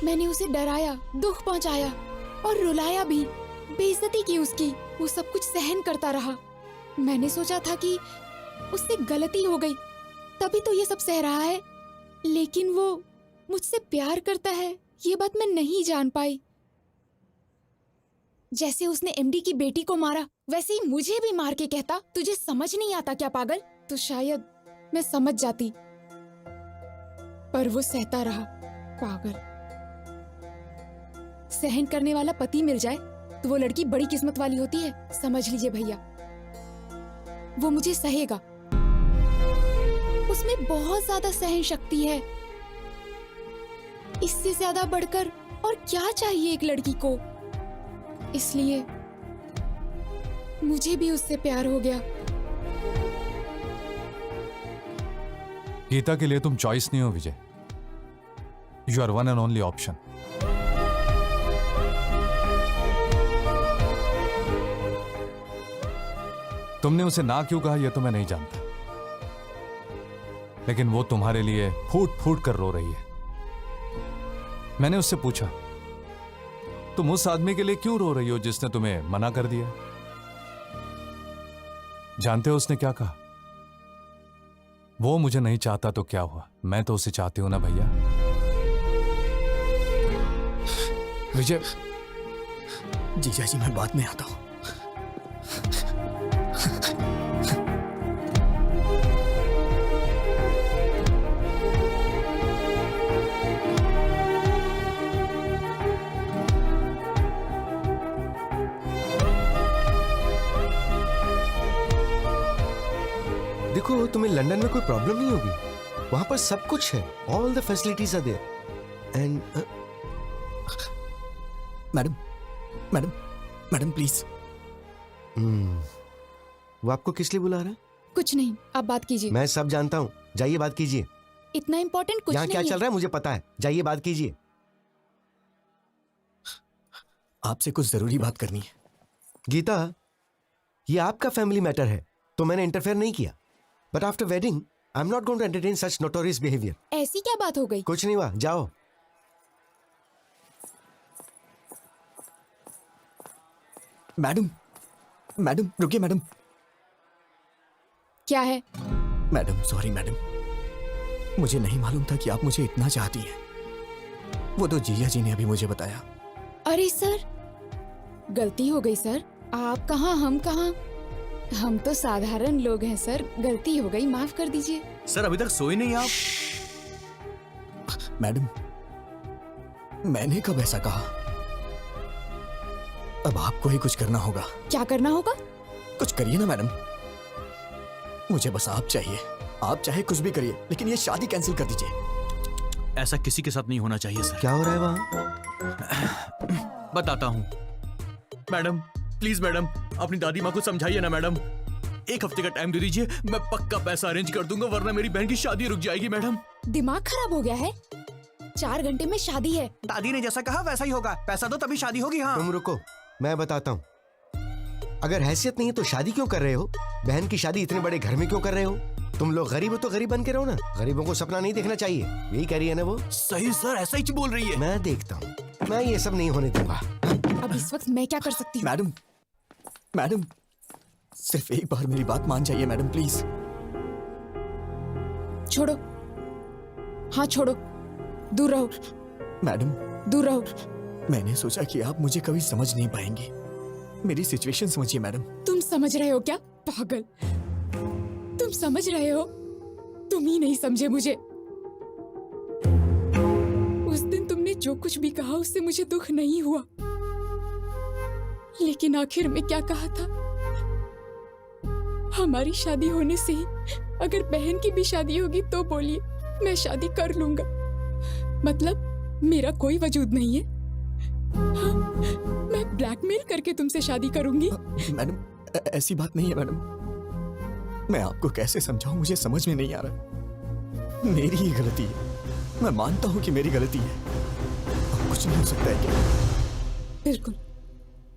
मैंने उसे डराया, दुख पहुंचाया और रुलाया भी, बेइज्जती की उसकी। वो सब कुछ सहन करता रहा। मैंने सोचा था कि उससे गलती हो गई तभी तो ये सब सह रहा है, लेकिन वो मुझसे प्यार करता है ये बात मैं नहीं जान पाई। जैसे उसने एमडी की बेटी को मारा, वैसे ही मुझे भी मार के कहता तुझे समझ नहीं आता क्या पागल? तो शायद मैं समझ जाती, पर वो सहता रहा। पागल। सहन करने वाला पति मिल जाए तो वो लड़की बड़ी किस्मत वाली होती है, समझ लीजिए भैया। वो मुझे सहेगा, उसमें बहुत ज्यादा सहन शक्ति है। इससे ज्यादा बढ़कर और क्या चाहिए एक लड़की को? इसलिए मुझे भी उससे प्यार हो गया। गीता के लिए तुम चॉइस नहीं हो Vijay, you are one and only option. तुमने उसे ना क्यों कहा यह तो मैं नहीं जानता, लेकिन वो तुम्हारे लिए फूट फूट कर रो रही है। मैंने उससे पूछा, तुम उस आदमी के लिए क्यों रो रही हो जिसने तुम्हें मना कर दिया? जानते हो उसने क्या कहा? वो मुझे नहीं चाहता तो क्या हुआ, मैं तो उसे चाहती हूं ना भैया। विजय। जीजा जी, मैं बाद में आता हूं। देखो तुम्हें लंदन में कोई प्रॉब्लम नहीं होगी, वहां पर सब कुछ है, all the facilities are there and madam madam madam please. वो आपको किस लिए बुला रहा है? कुछ नहीं, आप बात कीजिए। मैं सब जानता हूँ, जाइए बात कीजिए। इतना इम्पोर्टेंट कुछ यहाँ नहीं क्या है। चल रहा है मुझे पता है, जाइए बात कीजिए। आपसे कुछ जरूरी बात करनी है। गीता, ये आपका फैमिली मैटर है तो मैंने इंटरफेयर नहीं किया, but after wedding I am not going to entertain such notorious behaviour. ऐसी क्या बात हो गई? कुछ नहीं हुआ, जाओ। मैडम मैडम रुकिए मैडम। क्या है? मैडम सॉरी मैडम, मुझे नहीं मालूम था कि आप मुझे इतना चाहती हैं। वो तो जीजा जी ने अभी मुझे बताया। अरे सर, गलती हो गई सर। आप कहाँ, हम कहाँ? हम तो साधारण लोग हैं सर, गलती हो गई, माफ कर दीजिए। सर अभी तक सोए नहीं आप? मैडम मैंने कब ऐसा कहा? अब आपको ही कुछ करना होगा। क्या करना होगा? कुछ करिए ना मैडम, मुझे बस आप चाहिए। आप चाहे कुछ भी करिए, लेकिन ये शादी कैंसिल कर दीजिए। ऐसा किसी के साथ नहीं होना चाहिए सर। क्या हो रहा है वहां? बताता हूँ। मैडम प्लीज मैडम, अपनी दादी माँ को समझाइए ना मैडम। 1 हफ्ते का टाइम दे दीजिए, मैं पक्का पैसा अरेंज कर दूंगा, वरना मेरी बहन की शादी रुक जाएगी मैडम। दिमाग खराब हो गया है? 4 घंटे में शादी है। दादी ने जैसा कहा वैसा ही होगा, पैसा दो तभी शादी होगी। हाँ तुम रुको, मैं बताता हूँ। अगर हैसियत नहीं है तो शादी क्यों कर रहे हो? बहन की शादी इतने बड़े घर में क्यों कर रहे हो? तुम लोग गरीब हो तो गरीब बन के रहो ना, गरीबों को सपना नहीं देखना चाहिए, यही कह रही है ना वो? सही सर, ऐसा ही बोल रही है। मैं देखता हूँ, मैं ये सब नहीं होने दूंगा। अब इस वक्त मैं क्या कर सकती हूँ? मैडम मैडम सिर्फ एक बार मेरी बात मान जाइए मैडम प्लीज। छोड़ो, हाँ छोड़ो, दूर रहो। मैडम दूर रहो। मैंने सोचा कि आप मुझे कभी समझ नहीं पाएंगी, मेरी सिचुएशन समझिए मैडम। तुम समझ रहे हो क्या पागल? तुम समझ रहे हो? तुम ही नहीं समझे मुझे। उस दिन तुमने जो कुछ भी कहा उससे मुझे दुख नहीं हुआ, लेकिन आखिर में क्या कहा था? हमारी शादी होने से ही अगर बहन की भी शादी होगी तो बोलिए, मैं शादी कर लूंगा। मतलब मेरा कोई वजूद नहीं है? हाँ, मैं ब्लैकमेल करके तुमसे शादी करूंगी? मैडम ऐसी बात नहीं है मैडम, मैं आपको कैसे समझाऊं, मुझे समझ में नहीं आ रहा। मेरी ही गलती है, मैं मानता हूं कि मेरी गलती है। अब कुछ नहीं हो सकता है क्या? बिल्कुल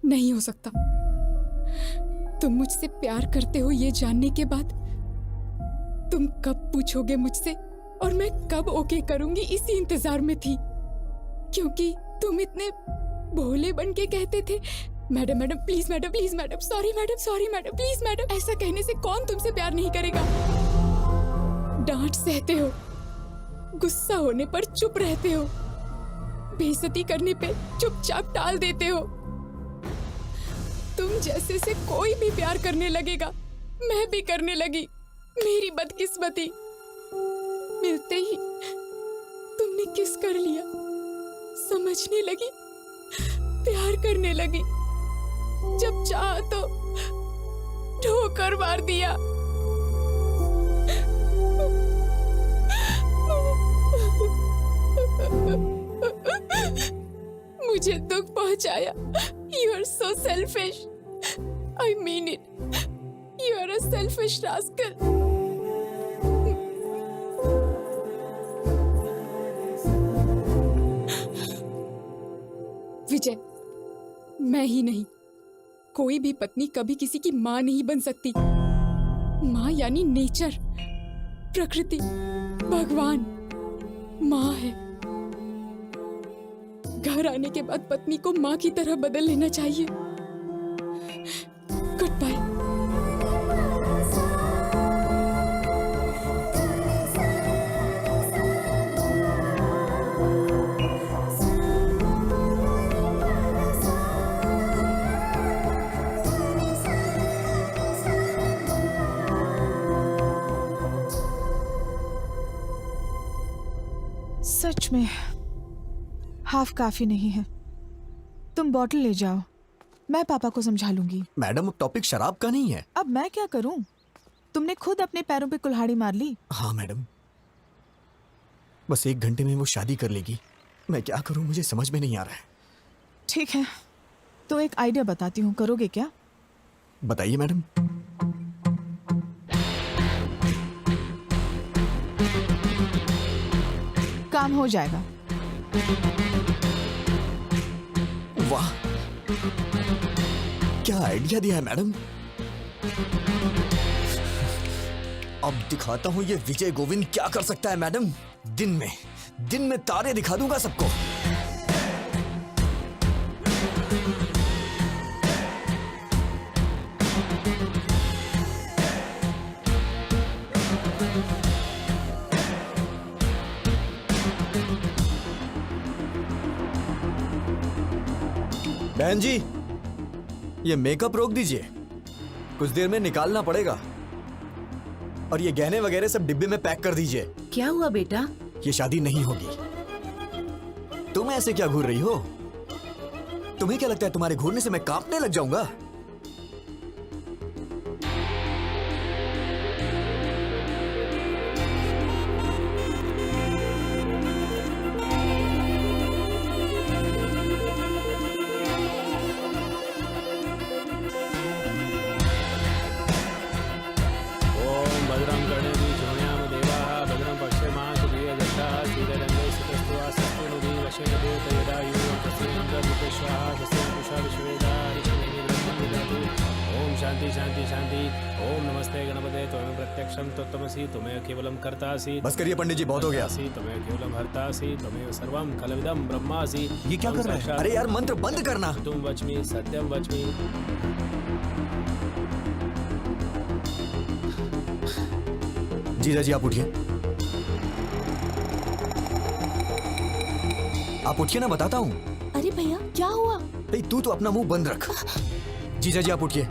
नहीं हो सकता। तुम मुझसे प्यार करते हो ये जानने के बाद तुम कब पूछोगे मुझसे और मैं कब ओके करूंगी, इसी इंतजार में थी। क्योंकि तुम इतने भोले बन के कहते थे, madam madam please madam, please madam, sorry madam, please madam. ऐसा कहने से कौन तुमसे प्यार नहीं करेगा? डांट सहते हो, गुस्सा होने पर चुप रहते हो, बेइज्जती करने पे चुपचाप टाल देते हो। तुम जैसे से कोई भी प्यार करने लगे, मैं भी करने लगी। मेरी बदकिस्मती, मिलते ही तुमने किस कर लिया, समझने लगी, प्यार करने लगी। जब चाहा तो ठोकर मार दिया। मुझे दुख पहुंचाया। You are so selfish. I mean it. You are a selfish rascal. विजय, मैं ही नहीं, कोई भी पत्नी कभी किसी की माँ नहीं बन सकती। माँ यानी नेचर, प्रकृति, भगवान माँ है। घर आने के बाद पत्नी को माँ की तरह बदल लेना चाहिए। Good bye. सच में हाफ काफी नहीं है। तुम बॉटल ले जाओ, मैं पापा को समझा लूंगी। मैडम अब टॉपिक शराब का नहीं है। अब मैं क्या करूं? तुमने खुद अपने पैरों पे कुल्हाड़ी मार ली। हाँ मैडम, बस 1 घंटे में वो शादी कर लेगी। मैं क्या करूं, मुझे समझ में नहीं आ रहा है। ठीक है, तो एक आइडिया बताती हूँ, करोगे क्या? बताइए मैडम। काम हो जाएगा। वाह, क्या आइडिया दिया है मैडम। अब दिखाता हूं ये विजय गोविंद क्या कर सकता है मैडम। दिन में तारे दिखा दूंगा सबको। बहन जी, ये मेकअप रोक दीजिए, कुछ देर में निकालना पड़ेगा। और ये गहने वगैरह सब डिब्बे में पैक कर दीजिए। क्या हुआ बेटा? ये शादी नहीं होगी। तुम ऐसे क्या घूर रही हो? तुम्हें क्या लगता है तुम्हारे घूरने से मैं कांपने लग जाऊंगा? शांति शांति शांति। ओम नमस्ते गणपते त्वमेव प्रत्यक्षं तत्त्वमसि त्वमेव केवलम कर्तासि। बस करिए पंडित जी, बहुत हो गया। त्वमेव केवलम हर्तासि त्वमेव सर्वं खलविदं ब्रह्मासि। ये क्या कर रहा है? अरे यार, मंत्र बंद करना। तुम वच्मि सत्यम वच्मि। जीजा जी आप उठिए, आप उठिए ना, बताता हूँ। अरे भैया क्या हुआ? भाई तू तो अपना मुंह बंद रख। जीजा जी आप उठिए।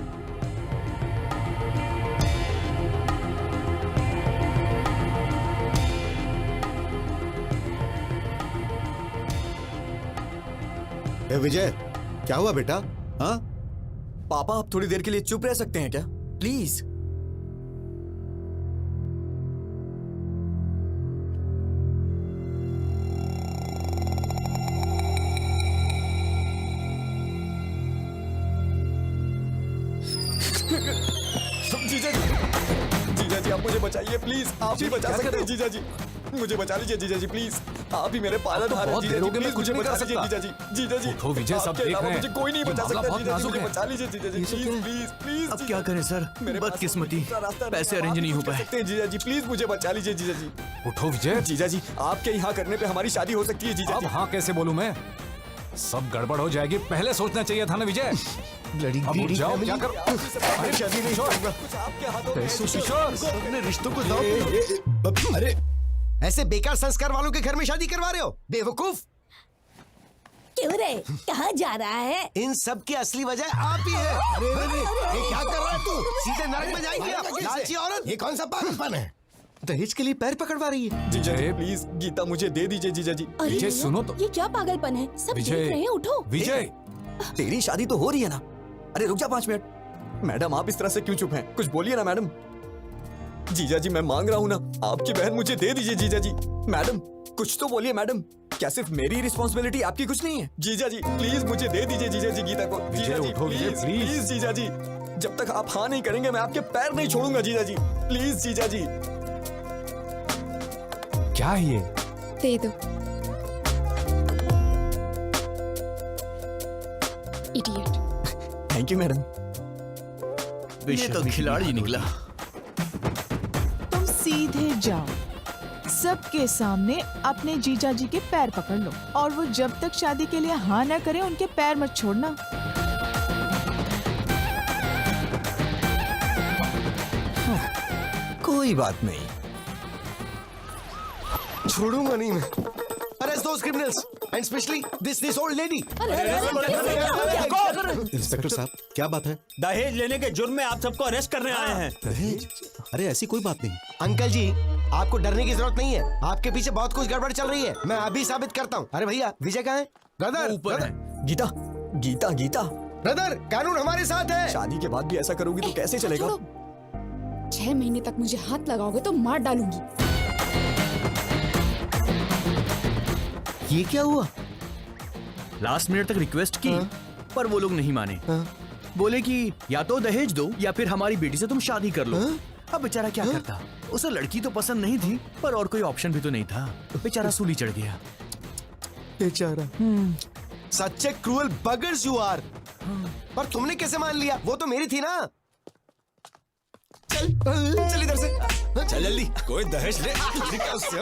ए विजय, क्या हुआ बेटा? हाँ पापा, आप थोड़ी देर के लिए चुप रह सकते हैं क्या, प्लीज? जीजा जी आप मुझे बचाइए प्लीज, आप ही बचा सकते हैं जीजा जी। मुझे बचा लीजिए जीजा जी, प्लीज। आप ही मेरे पालन हार हैं जीजा जी, प्लीज मुझे बचा लीजिए जीजा जी। जीजा जी उठो विजय, सब आपके देख अलावा रहे हैं। मुझे कोई नहीं ये बचा मामला सकता बहुत जीजा जी, नाजुक मुझे है। बचा लीजिए जीजा जी, प्लीज प्लीज प्लीज। अब क्या करें सर, बदकिस्मती, पैसे अरेंज नहीं हो पाए। जीजा जी प्लीज मुझे बचा लीजिए जीजा जी। उठो विजय। जीजा जी आपके यहाँ करने पे हमारी शादी हो सकती है जीजा अब जी। हाँ कैसे बोलूं मैं? सब गड़बड़ हो जाएगी, पहले सोचना चाहिए था ना विजय। लड़ी अब उठ जाओ, क्या कर? अरे शादी नहीं होगा, कुछ आपके हाथों में है। किशोर, अपने रिश्तों को दांव। अरे ऐसे बेकार संस्कार वालों के घर में शादी करवा रहे हो, बेवकूफ। क्यों रे, कहाँ जा रहा है? इन सब की असली वजह आप ही है। ये क्या कर रहा है तू? सीधे नरक में जाएंगे आप, लालची औरत। ये कौन सा पागलपन है? दहेज के लिए पैर पकड़वा रही है। जीजा जी प्लीज, गीता मुझे दे दीजिए जीजा जी। अरे विजय, भैया, सुनो तो। ये क्या पागलपन है? सब देख विजय, रहे हैं, उठो। विजय, तेरी शादी तो हो रही है ना। अरे रुक जा 5 मिनट। मैडम आप इस तरह से क्यों चुप हैं? कुछ बोलिए ना मैडम। जीजा जी मैं मांग रहा हूँ ना, आपकी बहन मुझे दे दीजिए जीजा जी। मैडम कुछ तो बोलिए मैडम, क्या सिर्फ मेरी रिस्पॉन्सिबिलिटी, आपकी कुछ नहीं है? जीजा जी प्लीज मुझे दे दीजिए जीजा जी गीता को। जीजा जी उठो विजय, प्लीज प्लीज। प्लीज जीजा जी, जब तक आप हाँ नहीं करेंगे मैं आपके पैर नहीं छोड़ूंगा जीजा जी, प्लीज जीजा जी। क्या है ये? दे दो। इडियट। Thank you madam. ये तो खिलाड़ी निकला। तुम सीधे जाओ, सबके सामने अपने जीजा जी के पैर पकड़ लो, और वो जब तक शादी के लिए हाँ ना करे उनके पैर मत छोड़ना। कोई बात नहीं, छोड़ूंगा नहीं मैं। Arrest those criminals and especially this old lady. Inspector साहब क्या बात है? दहेज लेने के जुर्म में आप सबको अरेस्ट करने आए हैं। दहेज? अरे ऐसी कोई बात नहीं। अंकल जी आपको डरने की जरूरत नहीं है, आपके पीछे बहुत कुछ गड़बड़ चल रही है, मैं अभी साबित करता हूँ। अरे भैया विजय कहाँ है? ब्रदर ऊपर है। गीता गीता गीता, ब्रदर कानून हमारे साथ है। शादी के बाद भी ऐसा करोगी तो कैसे चलेगा? 6 महीने तक मुझे हाथ लगाओगे तो मार डालूंगी। ये क्या हुआ? लास्ट मिनट तक रिक्वेस्ट की पर वो लोग नहीं माने। बोले कि या तो दहेज दो या फिर हमारी बेटी से तुम शादी कर लो। अब बेचारा क्या करता? उसे लड़की तो पसंद नहीं थी पर और कोई ऑप्शन भी तो नहीं था। बेचारा सूली चढ़ गया। बेचारा। सच्चे क्रूअल बगर्स यू आर। पर तुमने कैसे मान लिया? वो तो मेरी थी ना। चल इधर से। चल जल्दी, कोई दहेज ले उससे।